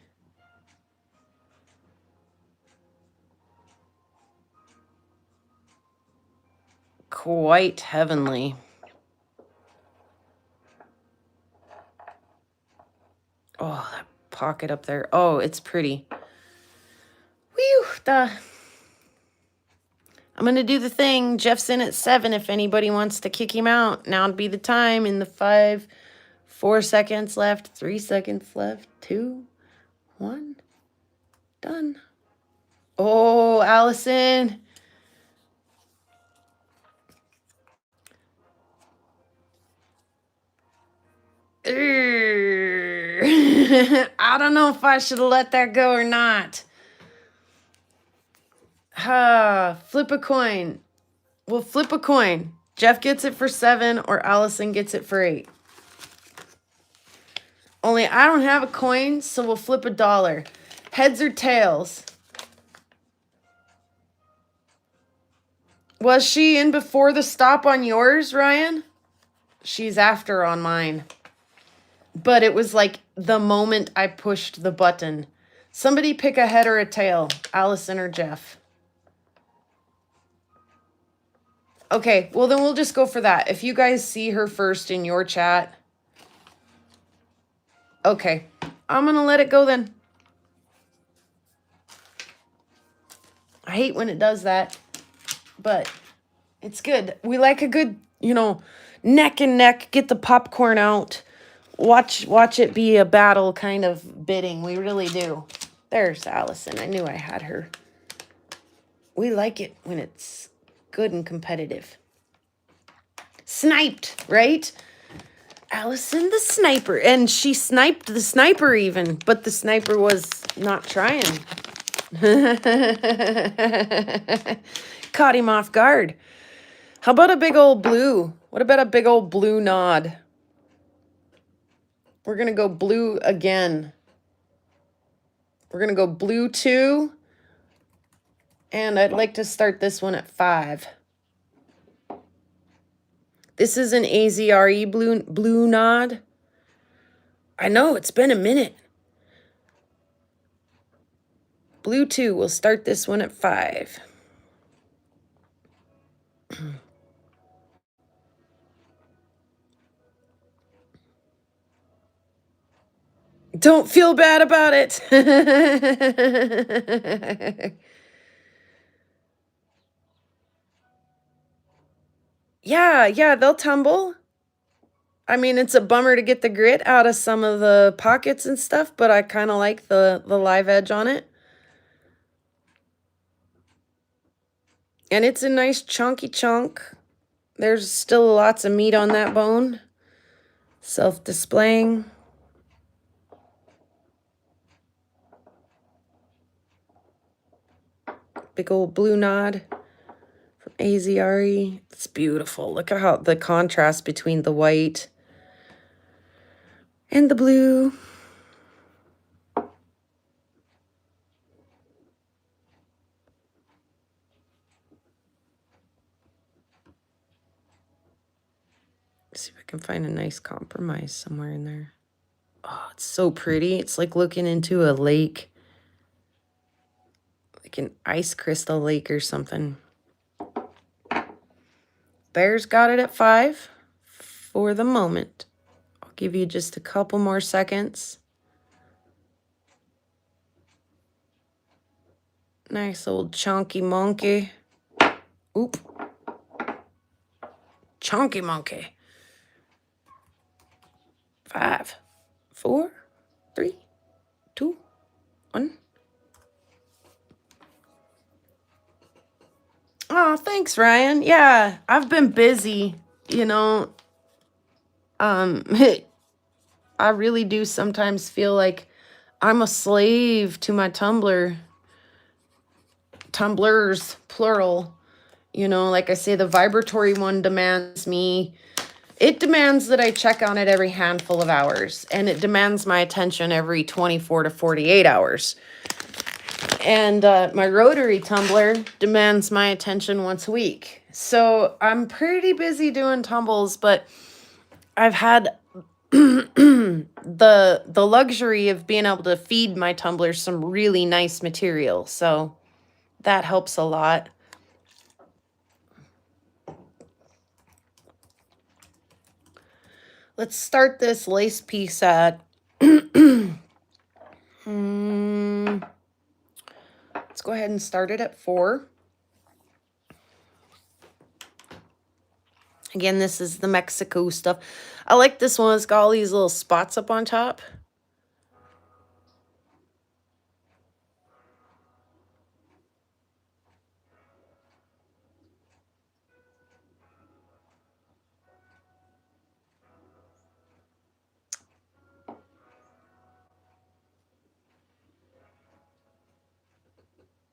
Quite heavenly. Oh, that pocket up there. Oh, it's pretty. Whew, I'm going to do the thing. Jeff's in at 7 if anybody wants to kick him out. Now would be the time in the 5, 4 seconds left, 3 seconds left, 2, 1. Done. Oh, Allison. I don't know if I should have let that go or not. Flip a coin. We'll flip a coin. Jeff gets it for 7 or Allison gets it for 8. Only I don't have a coin, so we'll flip $1. Heads or tails? Was she in before the stop on yours, Ryan? She's after on mine. But it was like the moment I pushed the button. Somebody pick a head or a tail, Allison or Jeff. Okay, well then we'll just go for that. If you guys see her first in your chat. Okay, I'm going to let it go then. I hate when it does that, but it's good. We like a good, neck and neck, get the popcorn out. Watch it be a battle kind of bidding. We really do. There's Allison. I knew I had her. We like it when it's good and competitive. Sniped, right? Allison the sniper. And she sniped the sniper even, but the sniper was not trying. Caught him off guard. How about a big old blue? What about a big old blue nod? We're going to go blue again. We're going to go blue 2. And I'd like to start this one at 5. This is an AZRE blue nod. I know, it's been a minute. Blue 2, we'll start this one at 5. Don't feel bad about it. Yeah, they'll tumble. I mean, it's a bummer to get the grit out of some of the pockets and stuff, but I kind of like the live edge on it. And it's a nice chunky chunk. There's still lots of meat on that bone. Self-displaying. Big old blue nod from AZRE. It's beautiful. Look at how the contrast between the white and the blue. See if I can find a nice compromise somewhere in there. Oh, it's so pretty. It's like looking into a lake. Like an ice crystal lake or something. Bear's got it at 5 for the moment. I'll give you just a couple more seconds. Nice old chunky monkey. Oop. Chunky monkey. 5, 4, 3, 2, 1. Oh, thanks, Ryan. Yeah, I've been busy, you know. I really do sometimes feel like I'm a slave to my tumblers, plural. You know, like I say, the vibratory one demands me. It demands that I check on it every handful of hours, and it demands my attention every 24 to 48 hours. And my rotary tumbler demands my attention once a week. So I'm pretty busy doing tumbles, but I've had the luxury of being able to feed my tumblers some really nice material. So that helps a lot. Let's start this lace piece at let's go ahead and start it at 4. Again, this is the Mexico stuff. I like this one. It's got all these little spots up on top.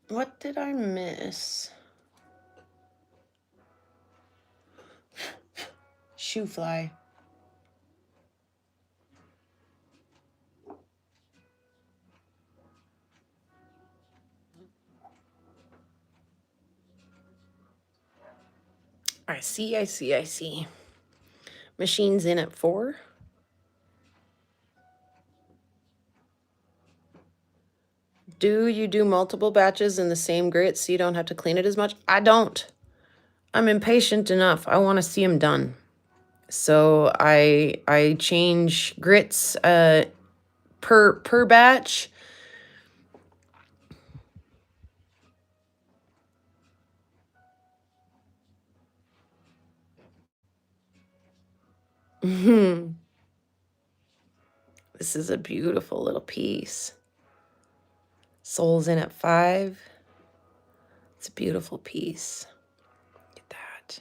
What did I miss? Shoe fly. I see. Machine's in at 4. Do you do multiple batches in the same grit so you don't have to clean it as much? I don't. I'm impatient enough. I want to see them done. So I change grits per batch. This is a beautiful little piece. Sole's in at 5. It's a beautiful piece. Look at that.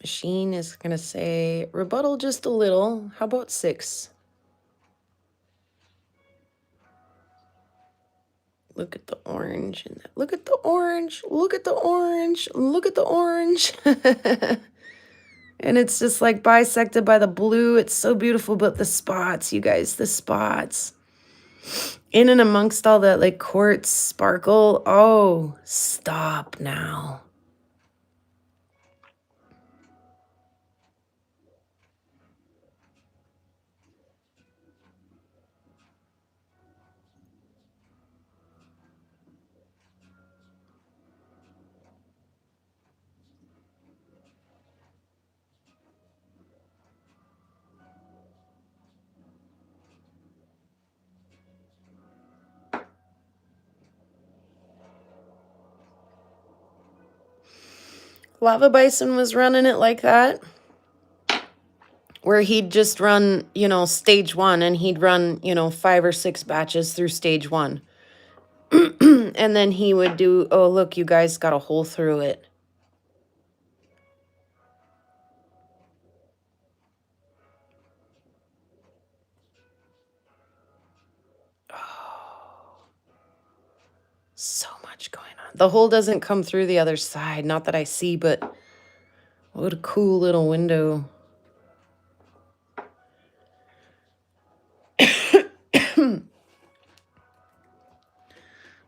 Machine is going to say, rebuttal just a little. How about 6? Look at the orange. Look at the orange. Look at the orange. Look at the orange. And it's just like bisected by the blue. It's so beautiful. But the spots, you guys, the spots. In and amongst all that like quartz sparkle. Oh, stop now. Lava Bison was running it like that, where he'd just run, you know, stage 1, and he'd run, you know, 5 or 6 batches through stage 1. And then he would do, oh, look, you guys got a hole through it. Oh, so much going on. The hole doesn't come through the other side, not that I see, but what a cool little window.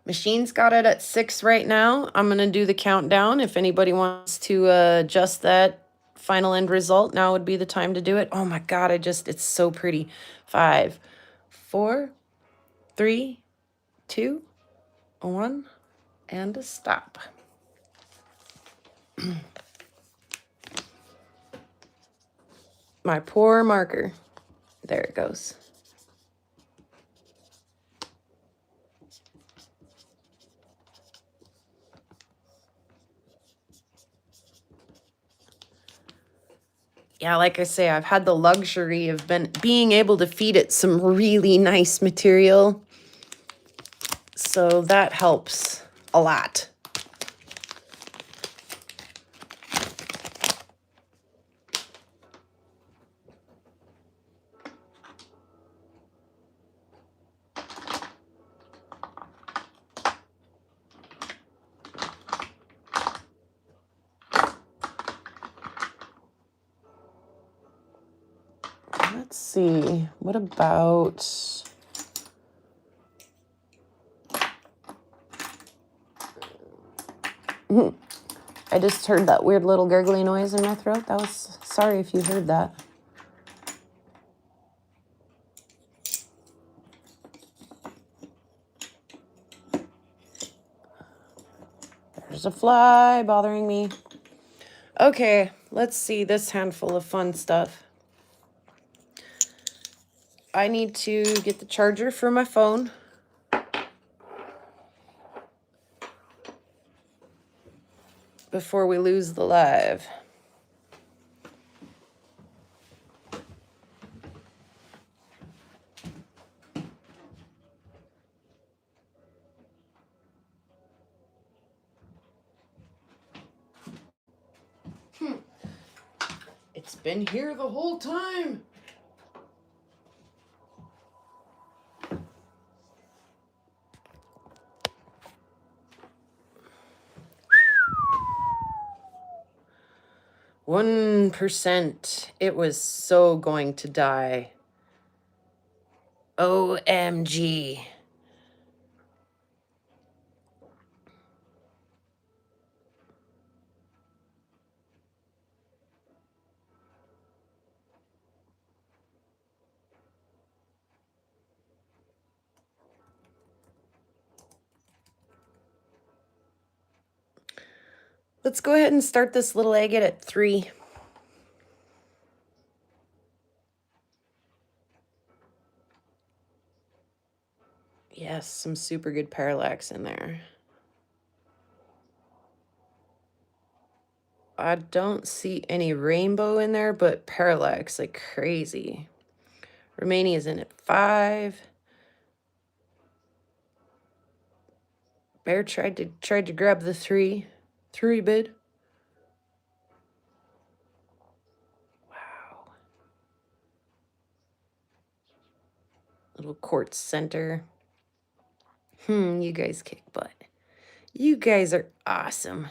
Machine's got it at 6 right now. I'm going to do the countdown. If anybody wants to adjust that final end result, now would be the time to do it. Oh my God, it's so pretty. 5, 4, 3, 2, 1, and a stop. My poor marker. There it goes. Yeah, like I say, I've had the luxury of being able to feed it some really nice material. So that helps a lot. Let's see, what about... I just heard that weird little gurgly noise in my throat. That was, sorry if you heard that. There's a fly bothering me. Okay, let's see this handful of fun stuff. I need to get the charger for my phone. Before we lose the live. It's been here the whole time. %. It was so going to die. OMG. Let's go ahead and start this little agate at 3. Yes, some super good parallax in there. I don't see any rainbow in there, but parallax like crazy. Romania's in at 5. Bear tried to grab the 3 bid. Wow. Little quartz center. You guys kick butt. You guys are awesome.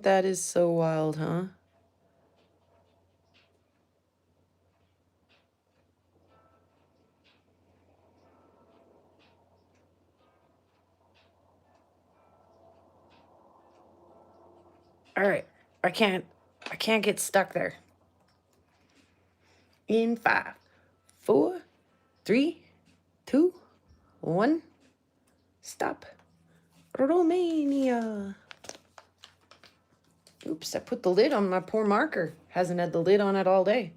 That is so wild, huh? All right, I can't get stuck there. In 5, 4, 3, 2, 1, stop. Romania. Oops, I put the lid on my poor marker. Hasn't had the lid on it all day.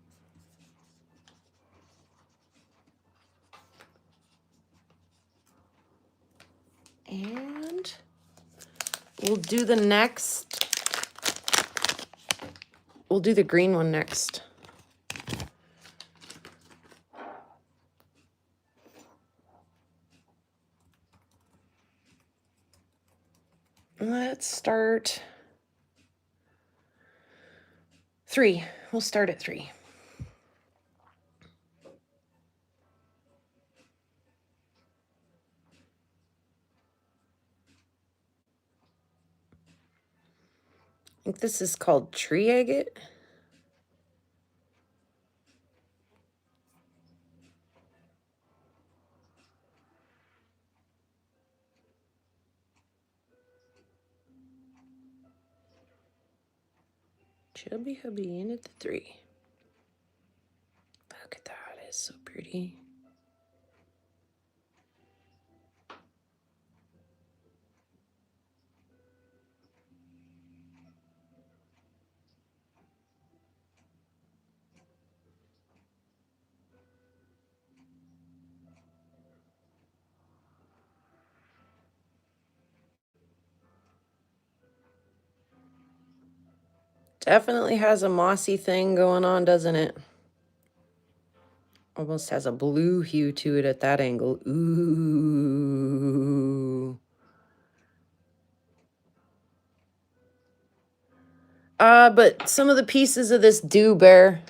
And we'll do the next. We'll do the green one next. Let's start 3. We'll start at 3. I think this is called tree agate. Chubby hubby in at the 3. Look at that, it's so pretty. Definitely has a mossy thing going on, doesn't it? Almost has a blue hue to it at that angle. Ooh. But some of the pieces of this do bear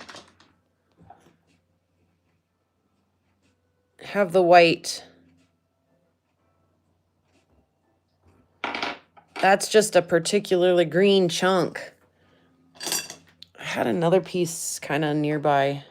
have the white. That's just a particularly green chunk. I had another piece kind of nearby.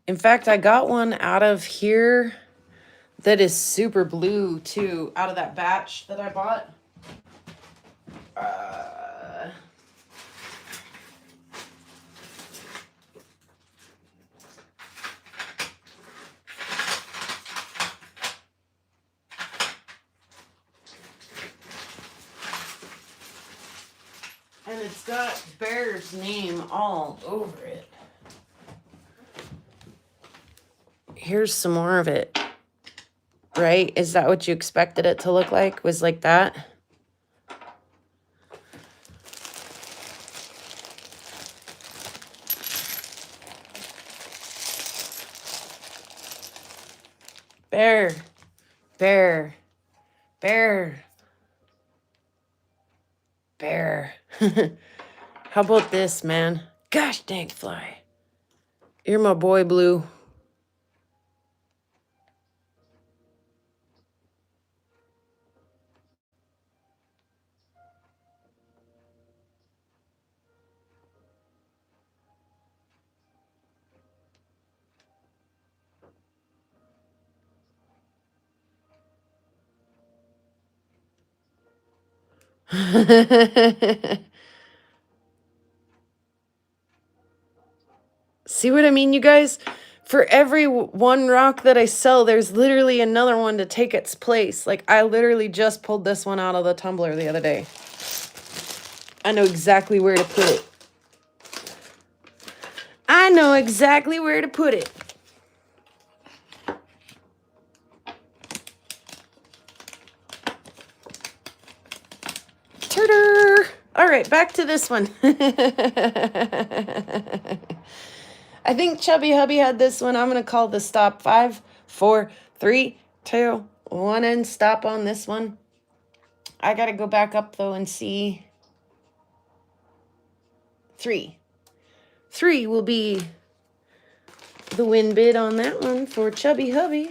In fact, I got one out of here that is super blue too, out of that batch that I bought. And it's got Bear's name all over it. Here's some more of it. Right? Is that what you expected it to look like? Was like that? Bear. Bear. Bear. Bear. How about this, man? Gosh dang fly. You're my boy, Blue. See what I mean, you guys? For every one rock that I sell, there's literally another one to take its place. Like, I literally just pulled this one out of the tumbler the other day. I know exactly where to put it. I know exactly where to put it. Turtle. All right, back to this one. I think Chubby Hubby had this one. I'm going to call the stop 5, 4, 3, 2, 1 and stop on this one. I got to go back up though and see. 3. 3 will be the win bid on that one for Chubby Hubby.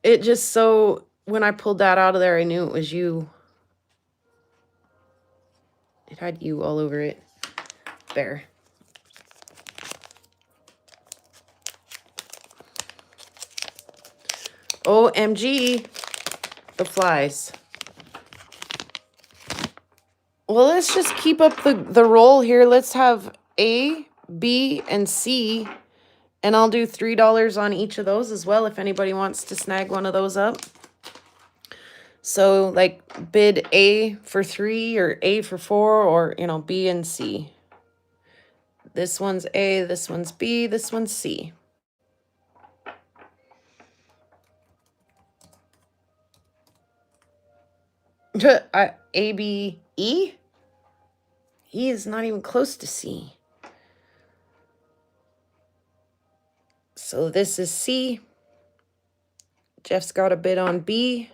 It just so, when I pulled that out of there, I knew it was you. It had you all over it. There. OMG. The flies. Well, let's just keep up the roll here. Let's have A, B, and C. And I'll do $3 on each of those as well if anybody wants to snag one of those up. So like bid A for 3 or A for 4 or, you know, B and C. This one's A, this one's B, this one's C. A, B, E? E is not even close to C. So this is C. Jeff's got a bid on B.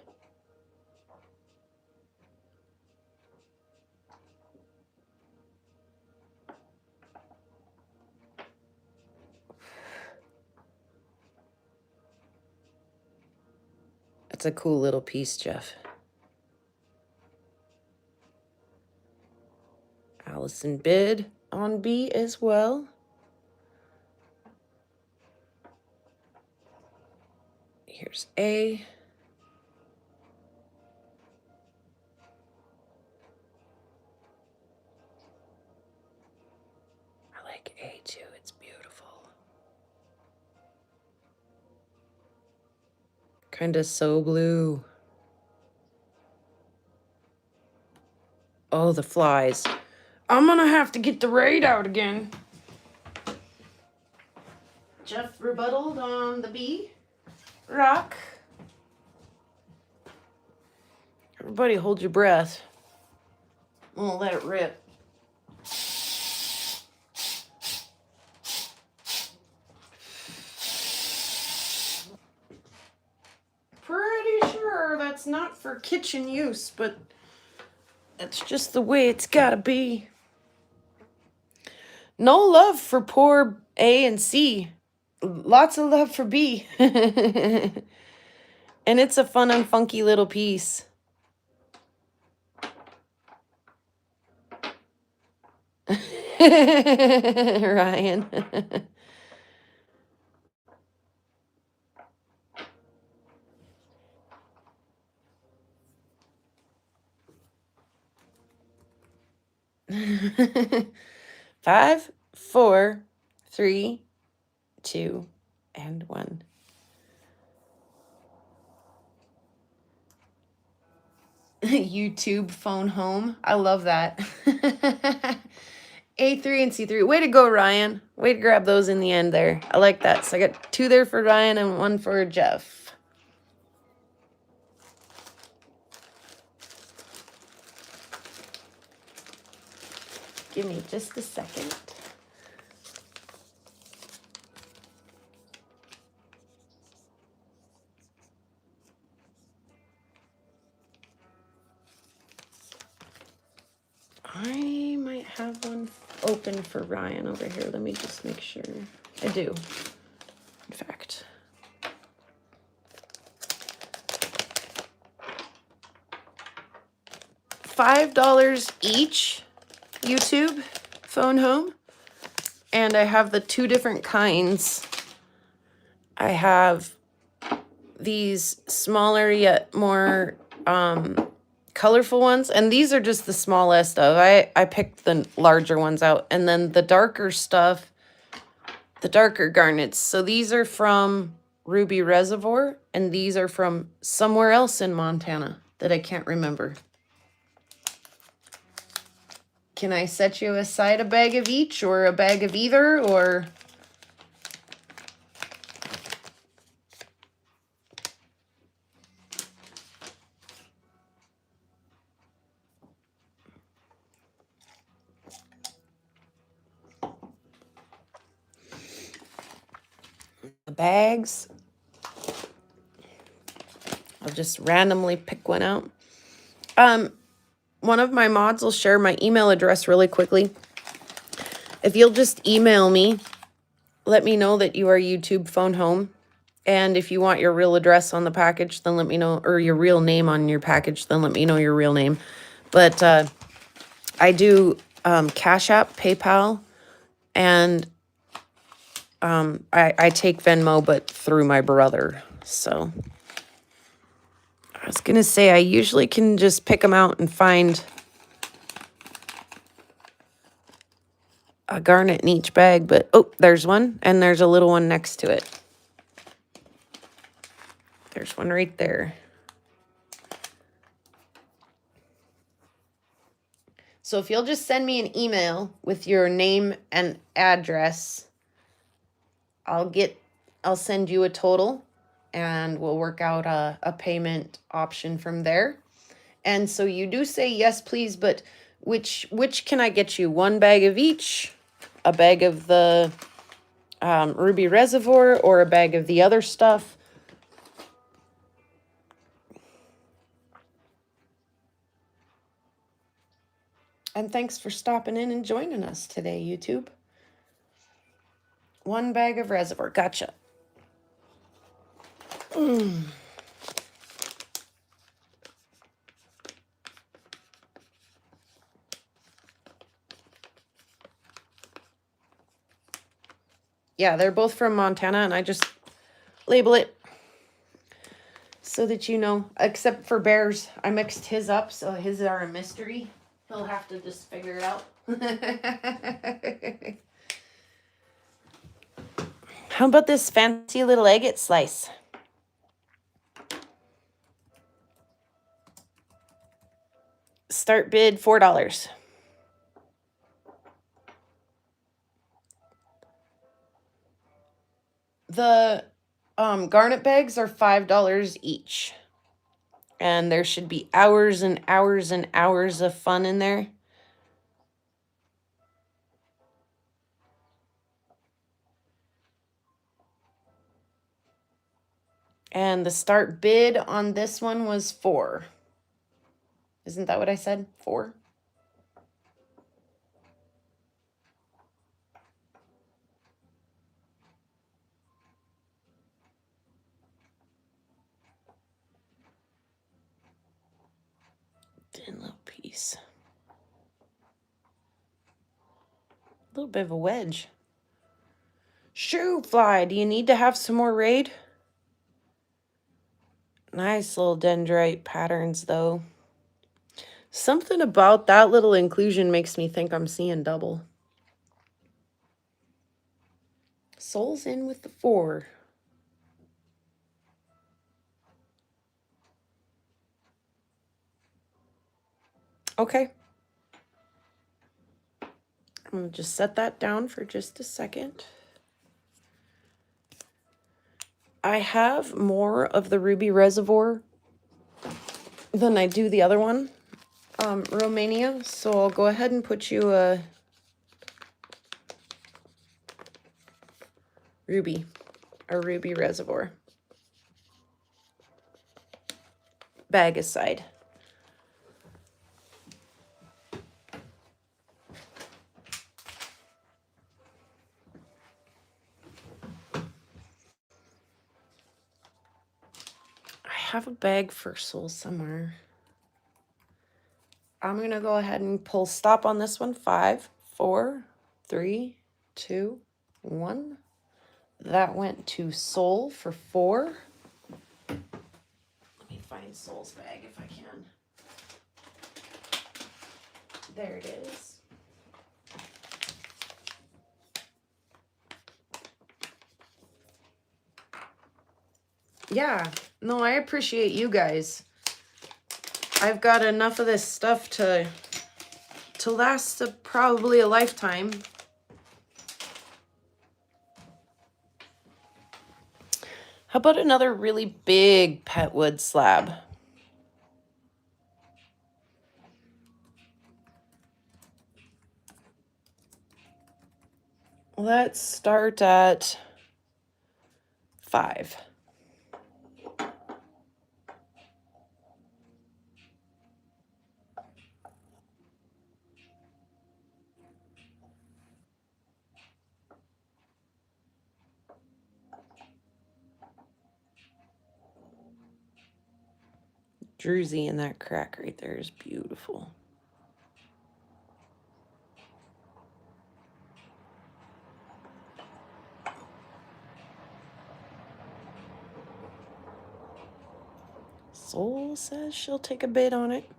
That's a cool little piece, Jeff. Allison bid on B as well. Here's A. I like A too, it's beautiful. Kind of so blue. Oh, the flies. I'm gonna have to get the raid out again. Jeff rebutted on the bee rock. Everybody hold your breath. I'm gonna let it rip. Pretty sure that's not for kitchen use, but that's just the way it's gotta be. No love for poor A and C. Lots of love for B. And it's a fun and funky little piece. Ryan. Five, 4, 3, 2, and 1. YouTube phone home. I love that. A3 and C3. Way to go, Ryan. Way to grab those in the end there. I like that. So I got 2 there for Ryan and 1 for Jeff. Give me just a second. I might have one open for Ryan over here. Let me just make sure. I do, in fact. $5 each, YouTube phone home. And I have the 2 different kinds. I have these smaller yet more colorful ones, and these are just the smallest of. I picked the larger ones out, and then the darker stuff, the darker garnets. So these are from Ruby Reservoir, and these are from somewhere else in Montana that I can't remember. Can I set you aside a bag of each or a bag of either, or? The bags. I'll just randomly pick one out. One of my mods will share my email address really quickly. If you'll just email me, let me know that you are YouTube phone home. And if you want your real address on the package, then let me know, or your real name on your package, then let me know your real name. But I do Cash App, PayPal, and I take Venmo, but through my brother. So I was going to say, I usually can just pick them out and find a garnet in each bag, but oh, there's one, and there's a little one next to it. There's one right there. So if you'll just send me an email with your name and address, I'll send you a total, and we'll work out a payment option from there. And so you do say yes, please, but which can I get you? 1 bag of each, a bag of the Ruby Reservoir, or a bag of the other stuff? And thanks for stopping in and joining us today, YouTube. 1 bag of Reservoir. Gotcha. Yeah, they're both from Montana, and I just label it so that you know. Except for Bear's, I mixed his up, so his are a mystery. He'll have to just figure it out. How about this fancy little agate slice? Start bid $4. The garnet bags are $5 each. And there should be hours and hours and hours of fun in there. And the start bid on this one was $4. Isn't that what I said? $4? Thin little piece. A little bit of a wedge. Shoo fly, do you need to have some more raid? Nice little dendrite patterns though. Something about that little inclusion makes me think I'm seeing double. Soul's in with the 4. Okay. I'm going to just set that down for just a second. I have more of the Ruby Reservoir than I do the other one, Romania. So I'll go ahead and put you a Ruby Reservoir bag aside. I have a bag for Soul somewhere. I'm going to go ahead and pull stop on this one. 5, 4, 3, 2, 1. That went to Soul for 4. Let me find Soul's bag if I can. There it is. Yeah, no, I appreciate you guys. I've got enough of this stuff to last probably a lifetime. How about another really big petwood slab? Let's start at 5. Druzy in that crack right there is beautiful. Soul says she'll take a bid on it.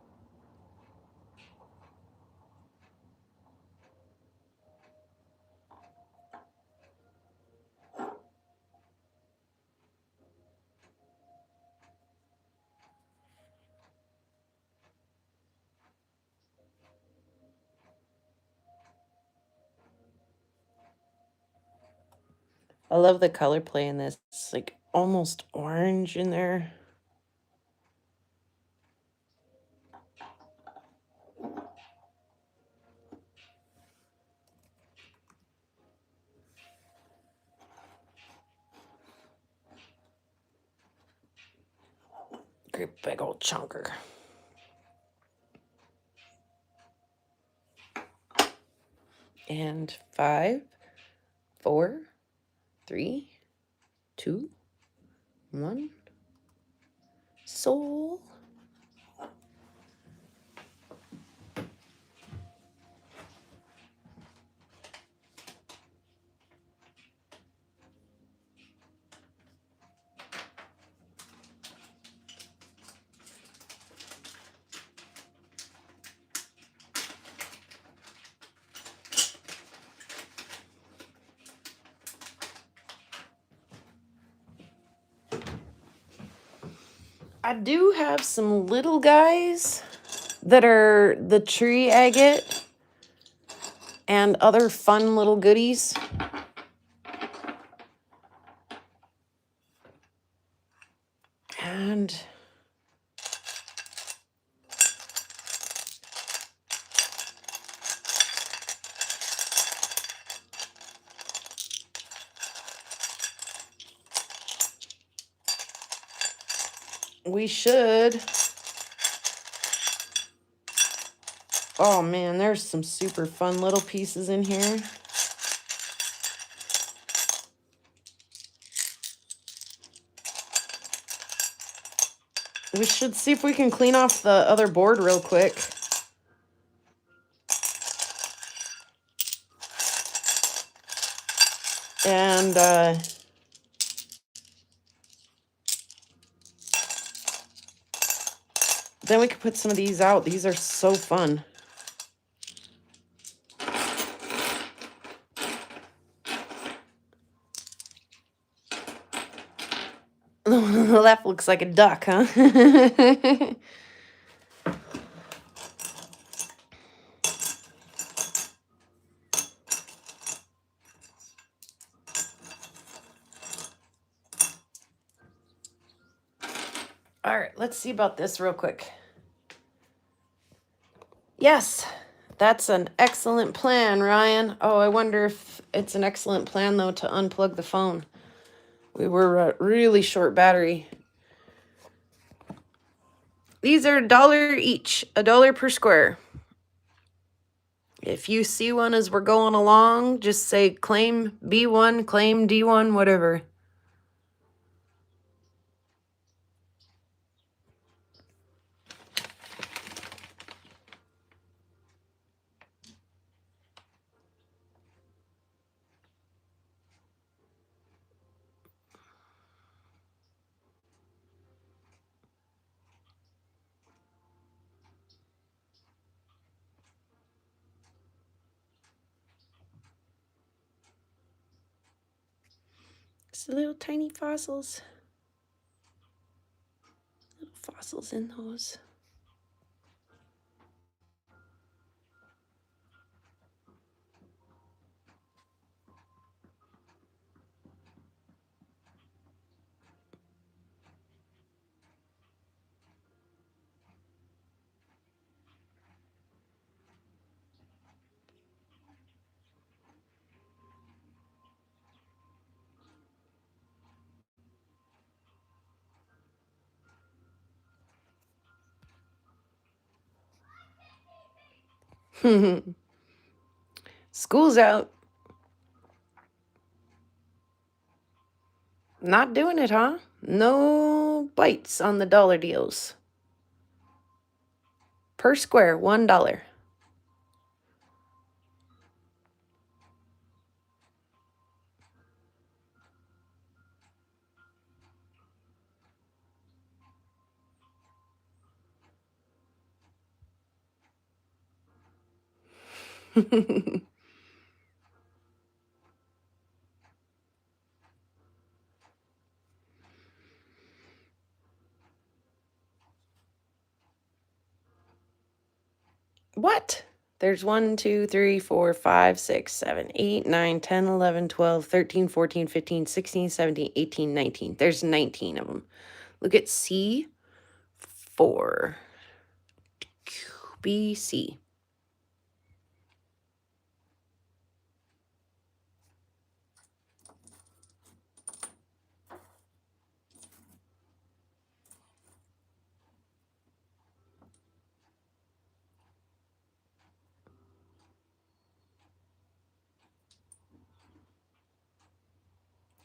I love the color play in this. It's like almost orange in there. Great big old chunker. And 5, 4, 3, 2, 1. Soul. I do have some little guys that are the tree agate and other fun little goodies. And we should. Oh man, there's some super fun little pieces in here. We should see if we can clean off the other board real quick. And then we could put some of these out. These are so fun. The one on the left looks like a duck, huh? All right, let's see about this real quick. Yes, that's an excellent plan, Ryan. Oh, I wonder if it's an excellent plan, though, to unplug the phone. We were really short battery. These are $1 each, $1 per square. If you see one as we're going along, just say claim B1, claim D1, whatever. It's little tiny fossils. Little fossils in those. School's out. Not doing it, huh? No bites on the dollar deals. Per square, $1. What? There's 1, 2, 3, 4, 5, 6, 7, 8, 9, 10, 11, 12, 13, 14, 15, 16, 17, 18, 19. There's 19 of them. Look at C4. BC.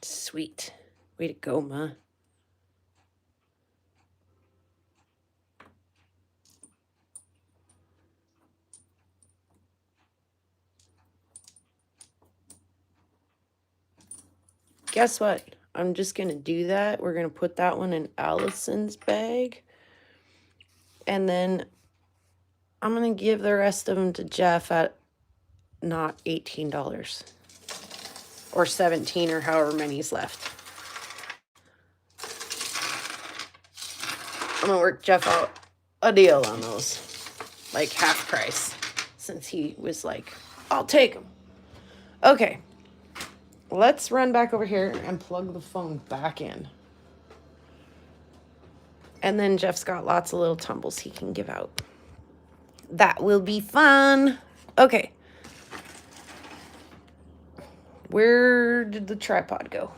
Sweet. Way to go, Ma. Guess what? I'm just going to do that. We're going to put that one in Allison's bag. And then I'm going to give the rest of them to Jeff at not $18. Or 17 or however many's left. I'm going to work Jeff out a deal on those. like half price, since he was like, I'll take them. Okay, let's run back over here and plug the phone back in. And then Jeff's got lots of little tumbles he can give out. That will be fun. Okay. Where did the tripod go?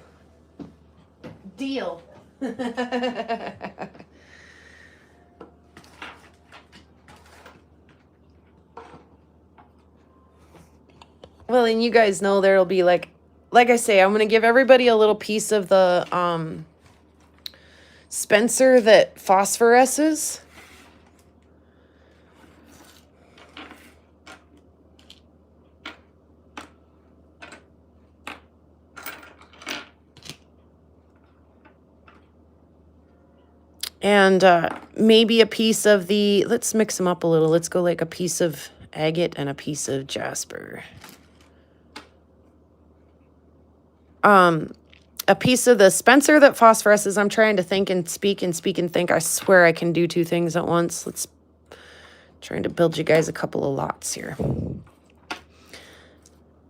Deal. Well, and you guys know there'll be like I say, I'm going to give everybody a little piece of the Spencer that phosphoresces. And maybe a piece of the, let's mix them up a little. Let's go like a piece of agate and a piece of jasper. A piece of the Spencer that phosphoresces. I'm trying to think and speak and speak and think. I swear I can do two things at once. Let's trying to build you guys a couple of lots here.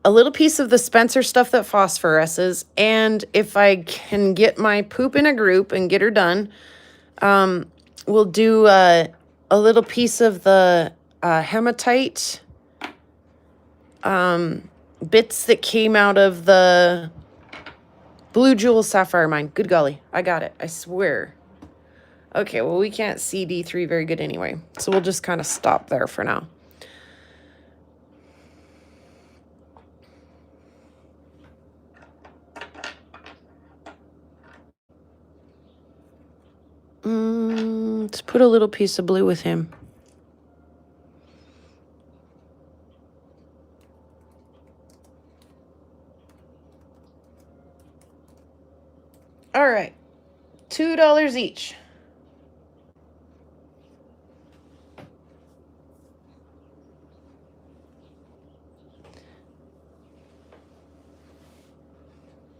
A little piece of the Spencer stuff that phosphoresces. And if I can get my poop in a group and get her done, we'll do a little piece of the hematite bits that came out of the Blue Jewel Sapphire Mine. Good golly, I got it, I swear. Okay, well, we can't see D3 very good anyway, so we'll just kind of stop there for now. Let's put a little piece of blue with him. All right, $2 each.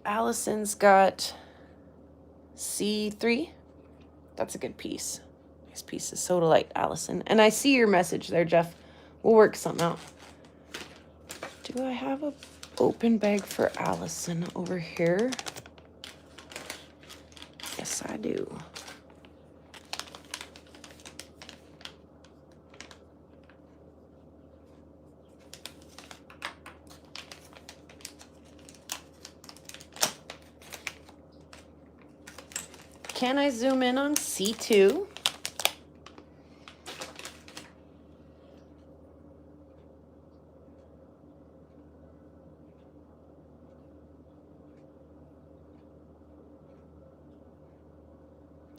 Allison's got C3. That's a good piece. Nice piece of soda light, Allison. And I see your message there, Jeff. We'll work something out. Do I have a open bag for Allison over here? Yes, I do. Can I zoom in on C2?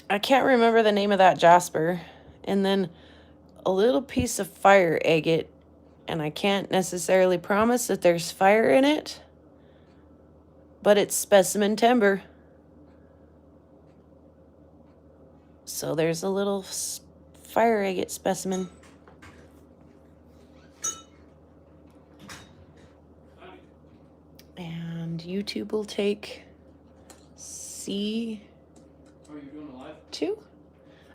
I can't remember the name of that jasper. And then a little piece of fire agate. And I can't necessarily promise that there's fire in it, but it's specimen timber. So there's a little fire agate specimen. And YouTube will take C2. Oh, you're doing a live?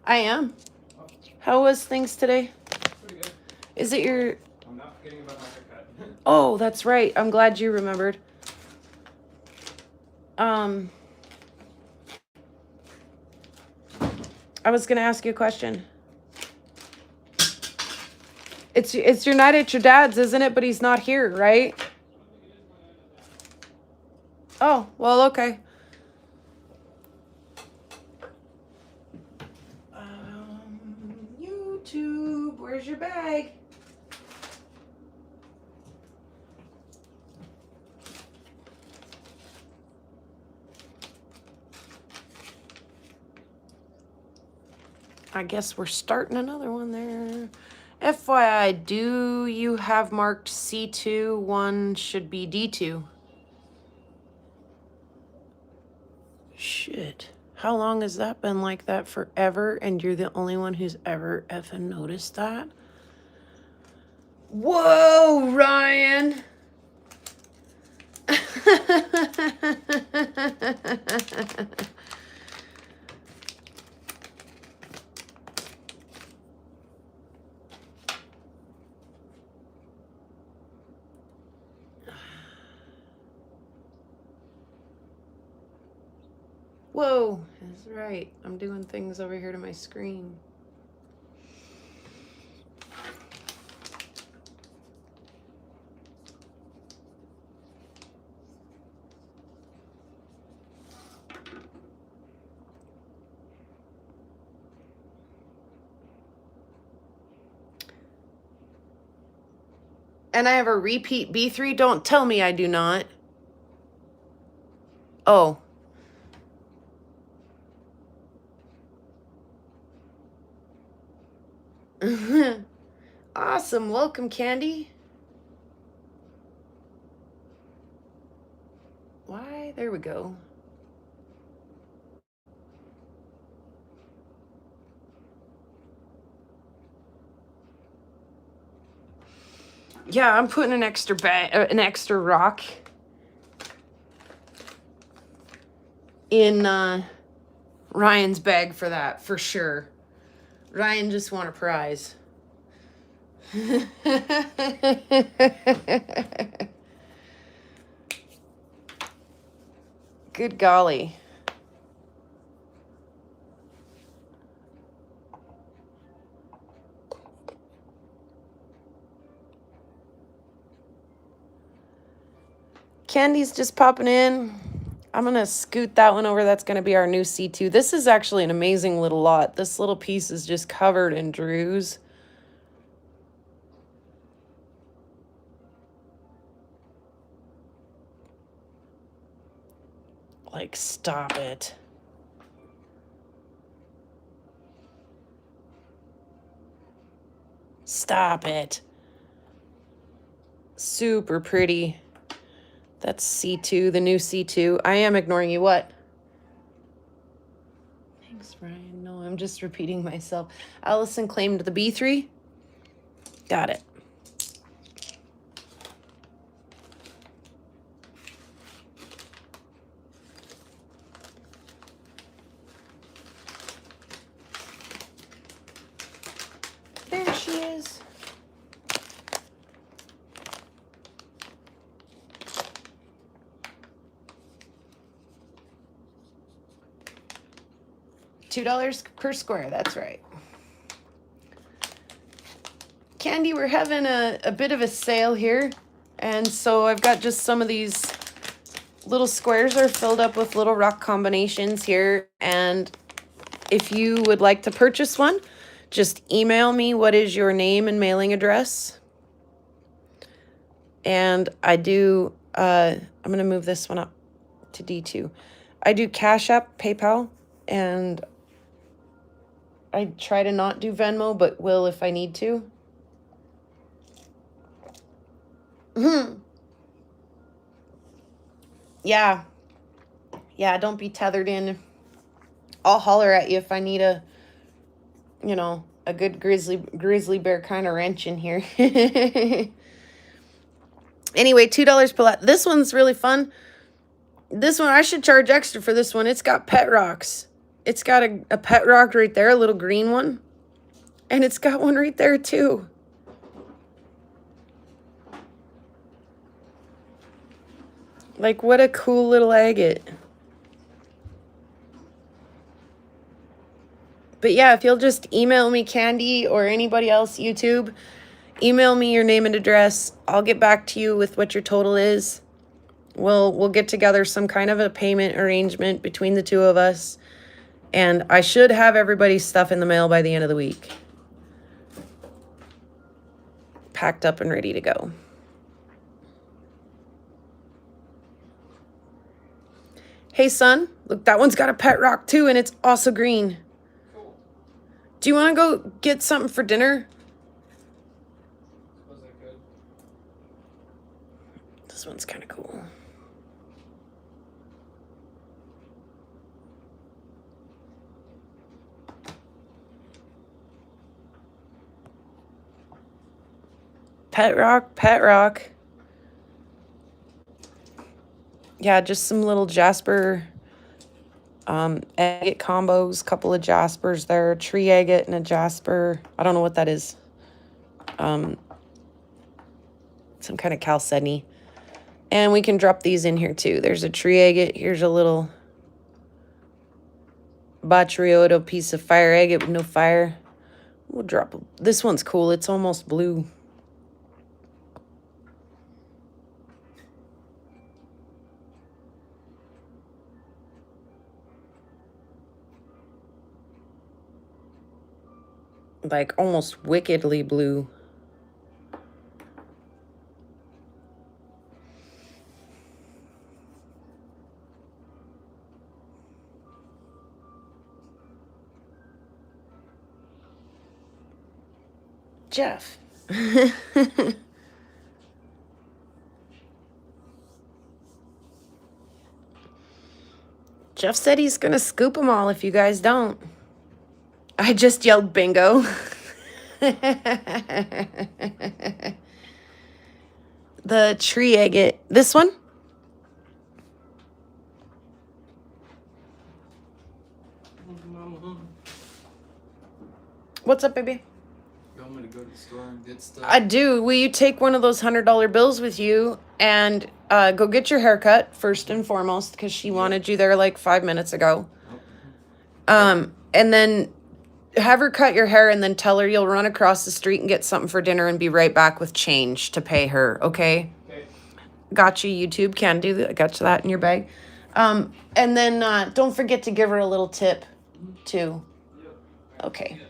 I am. Oh. How was things today? Pretty good. Is it your... I'm not forgetting about my haircut. Oh, that's right. I'm glad you remembered. I was going to ask you a question. It's your night at your dad's, isn't it? But he's not here, right? Oh, well, okay. YouTube, where's your bag? I guess we're starting another one there. FYI, do you have marked C2? One should be D2. Shit. How long has that been like that? Forever? And you're the only one who's ever effing noticed that? Whoa, Ryan! Whoa, that's right. I'm doing things over here to my screen. And I have a repeat B3. Don't tell me I do not. Oh. Awesome. Welcome, Candy. Why? There we go. Yeah, I'm putting an extra rock in Ryan's bag for that, for sure. Ryan just won a prize. Good golly. Candy's just popping in. I'm going to scoot that one over. That's going to be our new C2. This is actually an amazing little lot. This little piece is just covered in drues. Like, stop it. Stop it. Super pretty. That's C2, the new C2. I am ignoring you. What? Thanks, Brian. No, I'm just repeating myself. Allison claimed the B3. Got it. There she is. $2 per square, that's right. Candy, we're having a bit of a sale here. And so I've got just some of these little squares are filled up with little rock combinations here. And if you would like to purchase one, just email me what is your name and mailing address. And I do, I'm going to move this one up to D2. I do Cash App, PayPal, and I try to not do Venmo, but will if I need to. Yeah. Yeah, don't be tethered in. I'll holler at you if I need a, you know, a good grizzly bear kind of wrench in here. Anyway, $2 per lot. This one's really fun. This one, I should charge extra for this one. It's got pet rocks. It's got a pet rock right there, a little green one. And it's got one right there too. Like, what a cool little agate. But yeah, if you'll just email me, Candy, or anybody else, YouTube, email me your name and address. I'll get back to you with what your total is. We'll get together some kind of a payment arrangement between the two of us. And I should have everybody's stuff in the mail by the end of the week. Packed up and ready to go. Hey, son, look, that one's got a pet rock too, and it's also green. Cool. Do you want to go get something for dinner? Suppose I could. This one's kind of cool. Pet rock, pet rock. Yeah, just some little jasper agate combos, couple of jaspers there, tree agate and a jasper. I don't know what that is. Some kind of chalcedony. And we can drop these in here too. There's a tree agate. Here's a little Batrioto piece of fire agate with no fire. We'll drop this one's cool. It's almost blue. Like almost wickedly blue. Jeff. Jeff said he's gonna scoop them all if you guys don't. I just yelled bingo. The tree agate. This one? What's up, baby? You want me to go to the store and get stuff? I do. Will you take one of those $100 bills with you and go get your haircut first and foremost, because she wanted you there like 5 minutes ago. And then have her cut your hair and then tell her you'll run across the street and get something for dinner and be right back with change to pay her, okay? Okay. Got you, YouTube. Can do that. Got you that in your bag. And then don't forget to give her a little tip, too. Yep. Okay.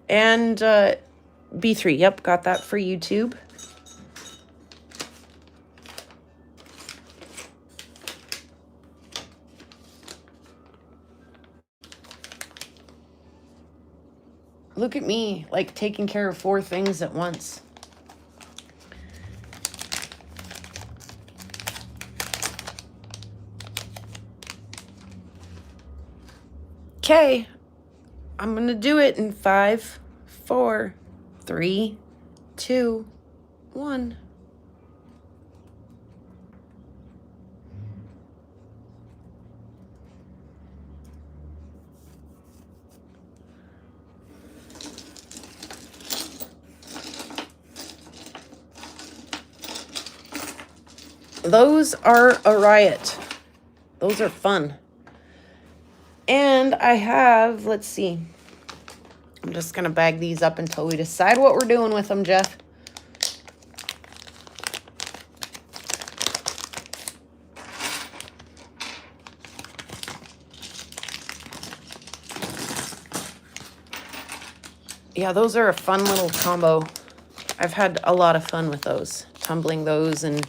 And B3. Yep, got that for YouTube. Look at me, like taking care of 4 things at once. Okay, I'm gonna do it in 5, 4, 3, 2, 1. Those are a riot. Those are fun. And I have, let's see. I'm just going to bag these up until we decide what we're doing with them, Jeff. Yeah, those are a fun little combo. I've had a lot of fun with those. Tumbling those and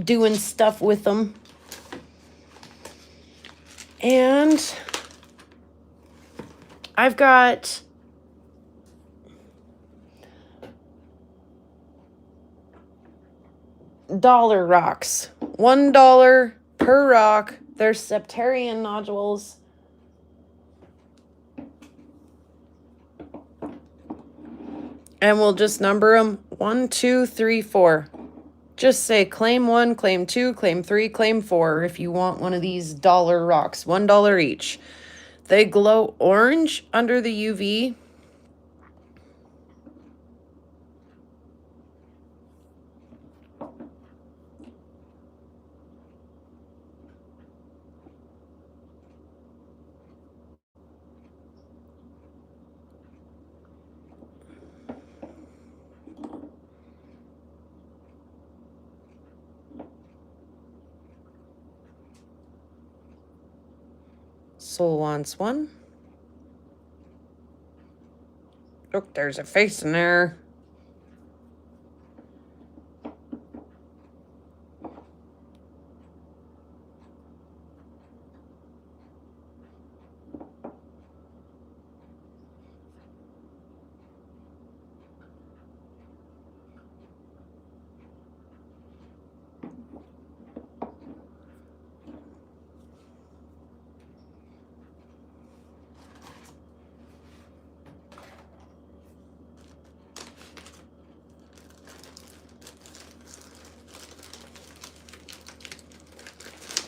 doing stuff with them. And I've got dollar rocks. $1 per rock. They're septarian nodules. And we'll just number them 1, 2, 3, 4. Just say claim 1, claim 2, claim 3, claim 4 if you want one of these dollar rocks. $1 each. They glow orange under the UV. Soul wants one. Look, there's a face in there.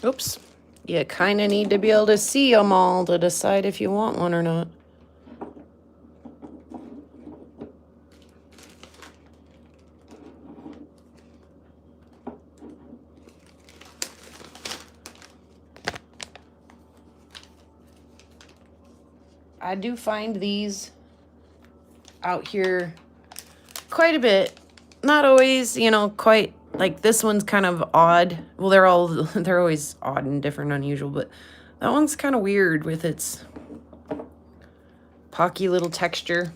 Oops. You kind of need to be able to see them all to decide if you want one or not. I do find these out here quite a bit. Not always, you know, quite like this one's kind of odd. Well, they're always odd and different, unusual, but that one's kind of weird with its pocky little texture.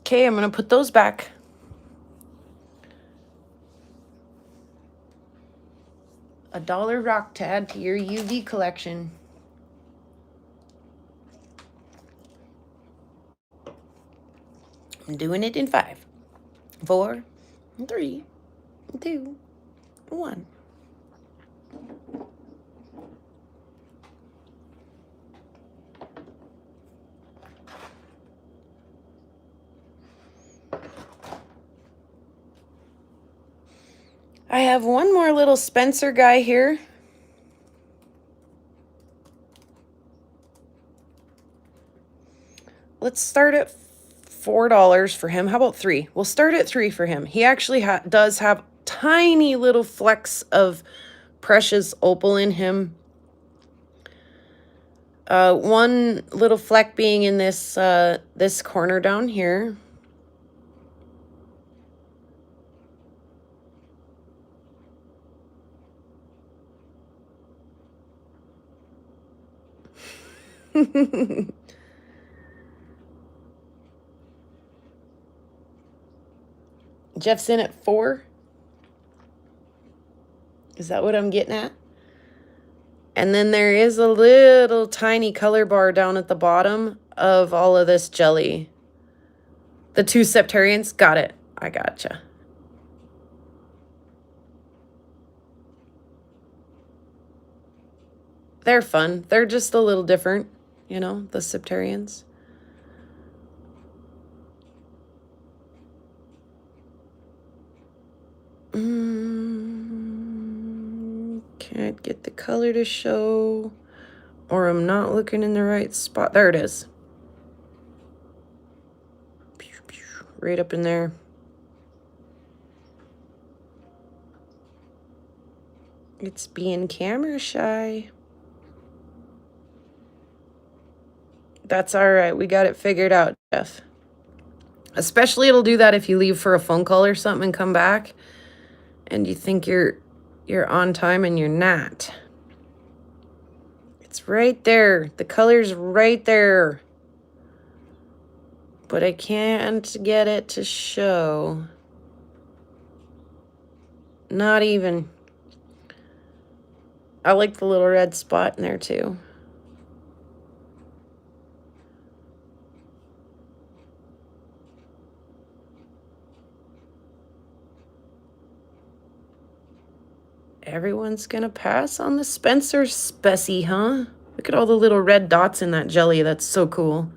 Okay, I'm going to put those back. $1 rock to add to your UV collection. I'm doing it in 5, 4, 3, 2, 1. I have one more little Spencer guy here. Let's start at $4 for him. How about 3? We'll start at 3 for him. He actually does have tiny little flecks of precious opal in him. One little fleck being in this this corner down here. Jeff's in at 4. Is that what I'm getting at? And then there is a little tiny color bar down at the bottom of all of this jelly. The 2 septarians, got it. I gotcha. They're fun. They're just a little different, you know, the septarians. Can't get the color to show, or I'm not looking in the right spot. There it is. Right up in there. It's being camera shy. That's all right. We got it figured out, Jeff. Especially it'll do that if you leave for a phone call or something and come back and you think you're on time and you're not. It's right there. The color's right there. But I can't get it to show. Not even. I like the little red spot in there too. Everyone's gonna pass on the Spencer Specie, huh? Look at all the little red dots in that jelly. That's so cool.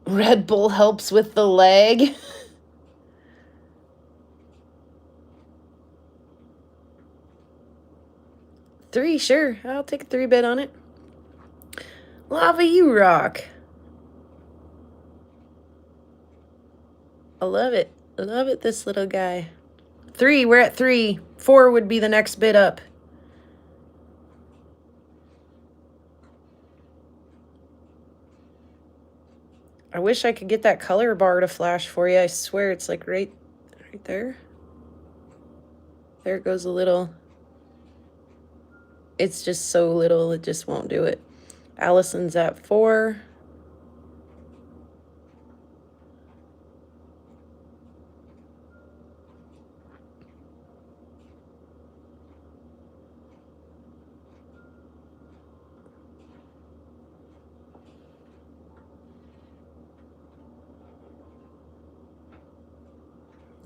Red Bull helps with the leg. Three, sure. I'll take a 3 bet on it. Lava, you rock. I love it. I love it, this little guy. 3, we're at 3. 4 would be the next bid up. I wish I could get that color bar to flash for you. I swear it's like right there. There it goes a little. It's just so little, it just won't do it. Allison's at 4.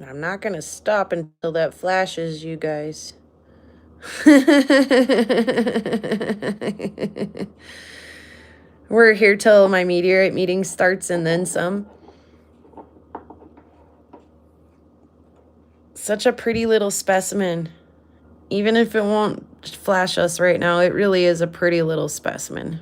I'm not going to stop until that flashes, you guys. We're here till my meteorite meeting starts and then some. Such a pretty little specimen. Even if it won't flash us right now, it really is a pretty little specimen.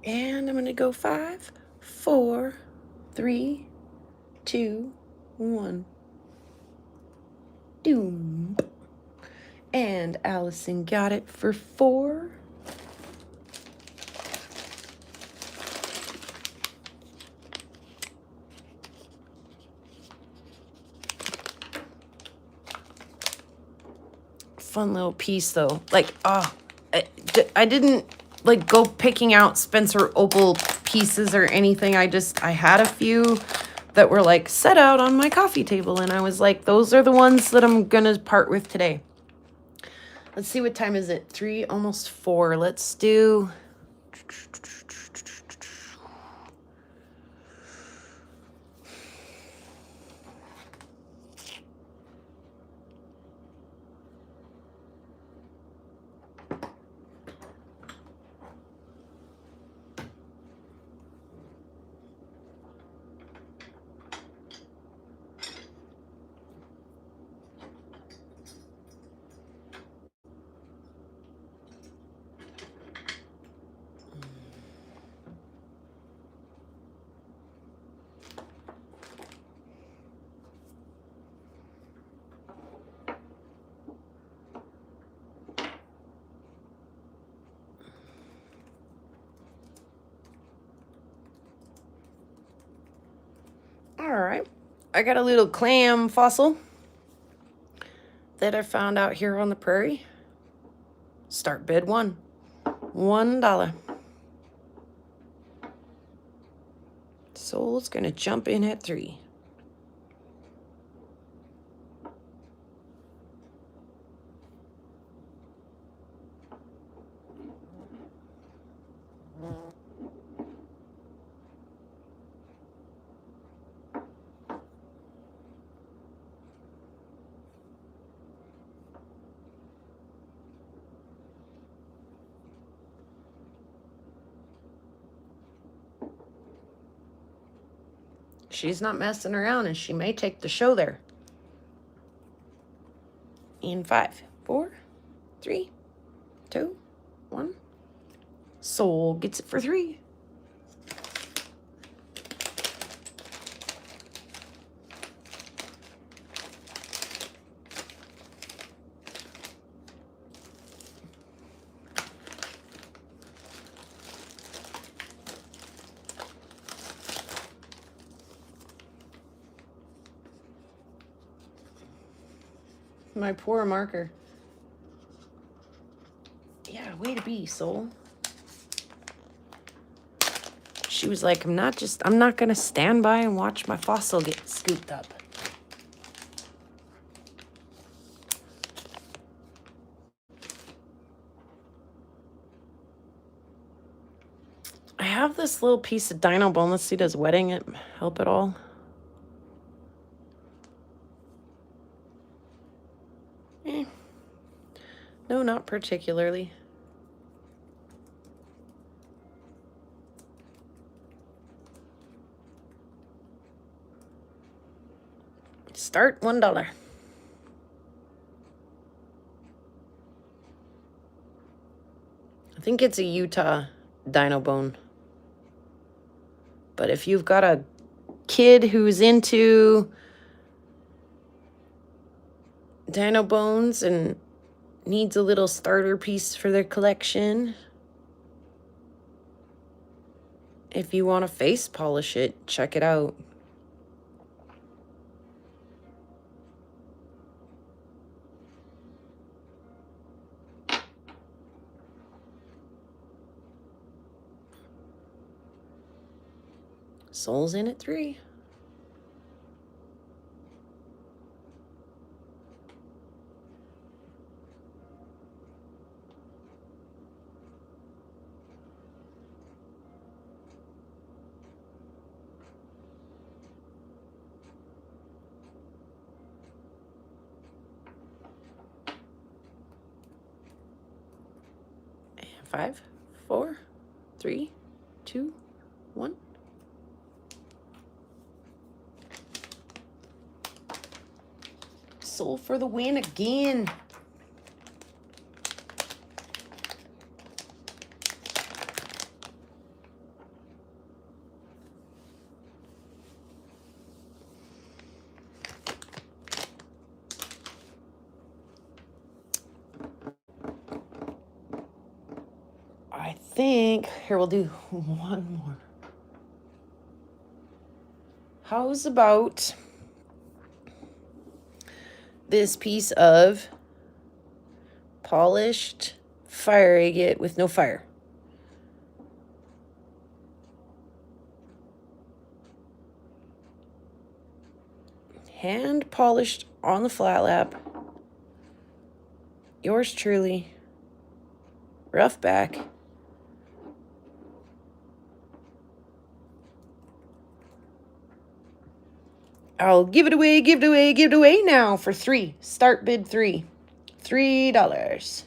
And I'm going to go 5, 4, 3, 2, 1. Doom. And Allison got it for 4. Fun little piece though. Like, I didn't like go picking out Spencer Opal pieces or anything. I had a few that were like set out on my coffee table, and I was like, those are the ones that I'm gonna part with today. Let's see, what time is it? 3, almost 4. Let's do all right. I got a little clam fossil that I found out here on the prairie. Start bid $1. Soul's gonna jump in at 3. She's not messing around, and she may take the show there. In 5, 4, 3, 2, 1. Soul gets it for 3. My poor marker. Yeah, way to be, Soul. She was like, I'm not gonna stand by and watch my fossil get scooped up. I have this little piece of dino bone. Let's see, does wetting it help at all? No, not particularly. Start $1. I think it's a Utah dino bone. But if you've got a kid who's into dino bones and needs a little starter piece for their collection, if you want to face polish it, check it out. Soul's in at 3. 5, 4, 3, 2, 1. Sold for the win again. I think, here, we'll do one more. How's about this piece of polished fire agate with no fire? Hand polished on the flat lap. Yours truly. Rough back. I'll give it away, give it away, give it away now for 3. Start bid 3. $3.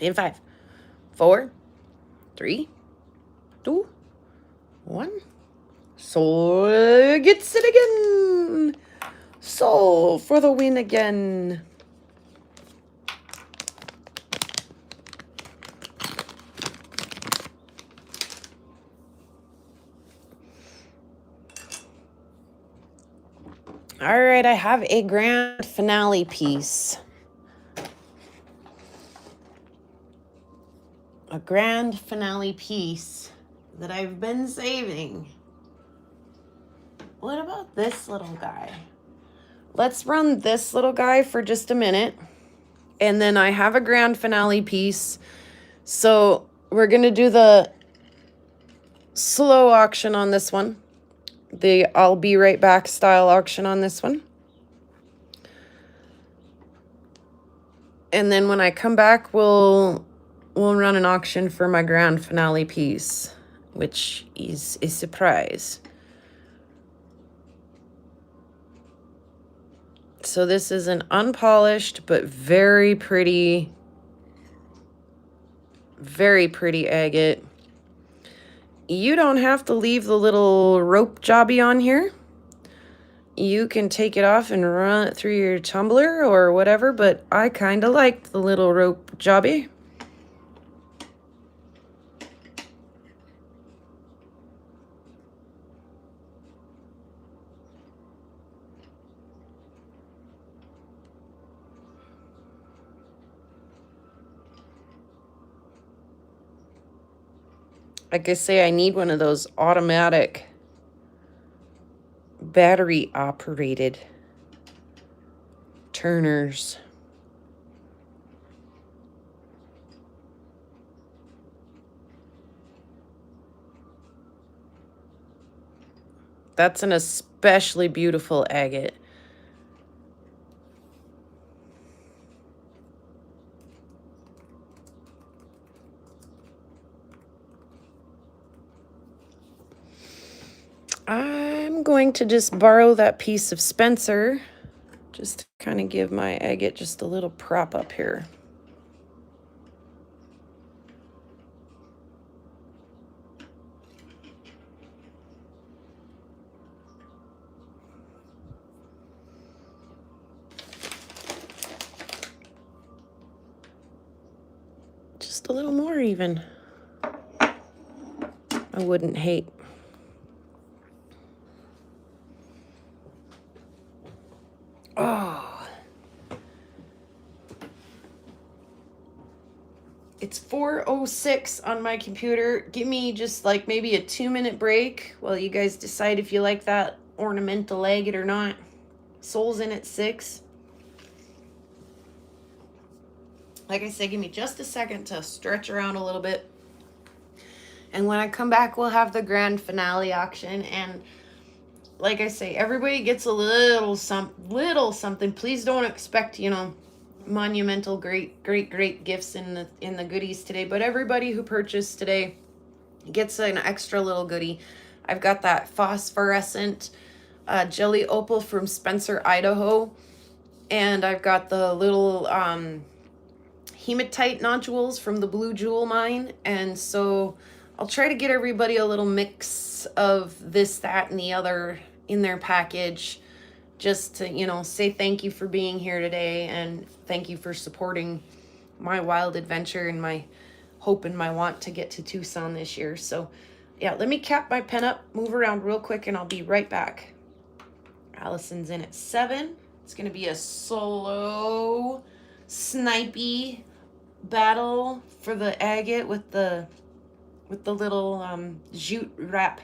In 5, 4, 3, 2, 1. So gets it again. So for the win again. All right, I have a grand finale piece. A grand finale piece that I've been saving. What about this little guy? Let's run this little guy for just a minute. And then I have a grand finale piece. So we're going to do the slow auction on this one. The I'll be right back style auction on this one. And then when I come back, we'll run an auction for my grand finale piece, which is a surprise. So this is an unpolished but very pretty agate. You don't have to leave the little rope jobby on here. You can take it off and run it through your tumbler or whatever, but I kind of like the little rope jobby. Like I say, I need one of those automatic battery operated turners. That's an especially beautiful agate. I'm going to just borrow that piece of Spencer, just to kind of give my agate just a little prop up here. Just a little more even. I wouldn't hate. Oh. It's 4:06 on my computer. Give me just like maybe a 2-minute break while you guys decide if you like that ornamental agate or not. Soul's in at 6. Like I said, give me just a second to stretch around a little bit. And when I come back, we'll have the grand finale auction. And like I say, everybody gets a little something. Please don't expect, monumental great gifts in the goodies today. But everybody who purchased today gets an extra little goodie. I've got that phosphorescent jelly opal from Spencer, Idaho. And I've got the little hematite nodules from the Blue Jewel Mine. And so I'll try to get everybody a little mix of this, that, and the other in their package, just to, say thank you for being here today and thank you for supporting my wild adventure and my hope and my want to get to Tucson this year. So yeah, let me cap my pen up, move around real quick, and I'll be right back. Allison's in at 7. It's going to be a solo snipey battle for the agate with the little jute wrap.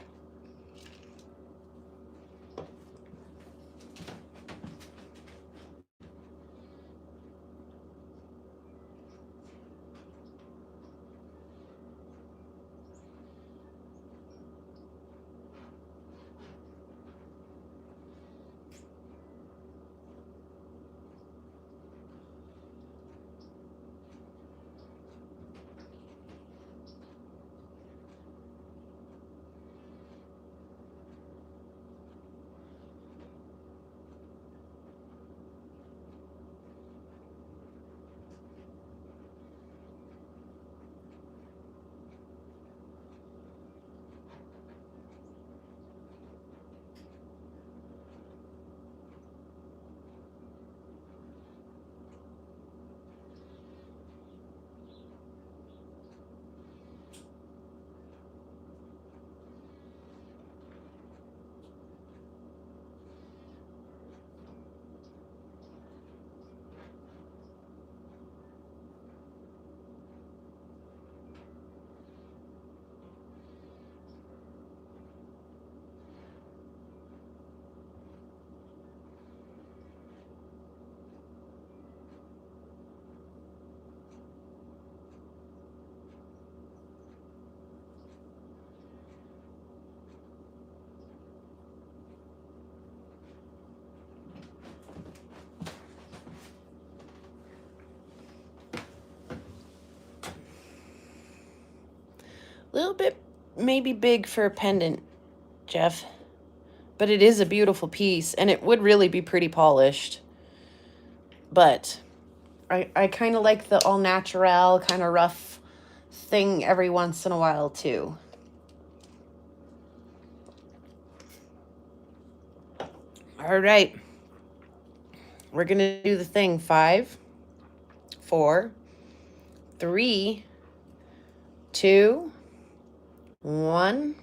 Little bit maybe big for a pendant, Jeff, but it is a beautiful piece and it would really be pretty polished. But I kind of like the all natural kind of rough thing every once in a while too. All right, we're gonna do the thing. 5, 4, 3, 2, 1,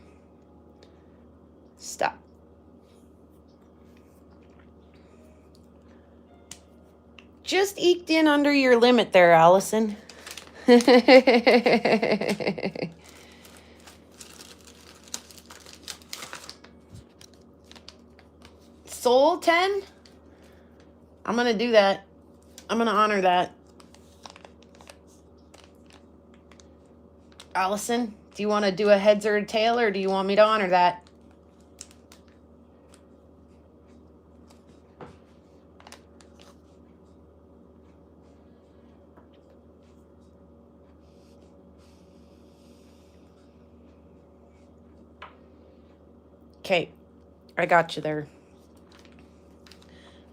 stop. Just eked in under your limit there, Allison. Soul 10? I'm going to do that. I'm going to honor that. Allison, do you want to do a heads or a tail, or do you want me to honor that? Okay, I got you there.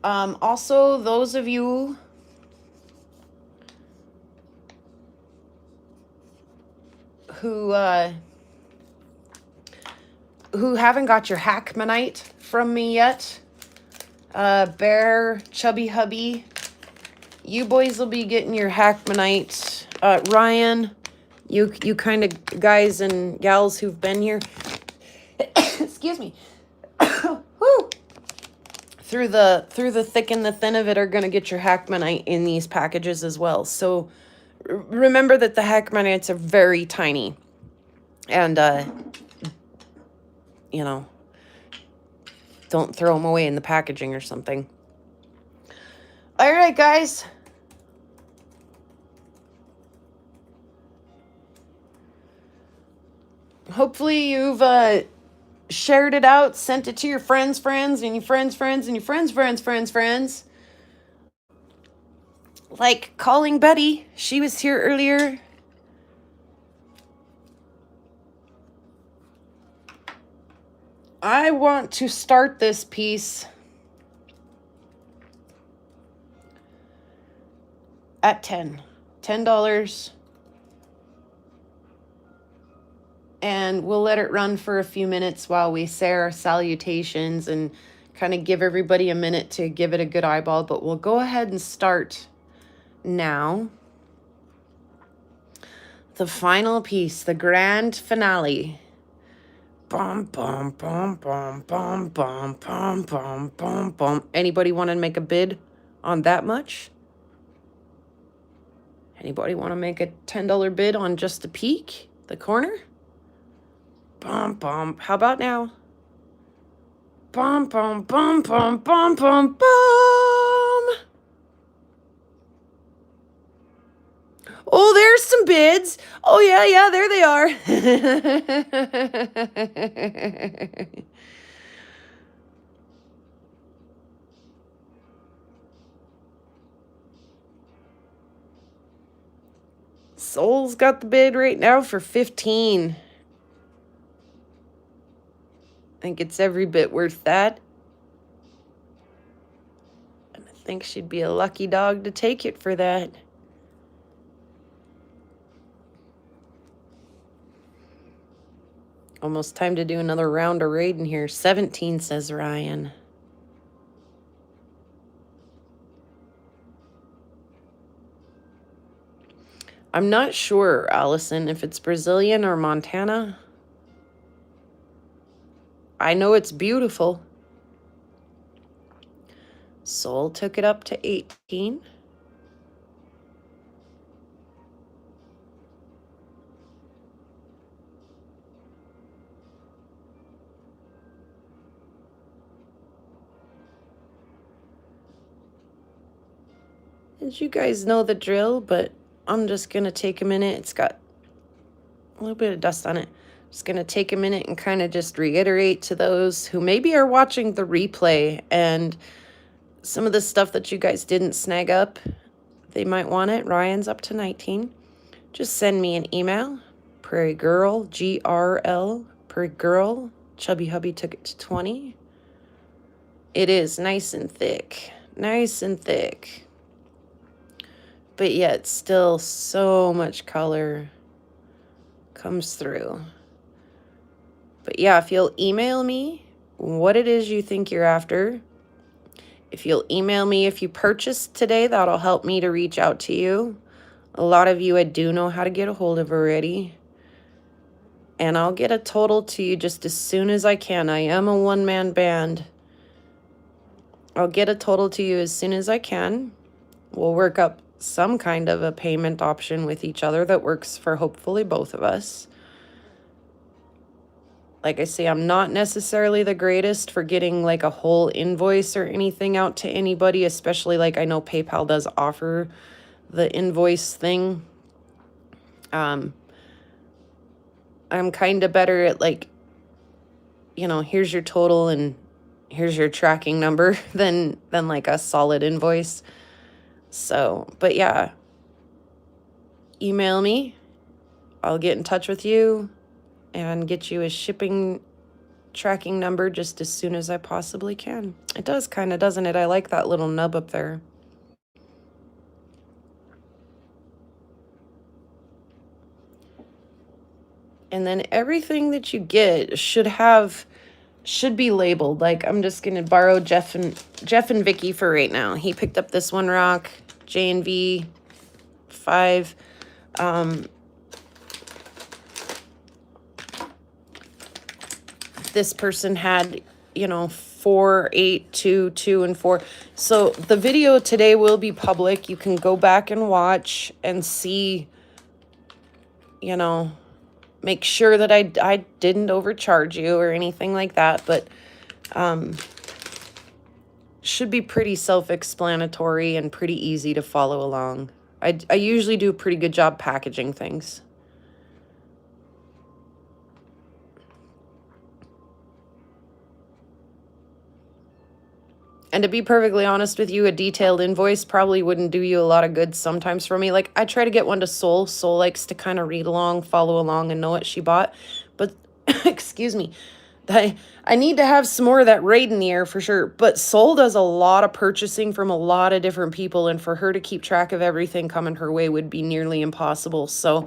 Also, those of you who haven't got your Hackmanite from me yet, Bear, Chubby Hubby, you boys will be getting your Hackmanite. Ryan, you kind of guys and gals who've been here, excuse me, woo, through the thick and the thin of it are going to get your Hackmanite in these packages as well. So remember that the hack magnets are very tiny. And, you know, don't throw them away in the packaging or something. All right, guys. Hopefully you've shared it out, sent it to your friends' friends, and your friends' friends, and your friends' friends' friends' friends. Like calling Betty. She was here earlier. I want to start this piece at $10. And we'll let it run for a few minutes while we say our salutations and kind of give everybody a minute to give it a good eyeball. But we'll go ahead and start now. The final piece, the grand finale. Bum, bum, bum, bum, bum, bum, bum, bum, bum, bum. Anybody want to make a bid on that much? Anybody want to make a $10 bid on just the peak, the corner? Bum, bum. How about now? Bum, bum, bum, bum, bum, bum, bum. Oh, there's some bids. Oh, yeah, there they are. Soul's got the bid right now for 15. I think it's every bit worth that. And I think she'd be a lucky dog to take it for that. Almost time to do another round of raiding here. 17, says Ryan. I'm not sure, Allison, if it's Brazilian or Montana. I know it's beautiful. Soul took it up to 18. As you guys know the drill, but I'm just going to take a minute. It's got a little bit of dust on it. Just going to take a minute and kind of just reiterate to those who maybe are watching the replay and some of the stuff that you guys didn't snag up, they might want it. Ryan's up to 19. Just send me an email. Prairie Girl, GRL, Prairie Girl. Chubby Hubby took it to 20. It is nice and thick. Nice and thick. But yet still so much color comes through. But yeah, if you'll email me what it is you think you're after. If you'll email me if you purchased today, that'll help me to reach out to you. A lot of you I do know how to get a hold of already. And I'll get a total to you just as soon as I can. I am a one-man band. I'll get a total to you as soon as I can. We'll work up some kind of a payment option with each other that works for hopefully both of us. Like I say, I'm not necessarily the greatest for getting like a whole invoice or anything out to anybody, especially like I know PayPal does offer the invoice thing. I'm kind of better at like, you know, here's your total and here's your tracking number than like a solid invoice. So, but yeah, email me. I'll get in touch with you and get you a shipping tracking number just as soon as I possibly can. It does kind of, doesn't it? I like that little nub up there. And then everything that you get should be labeled. Like I'm just gonna borrow Jeff and Vicky for right now. He picked up this one rock, J&V 5. This person had, you know, 4, 8, 2, 2, and 4. So the video today will be public. You can go back and watch and see, you know, make sure that I didn't overcharge you or anything like that. But should be pretty self-explanatory and pretty easy to follow along. I usually do a pretty good job packaging things. And to be perfectly honest with you, a detailed invoice probably wouldn't do you a lot of good sometimes for me. Like, I try to get one to Soul. Soul likes to kind of read along, follow along, and know what she bought. But, excuse me, I need to have some more of that raid in the air for sure. But Soul does a lot of purchasing from a lot of different people, and for her to keep track of everything coming her way would be nearly impossible. So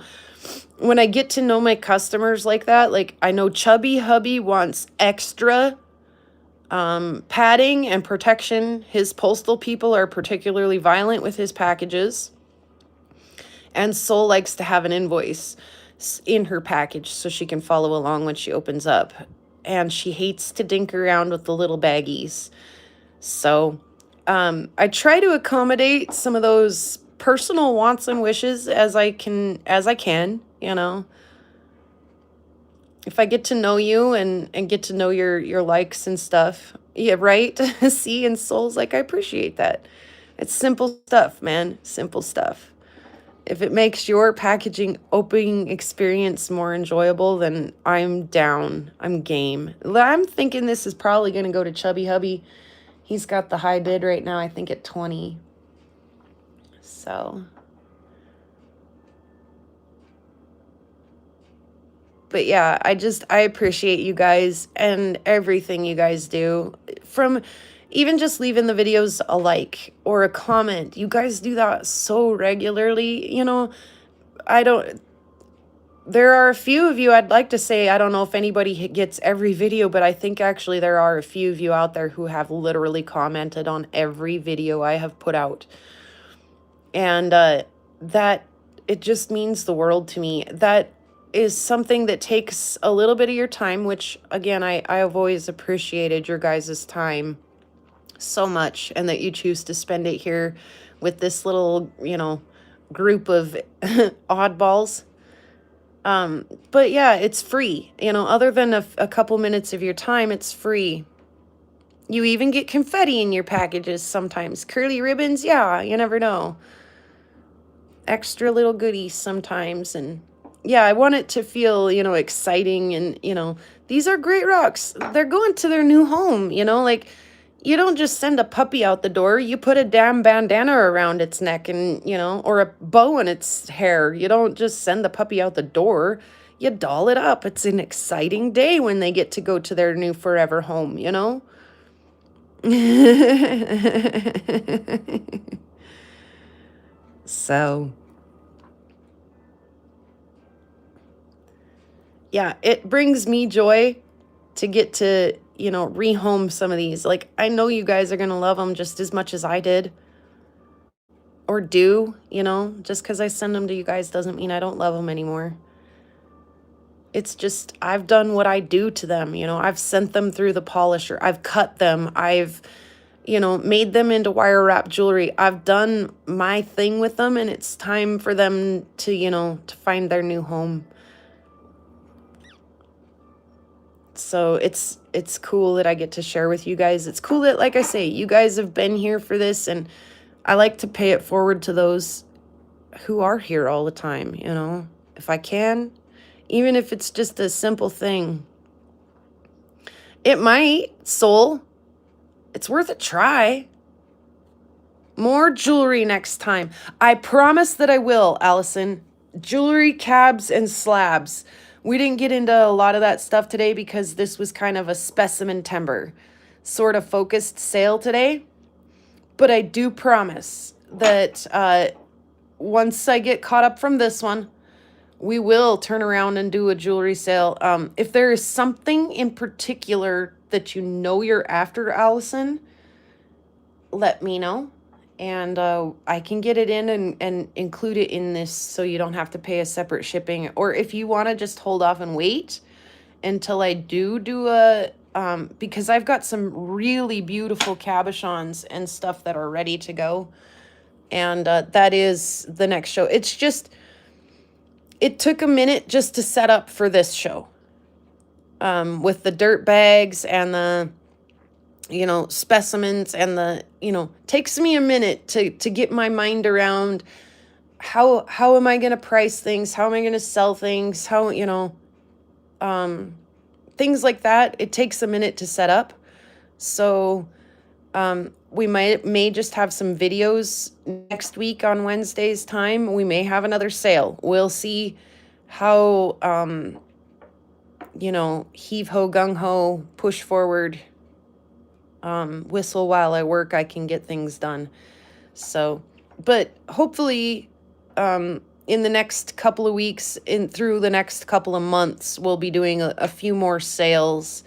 when I get to know my customers like that, like I know Chubby Hubby wants extra padding and protection. His postal people are particularly violent with his packages. And Soul likes to have an invoice in her package so she can follow along when she opens up. And she hates to dink around with the little baggies. So I try to accommodate some of those personal wants and wishes as I can, you know. If I get to know you and get to know your likes and stuff. Yeah, right? See, and Soul's like, I appreciate that. It's simple stuff, man. Simple stuff. If it makes your packaging opening experience more enjoyable, then I'm down. I'm game. I'm thinking this is probably going to go to Chubby Hubby. He's got the high bid right now, I think at 20. So. But yeah, I appreciate you guys and everything you guys do. From even just leaving the videos a like or a comment. You guys do that so regularly. You know, there are a few of you, I'd like to say, I don't know if anybody gets every video, but I think actually there are a few of you out there who have literally commented on every video I have put out. And that, it just means the world to me. That is something that takes a little bit of your time, which, again, I have always appreciated your guys' time so much, and that you choose to spend it here with this little, you know, group of oddballs. But yeah, it's free, you know, other than a couple minutes of your time, it's free. You even get confetti in your packages sometimes. Curly ribbons, yeah, you never know. Extra little goodies sometimes, and yeah, I want it to feel, you know, exciting, and, you know, these are great rocks. They're going to their new home, you know, like, you don't just send a puppy out the door. You put a damn bandana around its neck and, you know, or a bow in its hair. You don't just send the puppy out the door. You doll it up. It's an exciting day when they get to go to their new forever home, you know? So, yeah, it brings me joy to get to, you know, rehome some of these. Like, I know you guys are going to love them just as much as I did. Or do, you know, just because I send them to you guys doesn't mean I don't love them anymore. It's just, I've done what I do to them, you know. I've sent them through the polisher. I've cut them. I've, you know, made them into wire wrap jewelry. I've done my thing with them, and it's time for them to, you know, to find their new home. So it's cool that I get to share with you guys. It's cool that, like I say, you guys have been here for this, and I like to pay it forward to those who are here all the time, you know, if I can, even if it's just a simple thing. It might, Soul. It's worth a try. More jewelry next time. I promise that I will, Allison. Jewelry, cabs, and slabs. We didn't get into a lot of that stuff today because this was kind of a specimen timber sort of focused sale today. But I do promise that once I get caught up from this one, we will turn around and do a jewelry sale. If there is something in particular that you know you're after, Allison, let me know. And I can get it in and include it in this so you don't have to pay a separate shipping. Or if you want to just hold off and wait until I do a because I've got some really beautiful cabochons and stuff that are ready to go. And that is the next show. It's just, it took a minute just to set up for this show. With the dirt bags and the, specimens and the, takes me a minute to get my mind around how am I going to price things? How am I going to sell things? How, things like that. It takes a minute to set up. So, we may just have some videos next week on Wednesday's time. We may have another sale. We'll see how, heave ho, gung ho, push forward, whistle while I work, I can get things done. So, but hopefully, in the next couple of weeks, through the next couple of months, we'll be doing a few more sales,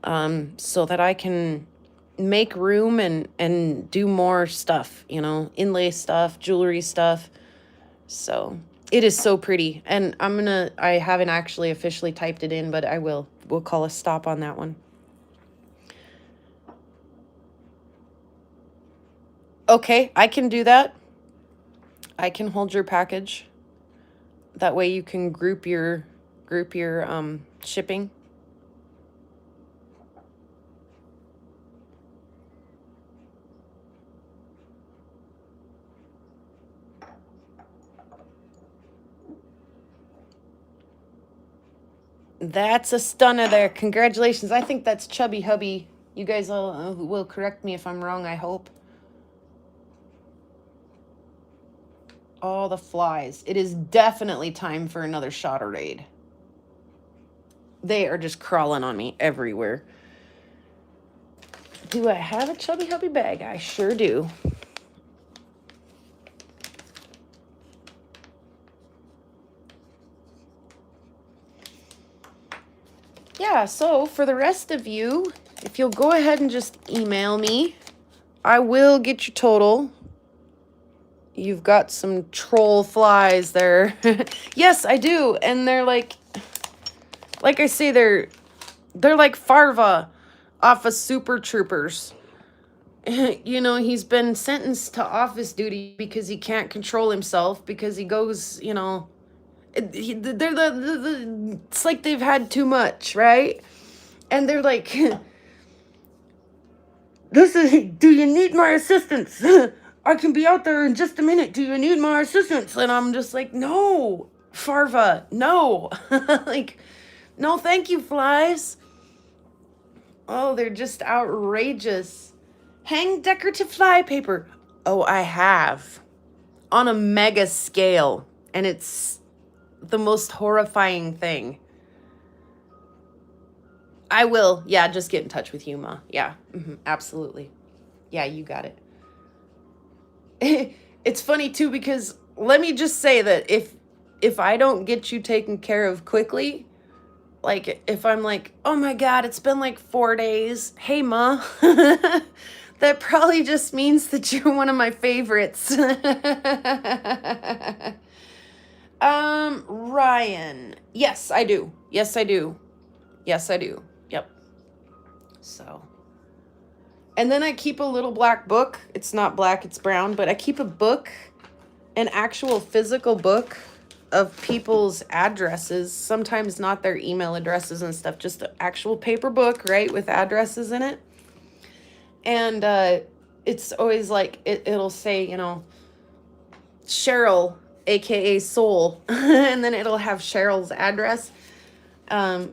so that I can make room and do more stuff, inlay stuff, jewelry stuff. So it is so pretty. And I haven't actually officially typed it in, but we'll call a stop on that one. Okay, I can do that. I can hold your package. That way you can group your shipping. That's a stunner there. Congratulations. I think that's Chubby Hubby. You guys will correct me if I'm wrong, I hope. Oh, the flies. It is definitely time for another shotter raid. They are just crawling on me everywhere. Do I have a Chubby Hubby bag? I sure do. Yeah, so for the rest of you, if you'll go ahead and just email me, I will get your total. You've got some troll flies there. Yes, I do. And they're like I say, they're like Farva off of Super Troopers. He's been sentenced to office duty because he can't control himself, because he goes, it's like they've had too much, right? And they're like, do you need my assistance? I can be out there in just a minute. Do you need my assistance? And I'm just like, no, Farva, no. Like, no, thank you, flies. Oh, they're just outrageous. Hang decorative fly paper. Oh, I have. On a mega scale. And it's the most horrifying thing. I will. Yeah, just get in touch with you, Ma. Yeah, absolutely. Yeah, you got it. It's funny, too, because let me just say that if I don't get you taken care of quickly, like, if I'm like, oh my God, it's been like 4 days. Hey, Ma. That probably just means that you're one of my favorites. Ryan. Yes, I do. Yes, I do. Yes, I do. Yep. So. And then I keep a little black book. It's not black, it's brown, but I keep a book, an actual physical book of people's addresses, sometimes not their email addresses and stuff, just an actual paper book, right, with addresses in it. And it's always like, it'll say, Cheryl, aka Soul, and then it'll have Cheryl's address.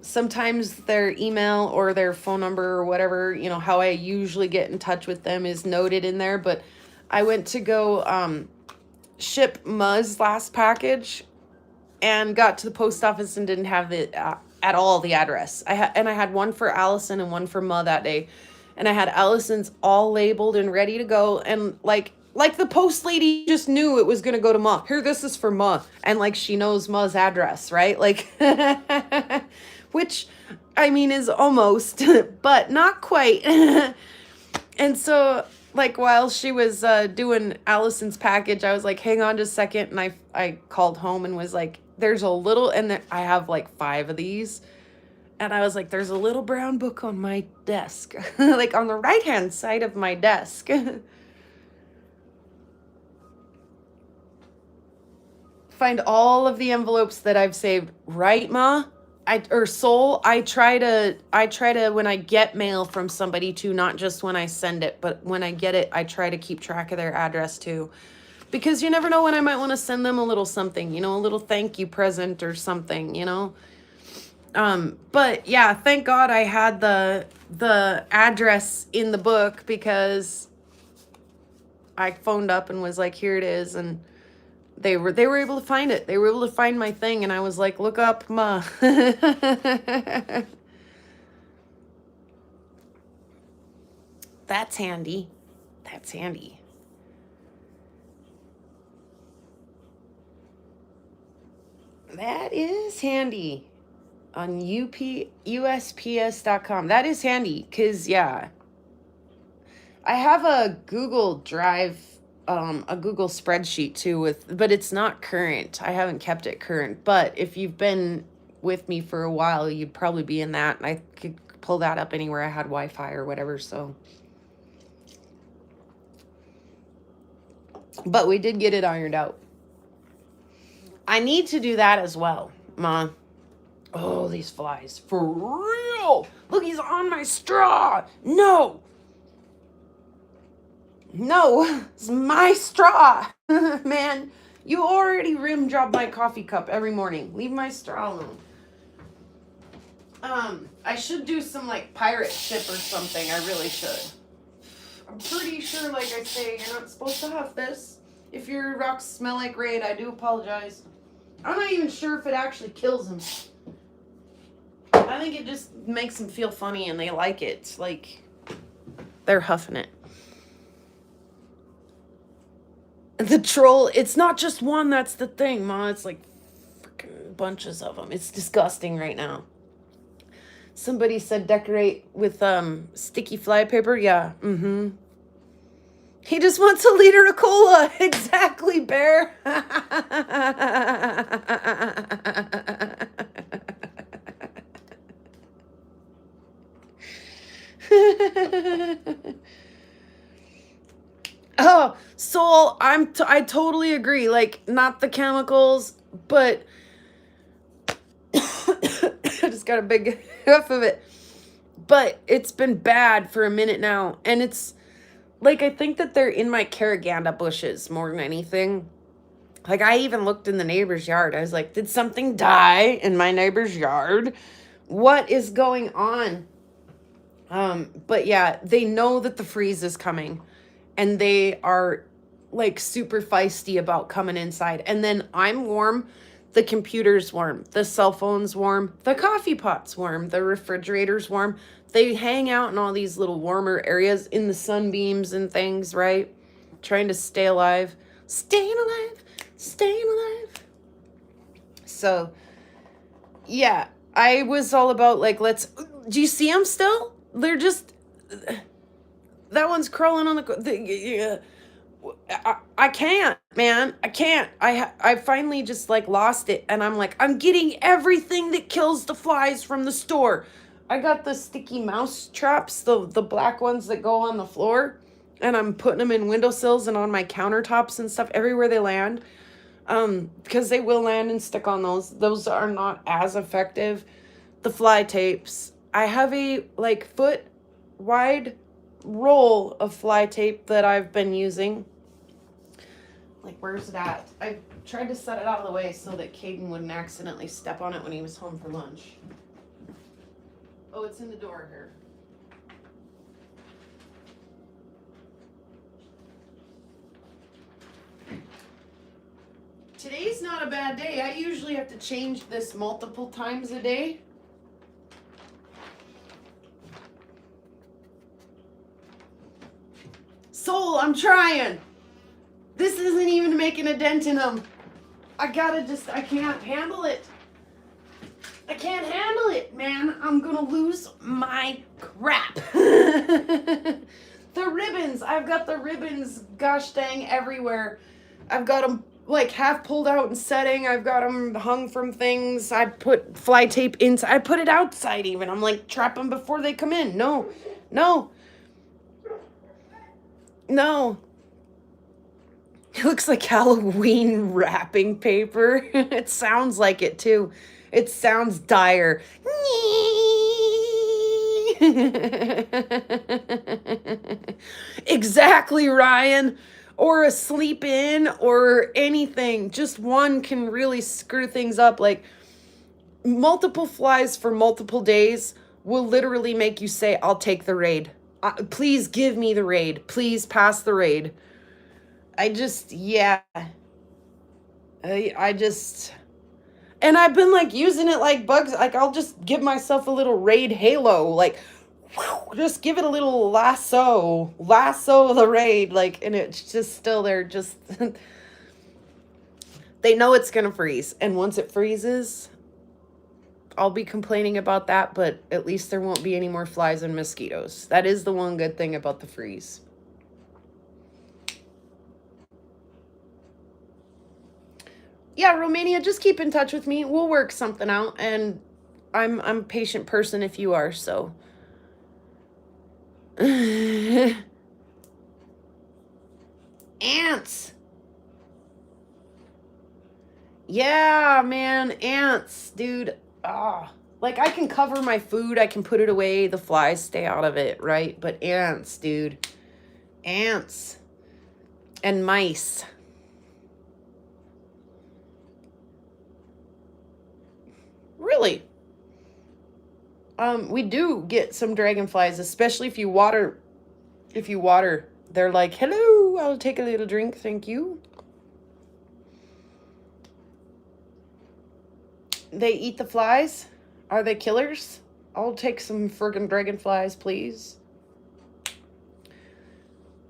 Sometimes their email or their phone number or whatever, how I usually get in touch with them is noted in there. But I went to go ship Ma's last package and got to the post office and didn't have it at all, the address. I had one for Allison and one for Ma that day. And I had Allison's all labeled and ready to go. And like the post lady just knew it was going to go to Ma. Here, this is for Ma. And like, she knows Ma's address, right? Like, which, I mean, is almost, but not quite. And so, like, while she was doing Allison's package, I was like, hang on just a second. And I called home and was like, there's a little, and I have like 5 of these. And I was like, there's a little brown book on my desk, like on the right-hand side of my desk. Find all of the envelopes that I've saved. Right, Ma? Soul, I try to when I get mail from somebody too, not just when I send it, but when I get it, I try to keep track of their address too. Because you never know when I might want to send them a little something, a little thank you present or something. But yeah, thank God I had the address in the book, because I phoned up and was like, here it is, and they were able to find it. They were able to find my thing, and I was like, look up, Ma. That's handy. That's handy. That is handy. On USPS.com. That is handy, because, yeah. I have a Google Drive, a Google spreadsheet too, but it's not current. I haven't kept it current. But if you've been with me for a while, you'd probably be in that. And I could pull that up anywhere I had Wi-Fi or whatever, so. But we did get it ironed out. I need to do that as well, Ma. Oh, these flies. For real! Look, he's on my straw! No! No, it's my straw. Man, you already rim job my coffee cup every morning. Leave my straw alone. I should do some like pirate ship or something. I really should. I'm pretty sure, like I say, you're not supposed to have this. If your rocks smell like raid, I do apologize. I'm not even sure if it actually kills them. I think it just makes them feel funny and they like it. It's like they're huffing it. The troll, it's not just one, that's the thing, Ma. It's like freaking bunches of them. It's disgusting right now. Somebody said decorate with sticky fly paper. Yeah, He just wants a liter of cola. Exactly, Bear. Oh, Soul, I totally agree. Like, not the chemicals, but I just got a big huff of it. But it's been bad for a minute now, and it's like, I think that they're in my caraganda bushes more than anything. Like, I even looked in the neighbor's yard. I was like, did something die in my neighbor's yard? What is going on? But yeah, they know that the freeze is coming, and they are like super feisty about coming inside. And then I'm warm, the computer's warm, the cell phone's warm, the coffee pot's warm, the refrigerator's warm. They hang out in all these little warmer areas in the sunbeams and things, right? Trying to stay alive. Staying alive. Staying alive. So, yeah, I was all about like, do you see them still? They're just, that one's crawling on I can't, man. I can't. I finally just like lost it, and I'm like, I'm getting everything that kills the flies from the store. I got the sticky mouse traps, the black ones that go on the floor, and I'm putting them in windowsills and on my countertops and stuff everywhere they land. Because they will land and stick on those. Those are not as effective. The fly tapes. I have a like foot wide roll of fly tape that I've been using. Like, where's it at? I tried to set it out of the way so that Caden wouldn't accidentally step on it when he was home for lunch. Oh, it's in the door here. Today's not a bad day. I usually have to change this multiple times a day. Soul, I'm trying. This isn't even making a dent in them. I can't handle it. I can't handle it, man. I'm gonna lose my crap. The ribbons. I've got the ribbons, gosh dang, everywhere. I've got them like half pulled out and setting. I've got them hung from things. I put fly tape inside. I put it outside even. I'm like, trap them before they come in. No, no, no. It looks like Halloween wrapping paper. It sounds like it too. It sounds dire. Exactly, Ryan. Or a sleep in or anything. Just one can really screw things up. Like multiple flies for multiple days will literally make you say, I'll take the raid. Please give me the raid. Please pass the raid. Yeah. I just, and I've been like using it like bugs. Like I'll just give myself a little raid halo. Like, whew, just give it a little lasso the raid. Like, and it's just still there. Just, they know it's going to freeze. And once it freezes, I'll be complaining about that, but at least there won't be any more flies and mosquitoes. That is the one good thing about the freeze. Yeah, Romania, just keep in touch with me. We'll work something out, and I'm a patient person if you are, so. Ants. Yeah, man, ants, dude. Like I can cover my food, I can put it away, the flies stay out of it, right? But ants, dude. Ants. And mice. Really? We do get some dragonflies, especially if you water. They're like, hello, I'll take a little drink, thank you. They eat the flies? Are they killers? I'll take some friggin' dragonflies, please.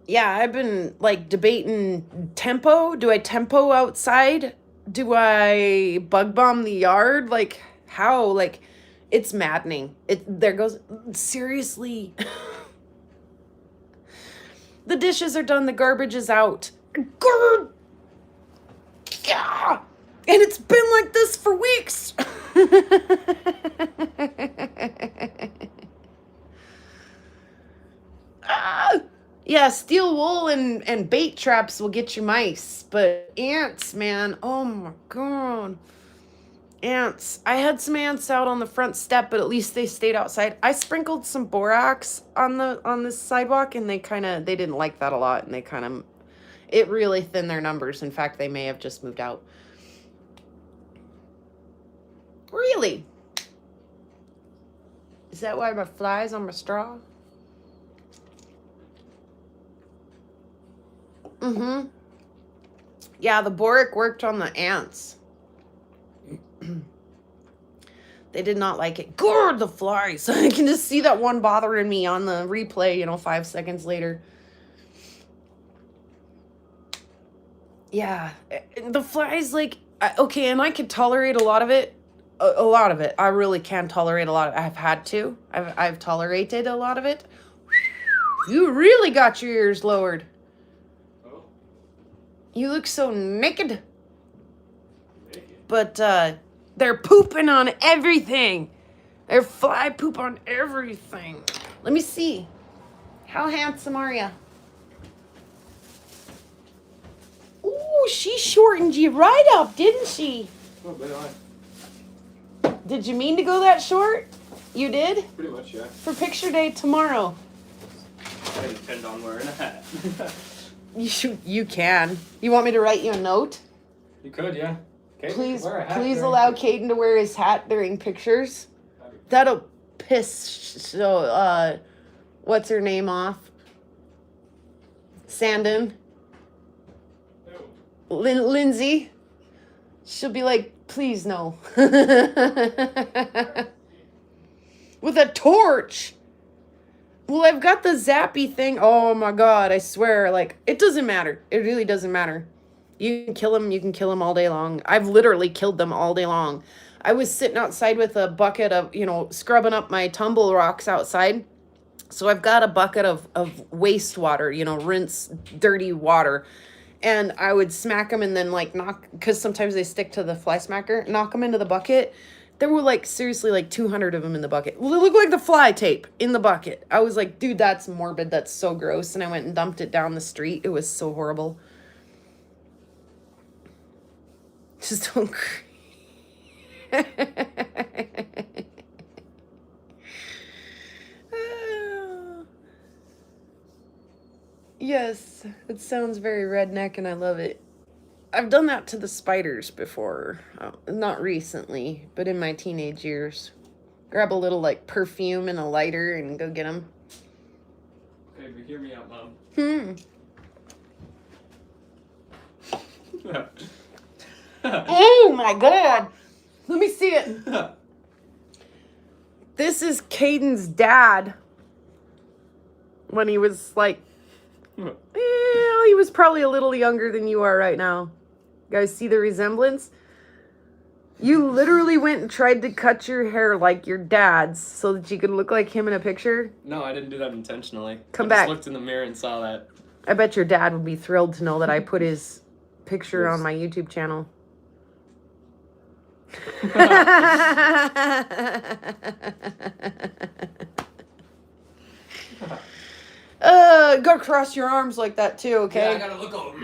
Yeah, I've been like debating tempo. Do I tempo outside? Do I bug bomb the yard? Like, how? Like, it's maddening. There goes, seriously. The dishes are done, the garbage is out. Yeah. And it's been like this for weeks. Yeah, steel wool and bait traps will get you mice. But ants, man, oh my God. Ants. I had some ants out on the front step, but at least they stayed outside. I sprinkled some borax on the sidewalk, and they didn't like that a lot, and it really thinned their numbers. In fact, they may have just moved out. Really? Is that why my flies on my straw? Mm-hmm. Yeah, the boric worked on the ants. They did not like it. Gourd, the flies. I can just see that one bothering me on the replay, 5 seconds later. Yeah, the flies, like, okay, and I could tolerate a lot of it. A lot of it. I really can tolerate a lot of it. I've had to. I've tolerated a lot of it. You really got your ears lowered. Oh. You look so naked. But they're pooping on everything. They're fly poop on everything. Let me see. How handsome are you? Ooh, she shortened you right up, didn't she? Oh, but Did you mean to go that short? You did? pretty much, yeah. For picture day tomorrow. I depend on wearing a hat. You can. You want me to write you a note? You could, yeah. Okay. Please Wear a hat during allow pictures. Caden to wear his hat during pictures. That'll piss what's her name off? Sandon. Lindsay. She'll be like, please no. With a torch. Well, I've got the zappy thing. Oh my God, I swear, like, it doesn't matter. It really doesn't matter. You can kill them all day long. I've literally killed them all day long. I was sitting outside with a bucket of, scrubbing up my tumble rocks outside. So I've got a bucket of wastewater, rinse dirty water. and I would smack them and then like knock, because sometimes they stick to the fly smacker, knock them into the bucket. There were like seriously like 200 of them in the bucket. Well, it looked like the fly tape in the bucket. I was like, dude, that's morbid. That's so gross. And I went and dumped it down the street. It was so horrible. Just don't. Yes, it sounds very redneck and I love it. I've done that to the spiders before. Not recently, but in my teenage years. Grab a little like perfume and a lighter and go get them. Okay, but hear me out, Mom. Oh my god! Let me see it. This is Caden's dad. When he was like, he was probably a little younger than you are right now. You guys see the resemblance? You literally went and tried to cut your hair like your dad's so that you could look like him in a picture? No, I didn't do that intentionally. Come I back. just looked in the mirror and saw that. I bet your dad would be thrilled to know that I put his picture on my YouTube channel. Go cross your arms like that too, okay? Yeah, I gotta look over.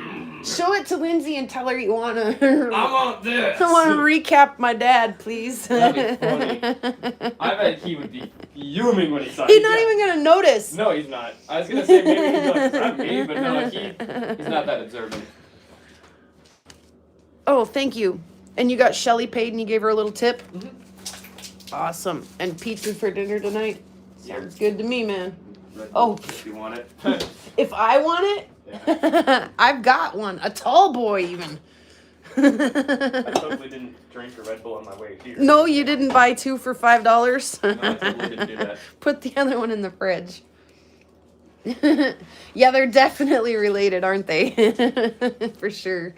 Show it to Lindsay and tell her you want I to. want this. I want to recap my dad, please. That'd be funny. I bet he would be fuming when he saw it. He's not even gonna notice. No, he's not. I was gonna say maybe he'd be like, "Is that me?" But no, he's not that observant. Oh, thank you. And you got Shelly paid and you gave her a little tip? Mm-hmm. Awesome. And pizza for dinner tonight? Sounds good to me, man. Red Oh. Bull, if you want it. If I want it, Yeah. I've got one. A tall boy, even. I totally didn't drink a Red Bull on my way here. No, you didn't buy 2 for $5? No, I totally didn't do that. Put the other one in the fridge. Yeah, they're definitely related, aren't they? For sure.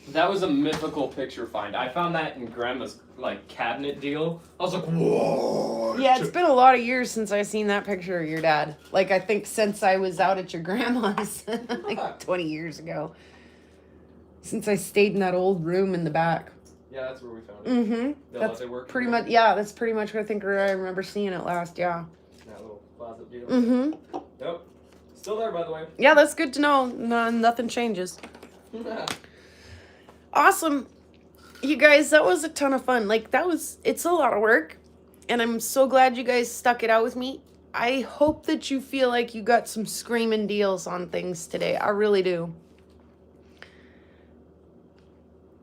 That was a mythical picture find. I found that in Grandma's like cabinet deal. I was like, whoa. Yeah, it's been a lot of years since I seen that picture of your dad. Like, I think since I was out at your grandma's, like 20 years ago. Since I stayed in that old room in the back. Yeah, that's where we found it. Mm-hmm. The That's latte work pretty room. much, yeah, that's pretty much where I remember seeing it last, yeah. That little closet deal. Mm-hmm. Yep. Still there, by the way. Yeah, that's good to know. No, nothing changes. Awesome. You guys, that was a ton of fun. Like, it's a lot of work. And I'm so glad you guys stuck it out with me. I hope that you feel like you got some screaming deals on things today. I really do.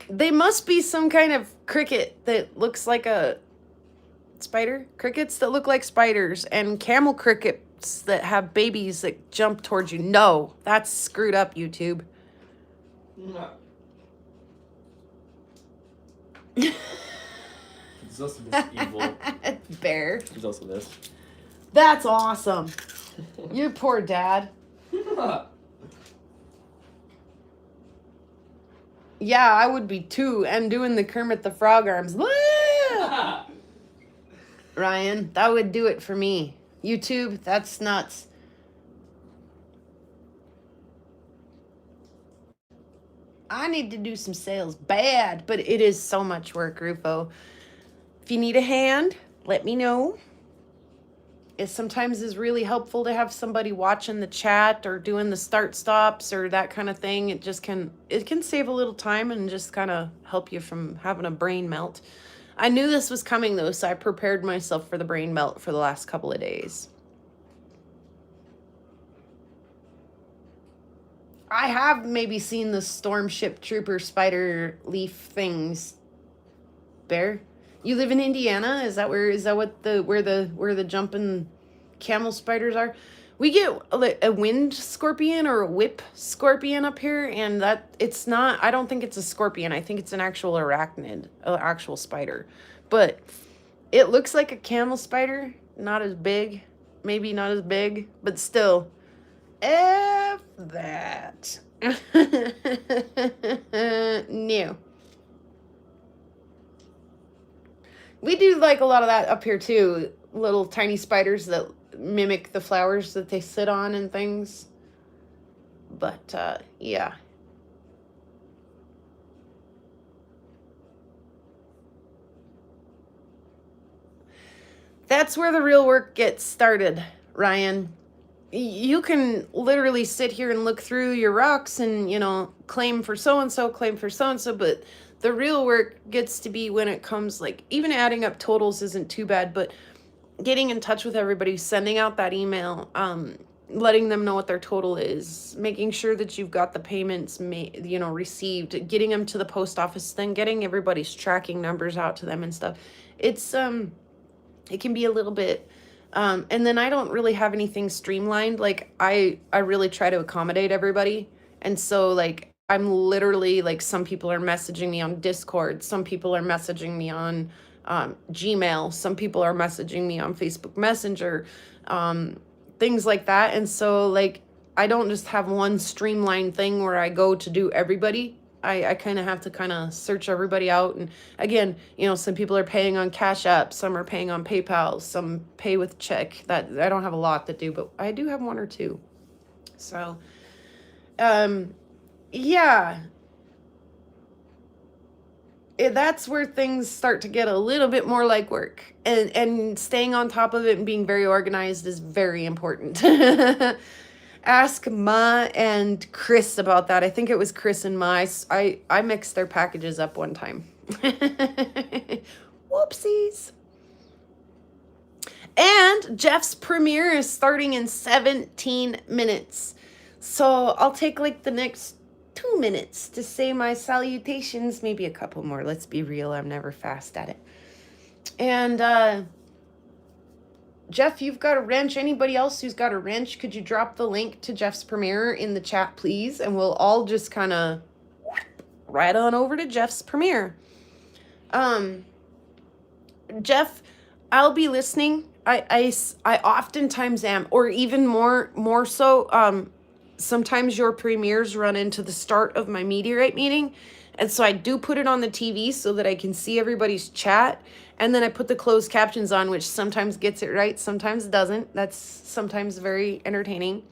They must be some kind of cricket that looks like a spider. Crickets that look like spiders. And camel crickets that have babies that jump towards you. No, that's screwed up, YouTube. There's also this evil. Bear. There's also this. That's awesome. You poor dad. Yeah, I would be too. And doing the Kermit the Frog arms. Ryan, that would do it for me. YouTube, that's nuts. I need to do some sales bad, but it is so much work, Rufo. If you need a hand, let me know. It sometimes is really helpful to have somebody watching the chat or doing the start stops or that kind of thing. It can save a little time and just kind of help you from having a brain melt. I knew this was coming though, so I prepared myself for the brain melt for the last couple of days. I have maybe seen the Storm Ship Trooper spider leaf things. Bear, you live in Indiana? Is that where the jumping camel spiders are? We get a wind scorpion or a whip scorpion up here, and it's not. I don't think it's a scorpion. I think it's an actual arachnid, an actual spider, but it looks like a camel spider. Not as big, maybe not as big, but still. F that. No. We do like a lot of that up here too. Little tiny spiders that mimic the flowers that they sit on and things. But yeah. That's where the real work gets started, Ryan. You can literally sit here and look through your rocks and, claim for so and so, claim for so and so, but the real work gets to be when it comes, like, even adding up totals isn't too bad, but getting in touch with everybody, sending out that email, letting them know what their total is, making sure that you've got the payments received, getting them to the post office, then getting everybody's tracking numbers out to them and stuff. It's it can be a little bit and then I don't really have anything streamlined. Like I really try to accommodate everybody. And so like I'm literally like, some people are messaging me on Discord, some people are messaging me on Gmail, some people are messaging me on Facebook Messenger, things like that. And so like I don't just have one streamlined thing where I go to do everybody. I kind of have to kind of search everybody out. And again, some people are paying on Cash App, some are paying on PayPal, some pay with check. That I don't have a lot to do, but I do have one or two. So, yeah, that's where things start to get a little bit more like work, and staying on top of it and being very organized is very important. Ask Ma and Chris about that. I think it was Chris and Ma. I mixed their packages up one time. Whoopsies. And Jeff's premiere is starting in 17 minutes. So I'll take like the next 2 minutes to say my salutations, maybe a couple more. Let's be real, I'm never fast at it. And Jeff, you've got a wrench. Anybody else who's got a wrench, could you drop the link to Jeff's premiere in the chat, please? And we'll all just kind of right on over to Jeff's premiere. Jeff, I'll be listening. I oftentimes am, or even more so. Sometimes your premieres run into the start of my meteorite meeting. And so I do put it on the TV so that I can see everybody's chat. And then I put the closed captions on, which sometimes gets it right, sometimes doesn't. That's sometimes very entertaining.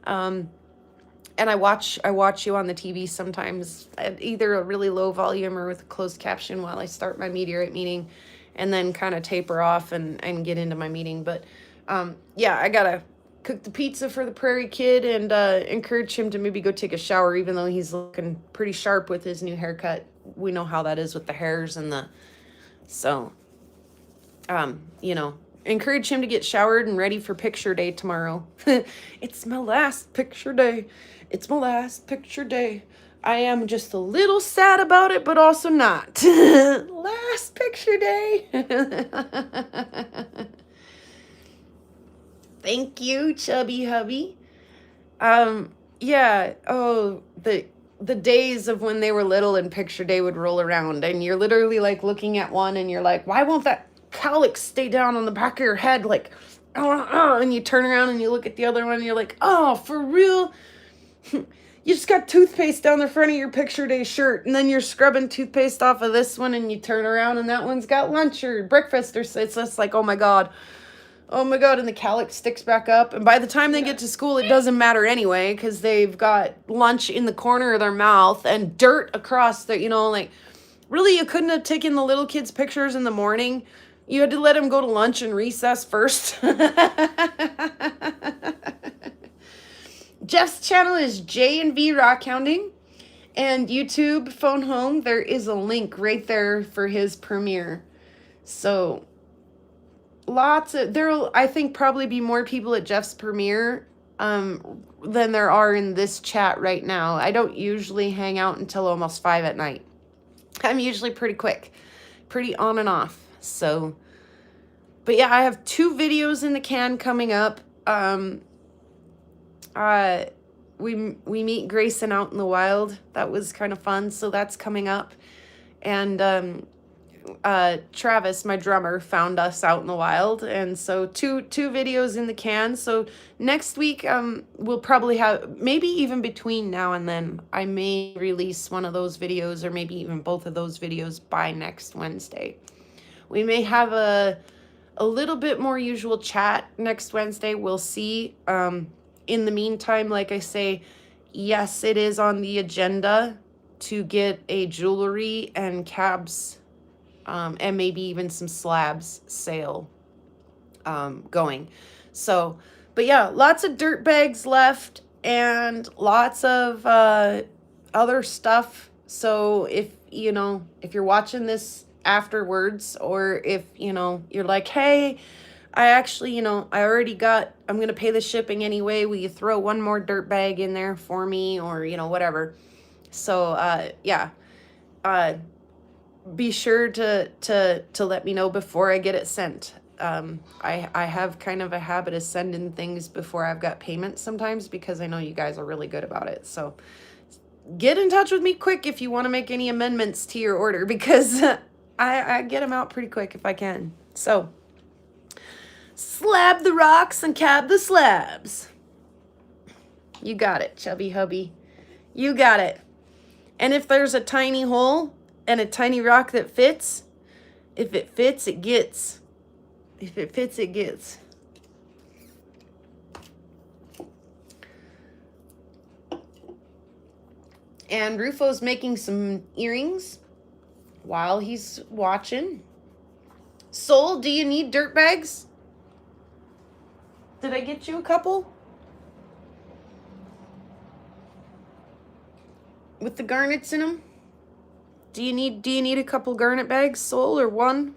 And I watch you on the TV sometimes at either a really low volume or with a closed caption while I start my meteorite meeting, and then kind of taper off and get into my meeting. But yeah, I gotta cook the pizza for the Prairie Kid and encourage him to maybe go take a shower, even though he's looking pretty sharp with his new haircut. We know how that is with the hairs and so, encourage him to get showered and ready for picture day tomorrow. It's my last picture day. It's my last picture day. I am just a little sad about it, but also not. Last picture day. Thank you, chubby hubby. Yeah. Oh, the days of when they were little and picture day would roll around, and you're literally like looking at one and you're like, why won't that calyx stay down on the back of your head? Like, and you turn around and you look at the other one and you're like, oh, for real? You just got toothpaste down the front of your picture day shirt, and then you're scrubbing toothpaste off of this one, and you turn around and that one's got lunch or breakfast, or it's just like, oh my god, and the calyx sticks back up, and by the time they get to school, it doesn't matter anyway, because they've got lunch in the corner of their mouth and dirt across their, like, really, you couldn't have taken the little kids' pictures in the morning. You had to let them go to lunch and recess first. Jeff's channel is J&V Rock Hounding, and YouTube Phone Home. There is a link right there for his premiere. So there'll, I think, probably be more people at Jeff's premiere than there are in this chat right now. I don't usually hang out until almost 5 at night. I'm usually pretty quick, pretty on and off. So, but yeah, I have 2 videos in the can coming up. We meet Grayson out in the wild. That was kind of fun. So that's coming up. And Travis, my drummer, found us out in the wild. And so two videos in the can. So next week, we'll probably have, maybe even between now and then, I may release one of those videos, or maybe even both of those videos by next Wednesday. We may have a little bit more usual chat next Wednesday. We'll see. In the meantime, like I say, yes, it is on the agenda to get a jewelry and cabs, and maybe even some slabs sale going. So, but yeah, lots of dirt bags left and lots of other stuff. So if if you're watching this afterwards, or if you're like, hey, I actually, I already I'm going to pay the shipping anyway. Will you throw one more dirt bag in there for me, or, whatever. So, yeah, be sure to let me know before I get it sent. I have kind of a habit of sending things before I've got payment sometimes, because I know you guys are really good about it. So get in touch with me quick if you want to make any amendments to your order, because I get them out pretty quick if I can. So slab the rocks and cab the slabs. You got it, chubby hubby. You got it. And if there's a tiny hole and a tiny rock that fits, if it fits, it gets. If it fits, it gets. And Rufo's making some earrings while he's watching. Soul, do you need dirt bags? Did I get you a couple? With the garnets in them? Do you need a couple garnet bags, Soul, or one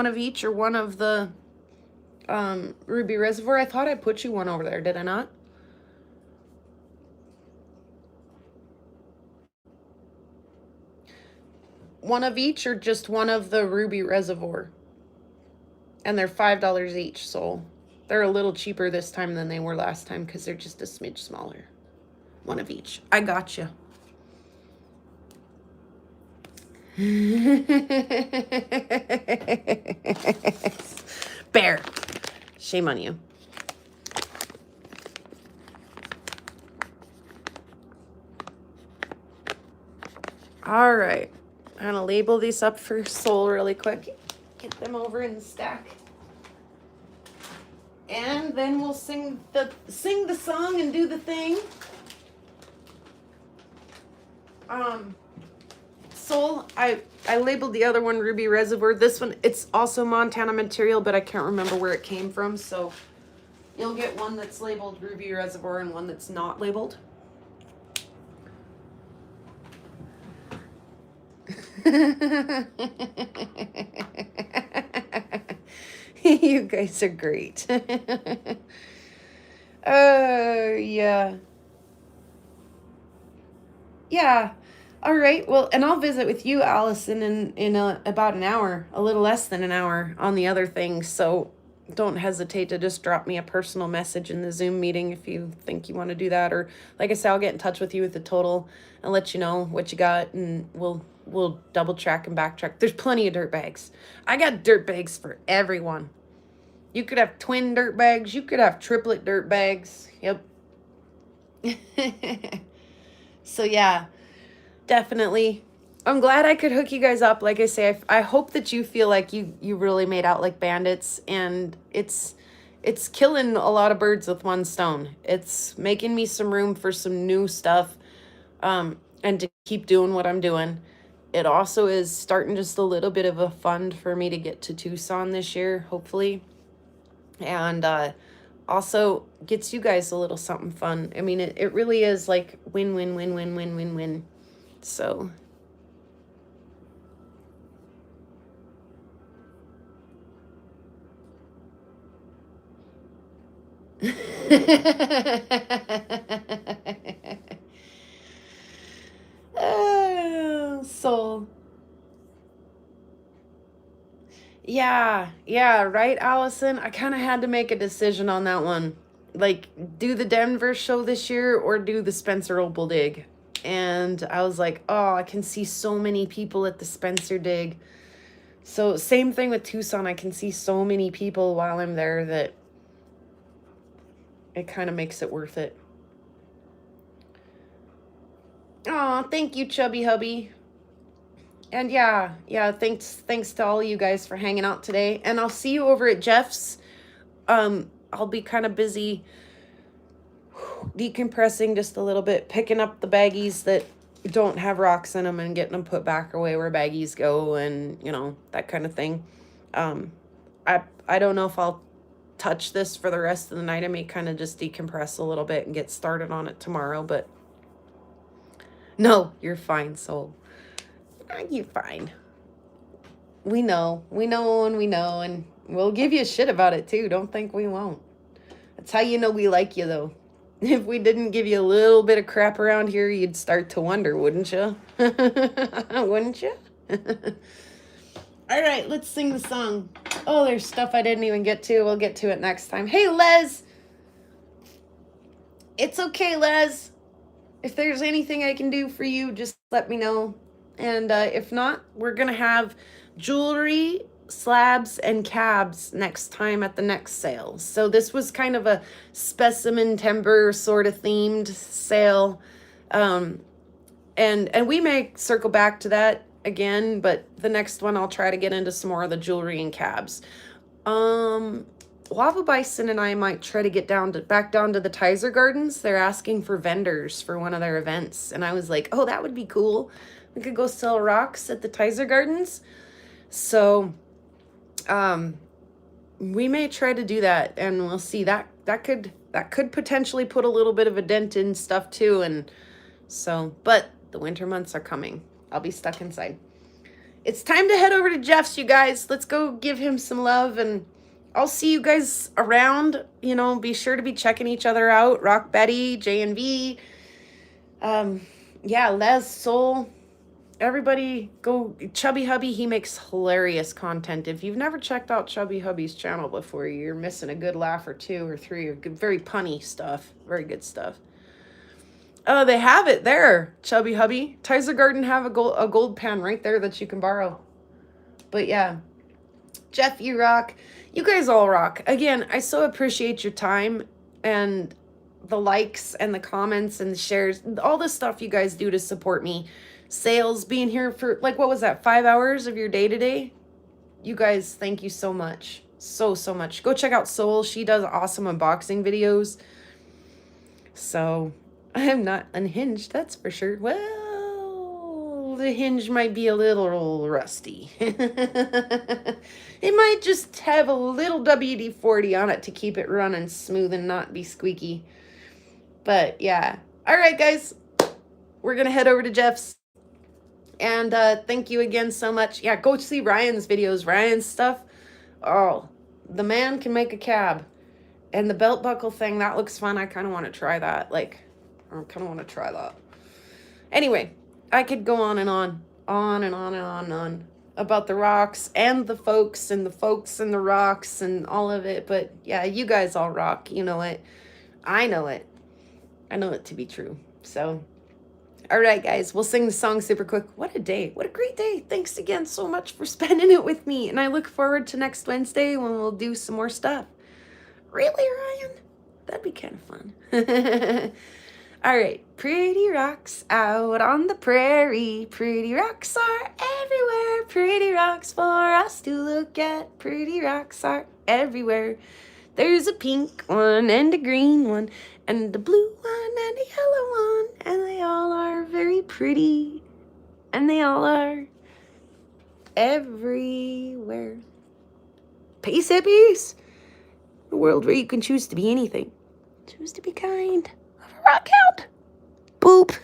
of each, or one of the Ruby Reservoir? I thought I put you one over there, did I not? One of each, or just one of the Ruby Reservoir? And they're $5 each, Soul. They're a little cheaper this time than they were last time because they're just a smidge smaller. One of each. I gotcha. Bear. Shame on you. All right. I'm going to label these up for Soul really quick. Get them over in the stack. And then we'll sing the song and do the thing. Soul, I labeled the other one Ruby Reservoir. This one, it's also Montana material, but I can't remember where it came from. So you'll get one that's labeled Ruby Reservoir and one that's not labeled. You guys are great. Yeah. Yeah. All right. Well, and I'll visit with you, Allison, in about an hour, a little less than an hour, on the other things. So don't hesitate to just drop me a personal message in the Zoom meeting if you think you want to do that. Or like I said, I'll get in touch with you with the total and let you know what you got, and we'll double track and backtrack. There's plenty of dirt bags. I got dirt bags for everyone. You could have twin dirt bags. You could have triplet dirt bags. Yep. So yeah, definitely. I'm glad I could hook you guys up. Like I say, I hope that you feel like you really made out like bandits, and it's killing a lot of birds with one stone. It's making me some room for some new stuff, and to keep doing what I'm doing. It also is starting just a little bit of a fund for me to get to Tucson this year, hopefully. And also gets you guys a little something fun. I mean, it really is like win, win, win, win, win, win, win. So oh, Soul. Yeah, right, Allison? I kind of had to make a decision on that one. Like, do the Denver show this year or do the Spencer Opal dig? And I was like, oh, I can see so many people at the Spencer dig. So same thing with Tucson. I can see so many people while I'm there that it kind of makes it worth it. Oh, thank you, Chubby Hubby. And yeah, thanks to all of you guys for hanging out today. And I'll see you over at Jeff's. I'll be kind of busy decompressing just a little bit, picking up the baggies that don't have rocks in them and getting them put back away where baggies go, and you know, that kind of thing. I don't know if I'll touch this for the rest of the night. I may kind of just decompress a little bit and get started on it tomorrow, but no, you're fine, soul. You're fine. We know, and we'll give you shit about it too. Don't think we won't. That's how you know we like you, though. If we didn't give you a little bit of crap around here, you'd start to wonder, wouldn't you? Wouldn't you? All right, let's sing the song. Oh, there's stuff I didn't even get to. We'll get to it next time. Hey, Les. It's okay, Les. If there's anything I can do for you, just let me know. And if not, we're going to have jewelry, slabs, and cabs next time at the next sale. So this was kind of a specimen timber sort of themed sale. And we may circle back to that again, but the next one I'll try to get into some more of the jewelry and cabs. Lava Bison and I might try to get back down to the Tizer Gardens. They're asking for vendors for one of their events. And I was like, oh, that would be cool. We could go sell rocks at the Tizer Gardens. So we may try to do that, and we'll see. That could potentially put a little bit of a dent in stuff too. And so, but the winter months are coming. I'll be stuck inside. It's time to head over to Jeff's, you guys. Let's go give him some love, and I'll see you guys around. You know, be sure to be checking each other out. Rock Betty, J&V, yeah, Les, Soul. Everybody go. Chubby Hubby, he makes hilarious content. If you've never checked out Chubby Hubby's channel before, you're missing a good laugh or two or three, or good, very punny stuff. Very good stuff. Oh, they have it there, Chubby Hubby. Tizer Garden have a gold pan right there that you can borrow. But yeah, Jeff, you rock. You guys all rock. Again, I so appreciate your time and the likes and the comments and the shares, all the stuff you guys do to support me. Sales, being here for, like, what was that, 5 hours of your day today? You guys, thank you so much. So much. Go check out Soul. She does awesome unboxing videos. So, I'm not unhinged, that's for sure. Well, the hinge might be a little rusty. It might just have a little WD-40 on it to keep it running smooth and not be squeaky. But, yeah. All right, guys. We're going to head over to Jeff's. And thank you again so much. Yeah, go see Ryan's videos. Ryan's stuff. Oh, the man can make a cab. And the belt buckle thing, that looks fun. I kind of want to try that. Anyway, I could go on and on about the rocks and the folks and the rocks and all of it. But yeah, you guys all rock. You know it. I know it. I know it to be true. So, all right, guys, we'll sing the song super quick. What a day. What a great day. Thanks again so much for spending it with me. And I look forward to next Wednesday when we'll do some more stuff. Really, Ryan? That'd be kind of fun. All right. Pretty rocks out on the prairie. Pretty rocks are everywhere. Pretty rocks for us to look at. Pretty rocks are everywhere. There's a pink one and a green one and a blue one and a yellow one. And they all are very pretty. And they all are everywhere. Peace, hippies. A world where you can choose to be anything. Choose to be kind. Of a rock out. Boop.